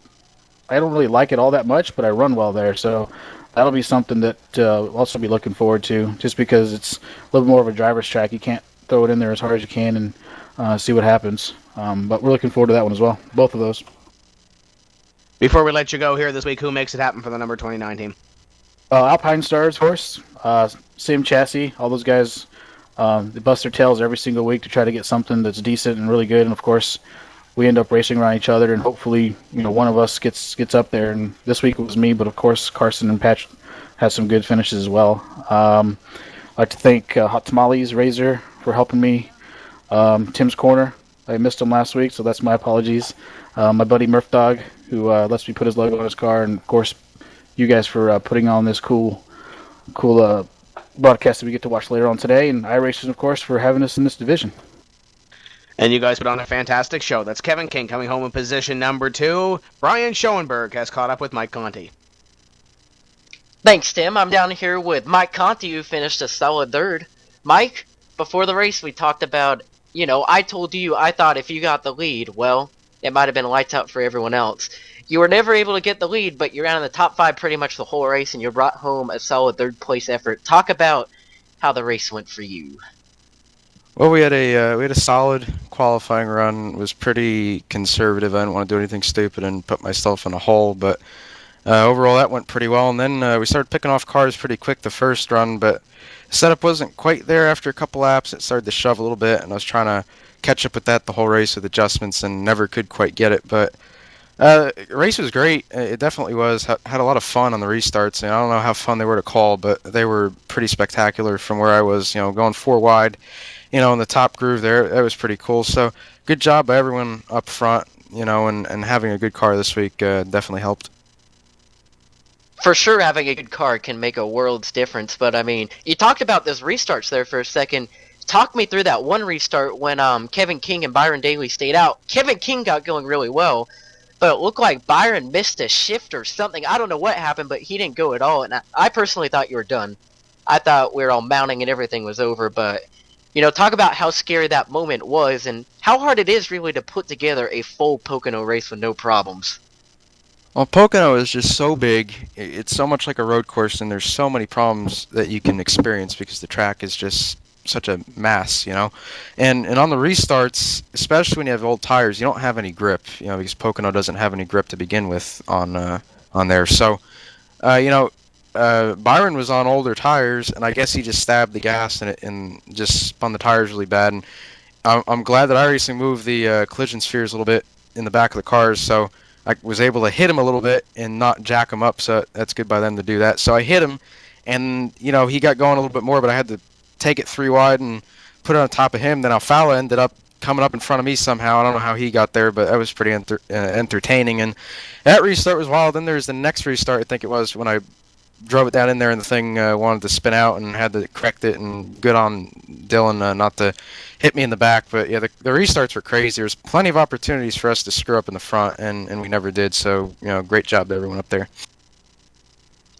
really like it all that much, but I run well there, so that'll be something that I'll also be looking forward to, just because it's a little more of a driver's track. You can't throw it in there as hard as you can and see what happens. But we're looking forward to that one as well, both of those. Before we let you go here this week, who makes it happen for the number 29 team? Alpine Stars horse, same chassis. All those guys, they bust their tails every single week to try to get something that's decent and really good. And of course, we end up racing around each other, and hopefully, one of us gets up there. And this week it was me, but of course, Carson and Patch had some good finishes as well. I'd like to thank Hot Tamales Razor for helping me. Tim's Corner, I missed him last week, so that's my apologies. My buddy Murph Dog, who lets me put his logo on his car, and of course, you guys for putting on this cool broadcast that we get to watch later on today, and iRacers, of course, for having us in this division. And you guys put on a fantastic show. That's Kevin King coming home in position number 2. Brian Schoenberg has caught up with Mike Conti. Thanks, Tim. I'm down here with Mike Conti, who finished a solid third. Mike, before the race, we talked about, I told you I thought if you got the lead, well, it might have been lights out for everyone else. You were never able to get the lead, but you're out in the top 5 pretty much the whole race, and you brought home a solid third-place effort. Talk about how the race went for you. Well, we had a solid qualifying run. It was pretty conservative. I didn't want to do anything stupid and put myself in a hole, but overall that went pretty well. And then we started picking off cars pretty quick the first run, but the setup wasn't quite there after a couple laps. It started to shove a little bit, and I was trying to catch up with that the whole race with adjustments and never could quite get it. But the race was great. It definitely was. Had a lot of fun on the restarts, and I don't know how fun they were to call, but they were pretty spectacular from where I was, going 4 wide. In the top groove there. That was pretty cool. So good job by everyone up front, and having a good car this week definitely helped. For sure, having a good car can make a world's difference. But, you talked about those restarts there for a second. Talk me through that one restart when Kevin King and Byron Daly stayed out. Kevin King got going really well, but it looked like Byron missed a shift or something. I don't know what happened, but he didn't go at all. And I personally thought you were done. I thought we were all mounting and everything was over, but... talk about how scary that moment was and how hard it is really to put together a full Pocono race with no problems. Well, Pocono is just so big. It's so much like a road course, and there's so many problems that you can experience because the track is just such a mass, And on the restarts, especially when you have old tires, you don't have any grip, because Pocono doesn't have any grip to begin with on there. So, Byron was on older tires, and I guess he just stabbed the gas and just spun the tires really bad. And I'm glad that iRacing moved the collision spheres a little bit in the back of the cars, so I was able to hit him a little bit and not jack him up. So that's good by them to do that. So I hit him, and he got going a little bit more, but I had to take it 3 wide and put it on top of him. Then Alfala ended up coming up in front of me somehow. I don't know how he got there, but that was pretty entertaining. And that restart was wild. Then there's the next restart, I think it was, when I drove it down in there and the thing wanted to spin out and had to correct it, and good on Dylan not to hit me in the back. But yeah, the restarts were crazy. There's plenty of opportunities for us to screw up in the front, and we never did. So great job to everyone up there.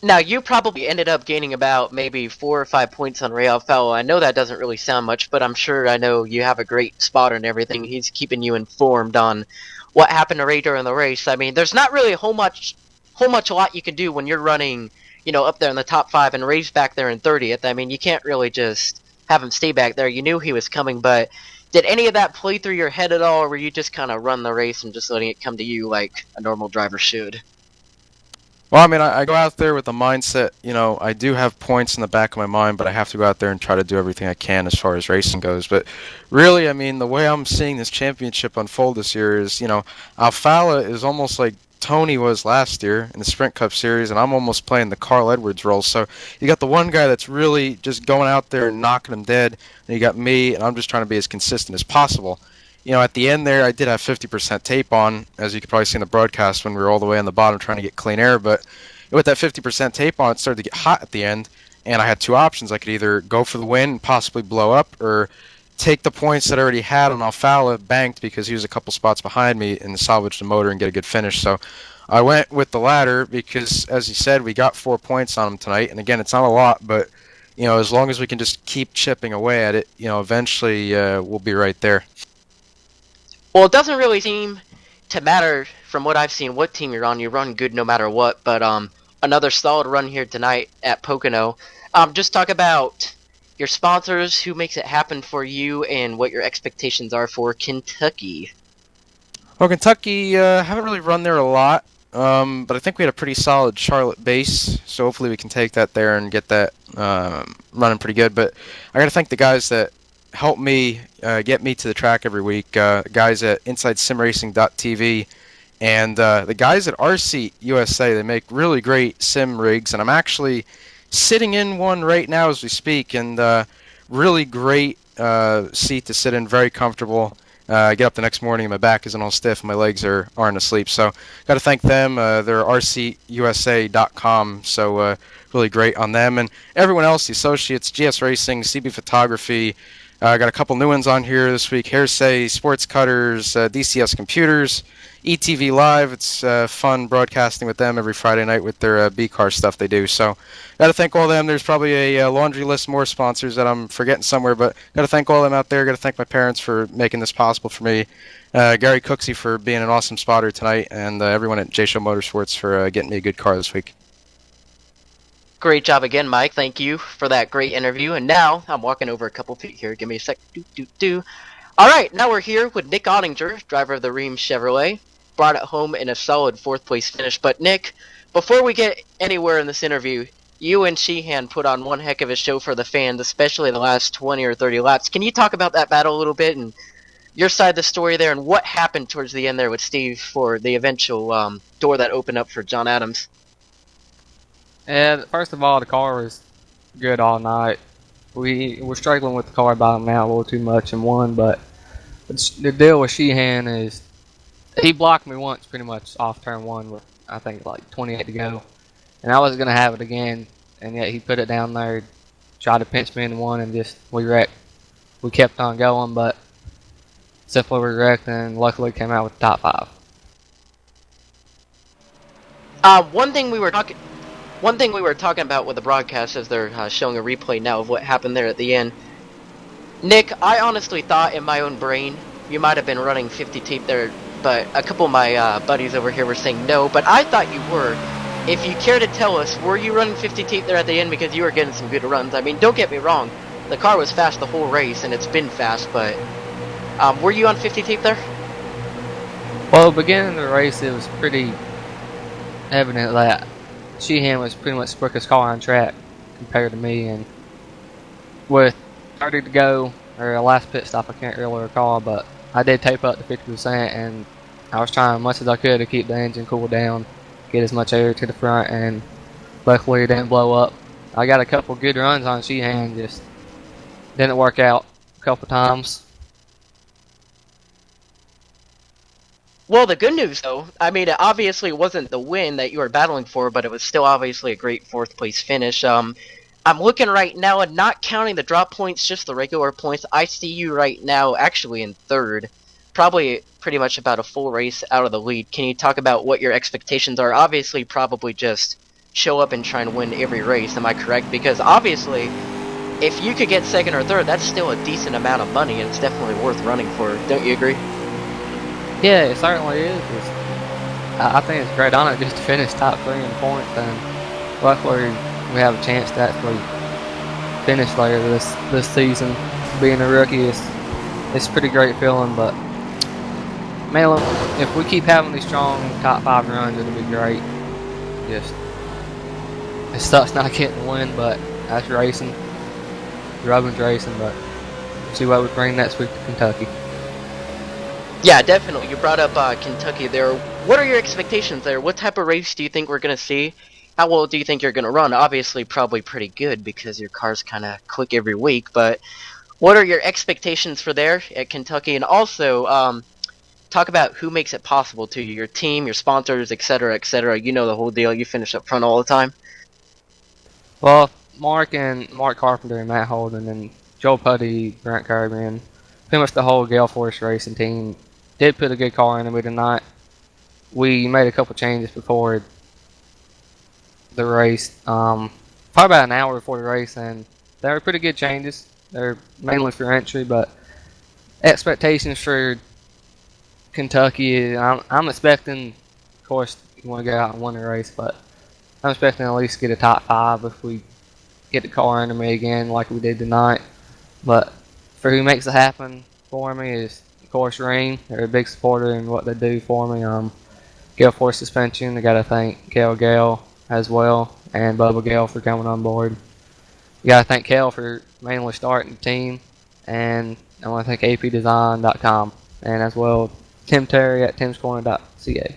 Now, you probably ended up gaining about maybe 4 or 5 points on Ray Alfalo. I know that doesn't really sound much, but I know you have a great spotter and everything. He's keeping you informed on what happened to Ray during the race. There's not really a whole much a lot you can do when you're running up there in the top 5 and Ray's back there in 30th. You can't really just have him stay back there. You knew he was coming, but did any of that play through your head at all, or were you just kind of run the race and just letting it come to you like a normal driver should? Well, I go out there with the mindset, I do have points in the back of my mind, but I have to go out there and try to do everything I can as far as racing goes. But really, the way I'm seeing this championship unfold this year is, Alfala is almost like Tony was last year in the Sprint Cup Series, and I'm almost playing the Carl Edwards role. So you got the one guy that's really just going out there and knocking them dead, and you got me, and I'm just trying to be as consistent as possible. At the end there, I did have 50% tape on, as you could probably see in the broadcast when we were all the way on the bottom trying to get clean air. But with that 50% tape on, it started to get hot at the end, and I had two options. I could either go for the win and possibly blow up, or take the points that I already had on Alfala banked because he was a couple spots behind me and salvage the motor and get a good finish. So I went with the latter because, as he said, we got 4 points on him tonight. And again, it's not a lot, but as long as we can just keep chipping away at it, eventually we'll be right there. Well, it doesn't really seem to matter from what I've seen what team you're on. You run good no matter what. But another solid run here tonight at Pocono. Just talk about your sponsors, who makes it happen for you, and what your expectations are for Kentucky. Well, Kentucky, haven't really run there a lot, but I think we had a pretty solid Charlotte base, so hopefully we can take that there and get that running pretty good. But I got to thank the guys that help me get me to the track every week, guys at InsideSimRacing.tv, and the guys at RC USA. They make really great sim rigs, and I'm actually sitting in one right now as we speak, and really great seat to sit in, very comfortable. I get up the next morning and my back isn't all stiff and my legs aren't asleep. So got to thank them. They're rcusa.com, so really great on them. And everyone else, the associates, GS Racing, CB Photography. I got a couple new ones on here this week. Hearsay, Sports Cutters, DCS Computers, ETV Live. It's fun broadcasting with them every Friday night with their B-car stuff they do. So got to thank all of them. There's probably a laundry list more sponsors that I'm forgetting somewhere, but got to thank all of them out there. Got to thank my parents for making this possible for me. Gary Cooksey for being an awesome spotter tonight, and everyone at J-Show Motorsports for getting me a good car this week. Great job again, Mike. Thank you for that great interview. And now I'm walking over a couple feet here. Give me a sec. All right, now we're here with Nick Ottinger, driver of the Ream Chevrolet. Brought it home in a solid 4th place finish. But Nick, before we get anywhere in this interview, you and Sheehan put on one heck of a show for the fans, especially the last 20 or 30 laps. Can you talk about that battle a little bit and your side of the story there, and what happened towards the end there with Steve for the eventual door that opened up for John Adams? And first of all, the car was good all night. We were struggling with the car bottoming out a little too much and won, but the deal with Sheehan is he blocked me once pretty much off turn 1 with, I think, like 28 to go. And I was going to have it again, and yet he put it down there, tried to pinch me in one, and just we wrecked. We kept on going, but simply we wrecked, and luckily came out with the top 5. One thing we were talking about with the broadcast, as they're showing a replay now of what happened there at the end. Nick, I honestly thought in my own brain you might have been running 50 tape there, but a couple of my buddies over here were saying no, but I thought you were. If you care to tell us, were you running 50 tape there at the end because you were getting some good runs? I mean, don't get me wrong, the car was fast the whole race, and it's been fast, but were you on 50 tape there? Well, beginning of the race, it was pretty evident that Sheehan was pretty much the quickest car on track compared to me, and with 30 to go, or a last pit stop, I can't really recall, but I did tape up to 50%, and I was trying as much as I could to keep the engine cooled down, get as much air to the front, and luckily it didn't blow up. I got a couple good runs on Sheehan, just didn't work out a couple times. Well, the good news, though, I mean, it obviously wasn't the win that you were battling for, but it was still obviously a great 4th place finish. I'm looking right now, and not counting the drop points, just the regular points, I see you right now actually in 3rd. Probably pretty much about a full race out of the lead. Can you talk about what your expectations are? Obviously, probably just show up and try and win every race, am I correct? Because obviously, if you could get 2nd or 3rd, that's still a decent amount of money, and it's definitely worth running for. Don't you agree? Yeah, it certainly is. I think it's great honor just to finish top 3 in points, and luckily we have a chance to actually finish there this season. Being a rookie, it's a pretty great feeling, but man, if we keep having these strong top 5 runs, it'll be great. Just it sucks not getting the win, but that's racing. Rubbin's racing, but see what we bring next week to Kentucky. Yeah, definitely. You brought up Kentucky there. What are your expectations there? What type of race do you think we're going to see? How well do you think you're going to run? Obviously, probably pretty good because your car's kind of quick every week, but what are your expectations for there at Kentucky? And also, talk about who makes it possible to you, your team, your sponsors, etc., etc. You know the whole deal. You finish up front all the time. Well, Mark Carpenter and Matt Holden and Joe Putty, Brent Kirby, and pretty much the whole Gale Force racing team did put a good car in me tonight. We made a couple changes before the race, probably about an hour before the race, and they were pretty good changes. They're mainly for entry, but expectations for Kentucky, I'm expecting, of course, you want to go out and win the race, but I'm expecting at least get a top 5 if we get the car under me again like we did tonight. But for who makes it happen for me is, of course, Ring. They're a big supporter in what they do for me. Gale Force Suspension, I got to thank Gale as well, and Bubba Gale for coming on board. You got to thank Kel for mainly starting the team, and I want to thank apdesign.com, and as well Tim Terry at timscorner.ca.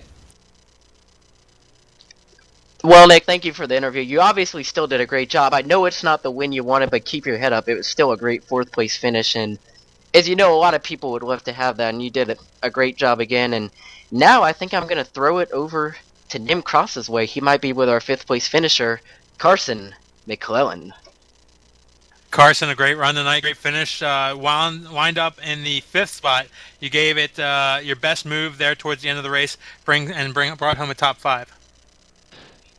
Well, Nick, thank you for the interview. You obviously still did a great job. I know it's not the win you wanted, but keep your head up. It was still a great 4th place finish, and as you know, a lot of people would love to have that, and you did a great job again. And now I think I'm going to throw it over to Nim Cross's way. He might be with our 5th place finisher, Carson McClellan. Carson, a great run tonight, great finish. Wind up in the 5th spot. You gave it your best move there towards the end of the race, brought home a top 5.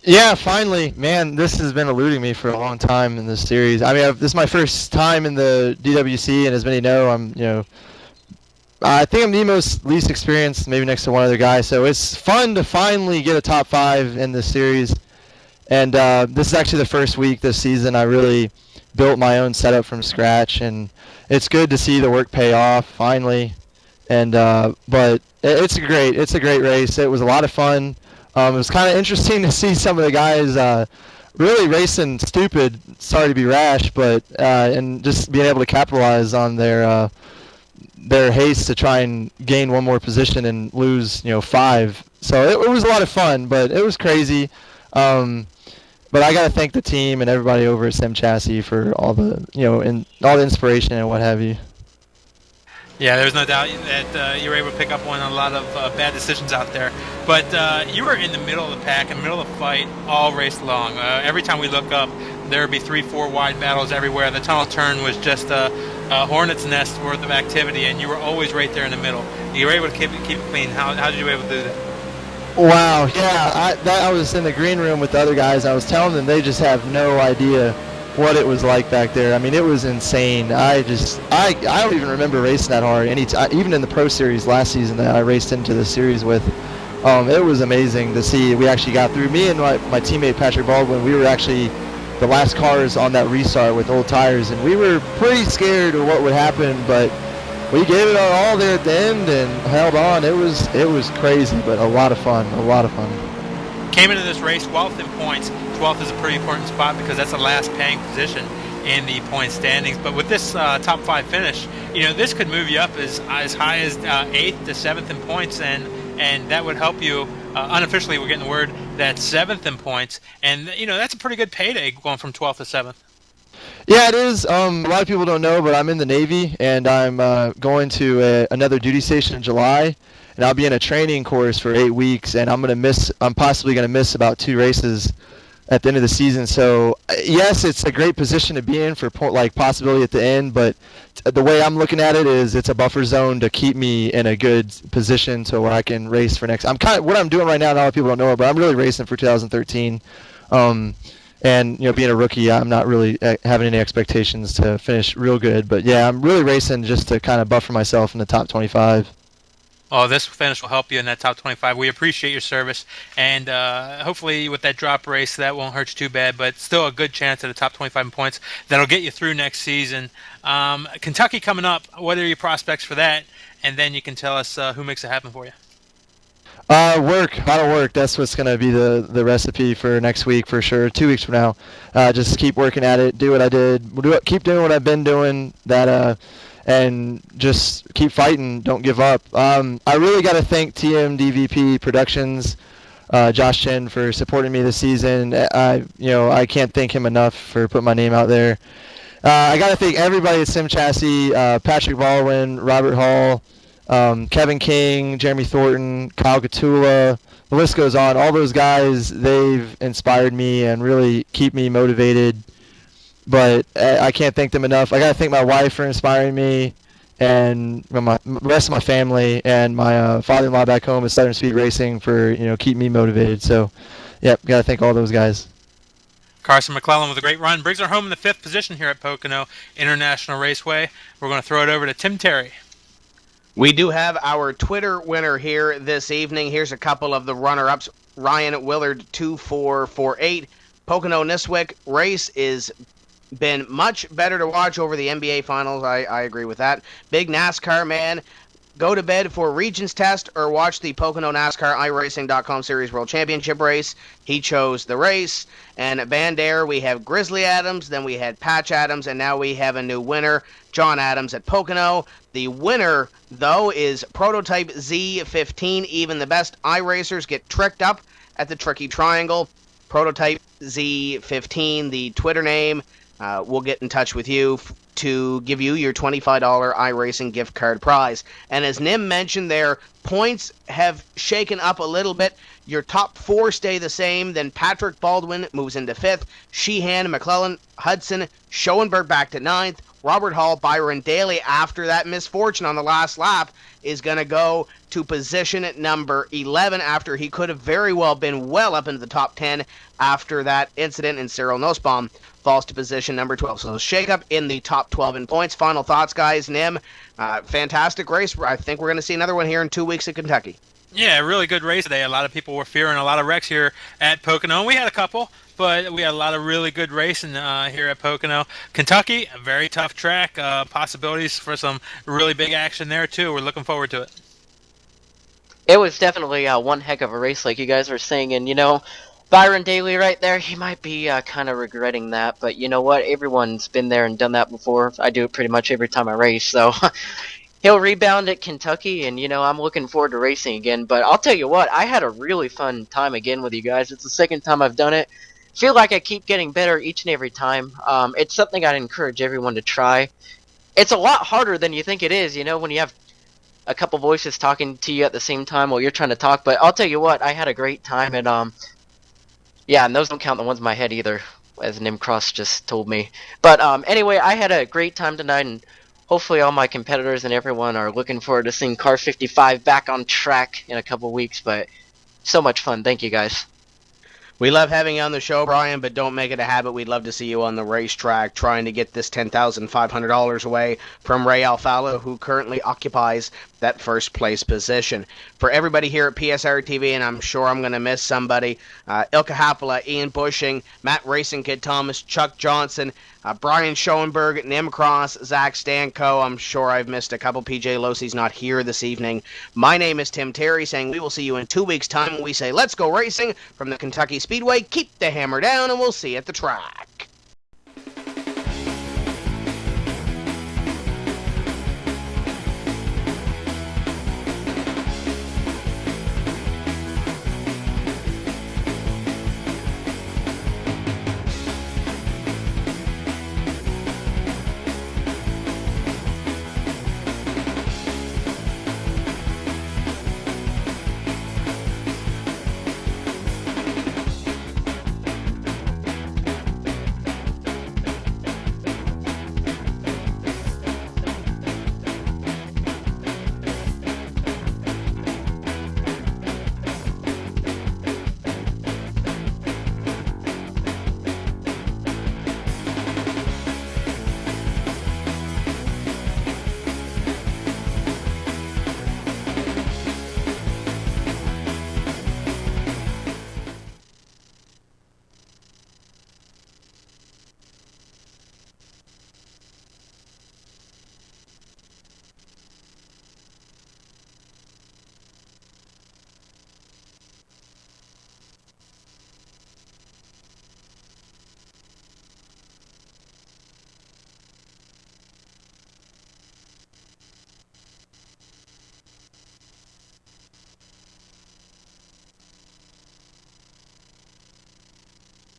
Yeah, finally, man. This has been eluding me for a long time in this series. I mean, this is my first time in the DWC, and as many know, I think I'm the least experienced, maybe next to one other guy. So it's fun to finally get a top 5 in this series. And this is actually the first week this season I really built my own setup from scratch, and it's good to see the work pay off finally. And but it's a great race. It was a lot of fun. It was kind of interesting to see some of the guys really racing stupid. Sorry to be rash, but and just being able to capitalize on their haste to try and gain one more position and lose 5. So it was a lot of fun, but it was crazy. But I gotta thank the team and everybody over at Sim Chassis for all the all the inspiration and what have you. Yeah, there's no doubt that you were able to pick up on a lot of bad decisions out there. But you were in the middle of the pack, in the middle of the fight, all race long. Every time we look up, there would be 3-4 wide battles everywhere. The tunnel turn was just a hornet's nest worth of activity, and you were always right there in the middle. You were able to keep it clean. How did you be able to do that? Wow, yeah, I was in the green room with the other guys. I was telling them they just have no idea what it was like back there. I mean, it was insane. I don't even remember racing that hard. Even in the Pro Series last season that I raced into the series with, it was amazing to see. We actually got through. Me and my teammate Patrick Baldwin, we were actually the last cars on that restart with old tires, and we were pretty scared of what would happen, but we gave it our all there at the end and held on. It was crazy, but a lot of fun. Came into this race 12th in points. 12th is a pretty important spot because that's the last paying position in the point standings. But with this top 5 finish, this could move you up as high as 8th to 7th in points, and that would help you. Unofficially, we're getting the word that 7th in points, and that's a pretty good payday going from 12th to 7th. Yeah, it is. A lot of people don't know, but I'm in the Navy, and I'm going to another duty station in July, and I'll be in a training course for 8 weeks, and I'm possibly going to miss about 2 races at the end of the season. So yes, it's a great position to be in for possibility at the end, but the way I'm looking at it is it's a buffer zone to keep me in a good position to where I can race for next. What I'm doing right now, a lot of people don't know it, but I'm really racing for 2013. And being a rookie, I'm not really having any expectations to finish real good, but yeah, I'm really racing just to kind of buffer myself in the top 25. Oh, this finish will help you in that top 25. We appreciate your service, and hopefully with that drop race, that won't hurt you too bad, but still a good chance at the top 25 points that'll get you through next season. Kentucky coming up, what are your prospects for that? And then you can tell us who makes it happen for you. A lot of work. That's what's going to be the recipe for next week for sure. 2 weeks from now, just keep working at it. Do what I did. Keep doing what I've been doing. and just keep fighting. Don't give up. I really got to thank TMDVP Productions, Josh Chen, for supporting me this season. I can't thank him enough for putting my name out there. I got to thank everybody at Sim Chassis, Patrick Baldwin, Robert Hall, Kevin King, Jeremy Thornton, Kyle Gatula. The list goes on. All those guys, they've inspired me and really keep me motivated. But I can't thank them enough. I got to thank my wife for inspiring me, and the rest of my family, and my father-in-law back home at Southern Speed Racing for keep me motivated. So, yep, got to thank all those guys. Carson McClellan with a great run brings her home in the 5th position here at Pocono International Raceway. We're going to throw it over to Tim Terry. We do have our Twitter winner here this evening. Here's a couple of the runner-ups. Ryan Willard 2448. Pocono NiSWC race is been much better to watch over the NBA Finals. I agree with that. Big NASCAR man. Go to bed for Regions Test or watch the Pocono NASCAR iRacing.com Series World Championship race. He chose the race. And at Band-Air, we have Grizzly Adams, then we had Patch Adams, and now we have a new winner, John Adams at Pocono. The winner, though, is Prototype Z15. Even the best iRacers get tricked up at the Tricky Triangle. Prototype Z15, the Twitter name. We'll get in touch with you to give you your $25 iRacing gift card prize. And as Nim mentioned there, points have shaken up a little bit. Your top 4 stay the same. Then Patrick Baldwin moves into 5th. Sheehan, McClellan, Hudson, Schoenberg back to 9th. Robert Hall, Byron Daly, after that misfortune on the last lap, is going to go to position at number 11 after he could have very well been well up into the top 10 after that incident, and Cyril Nussbaum falls to position number 12. So shake-up in the top 12 in points. Final thoughts, guys. Nim, fantastic race. I think we're going to see another one here in 2 weeks at Kentucky. Yeah, really good race today. A lot of people were fearing a lot of wrecks here at Pocono. We had a couple, but we had a lot of really good racing here at Pocono. Kentucky, a very tough track. Possibilities for some really big action there, too. We're looking forward to it. It was definitely one heck of a race, like you guys were saying, and Byron Daly right there, he might be kind of regretting that, but you know what? Everyone's been there and done that before. I do it pretty much every time I race, so he'll rebound at Kentucky, and I'm looking forward to racing again. But I'll tell you what, I had a really fun time again with you guys. It's the second time I've done it. Feel like I keep getting better each and every time. It's something I'd encourage everyone to try. It's a lot harder than you think it is, when you have a couple voices talking to you at the same time while you're trying to talk. But I'll tell you what, I had a great time, and yeah, and those don't count the ones in my head either, as Nim Cross just told me. But anyway, I had a great time tonight, and hopefully all my competitors and everyone are looking forward to seeing Car 55 back on track in a couple weeks. But so much fun. Thank you, guys. We love having you on the show, Brian, but don't make it a habit. We'd love to see you on the racetrack trying to get this $10,500 away from Ray Alfalo, who currently occupies that first place position. For everybody here at PSR TV, and I'm sure I'm going to miss somebody, Ilka Hapola, Ian Bushing, Matt Racing Kid Thomas, Chuck Johnson, Brian Schoenberg, Nim Cross, Zach Stanko. I'm sure I've missed a couple. PJ Losey's not here this evening. My name is Tim Terry, saying we will see you in 2 weeks' time when we say let's go racing from the Kentucky Speedway. Keep the hammer down, and we'll see you at the track.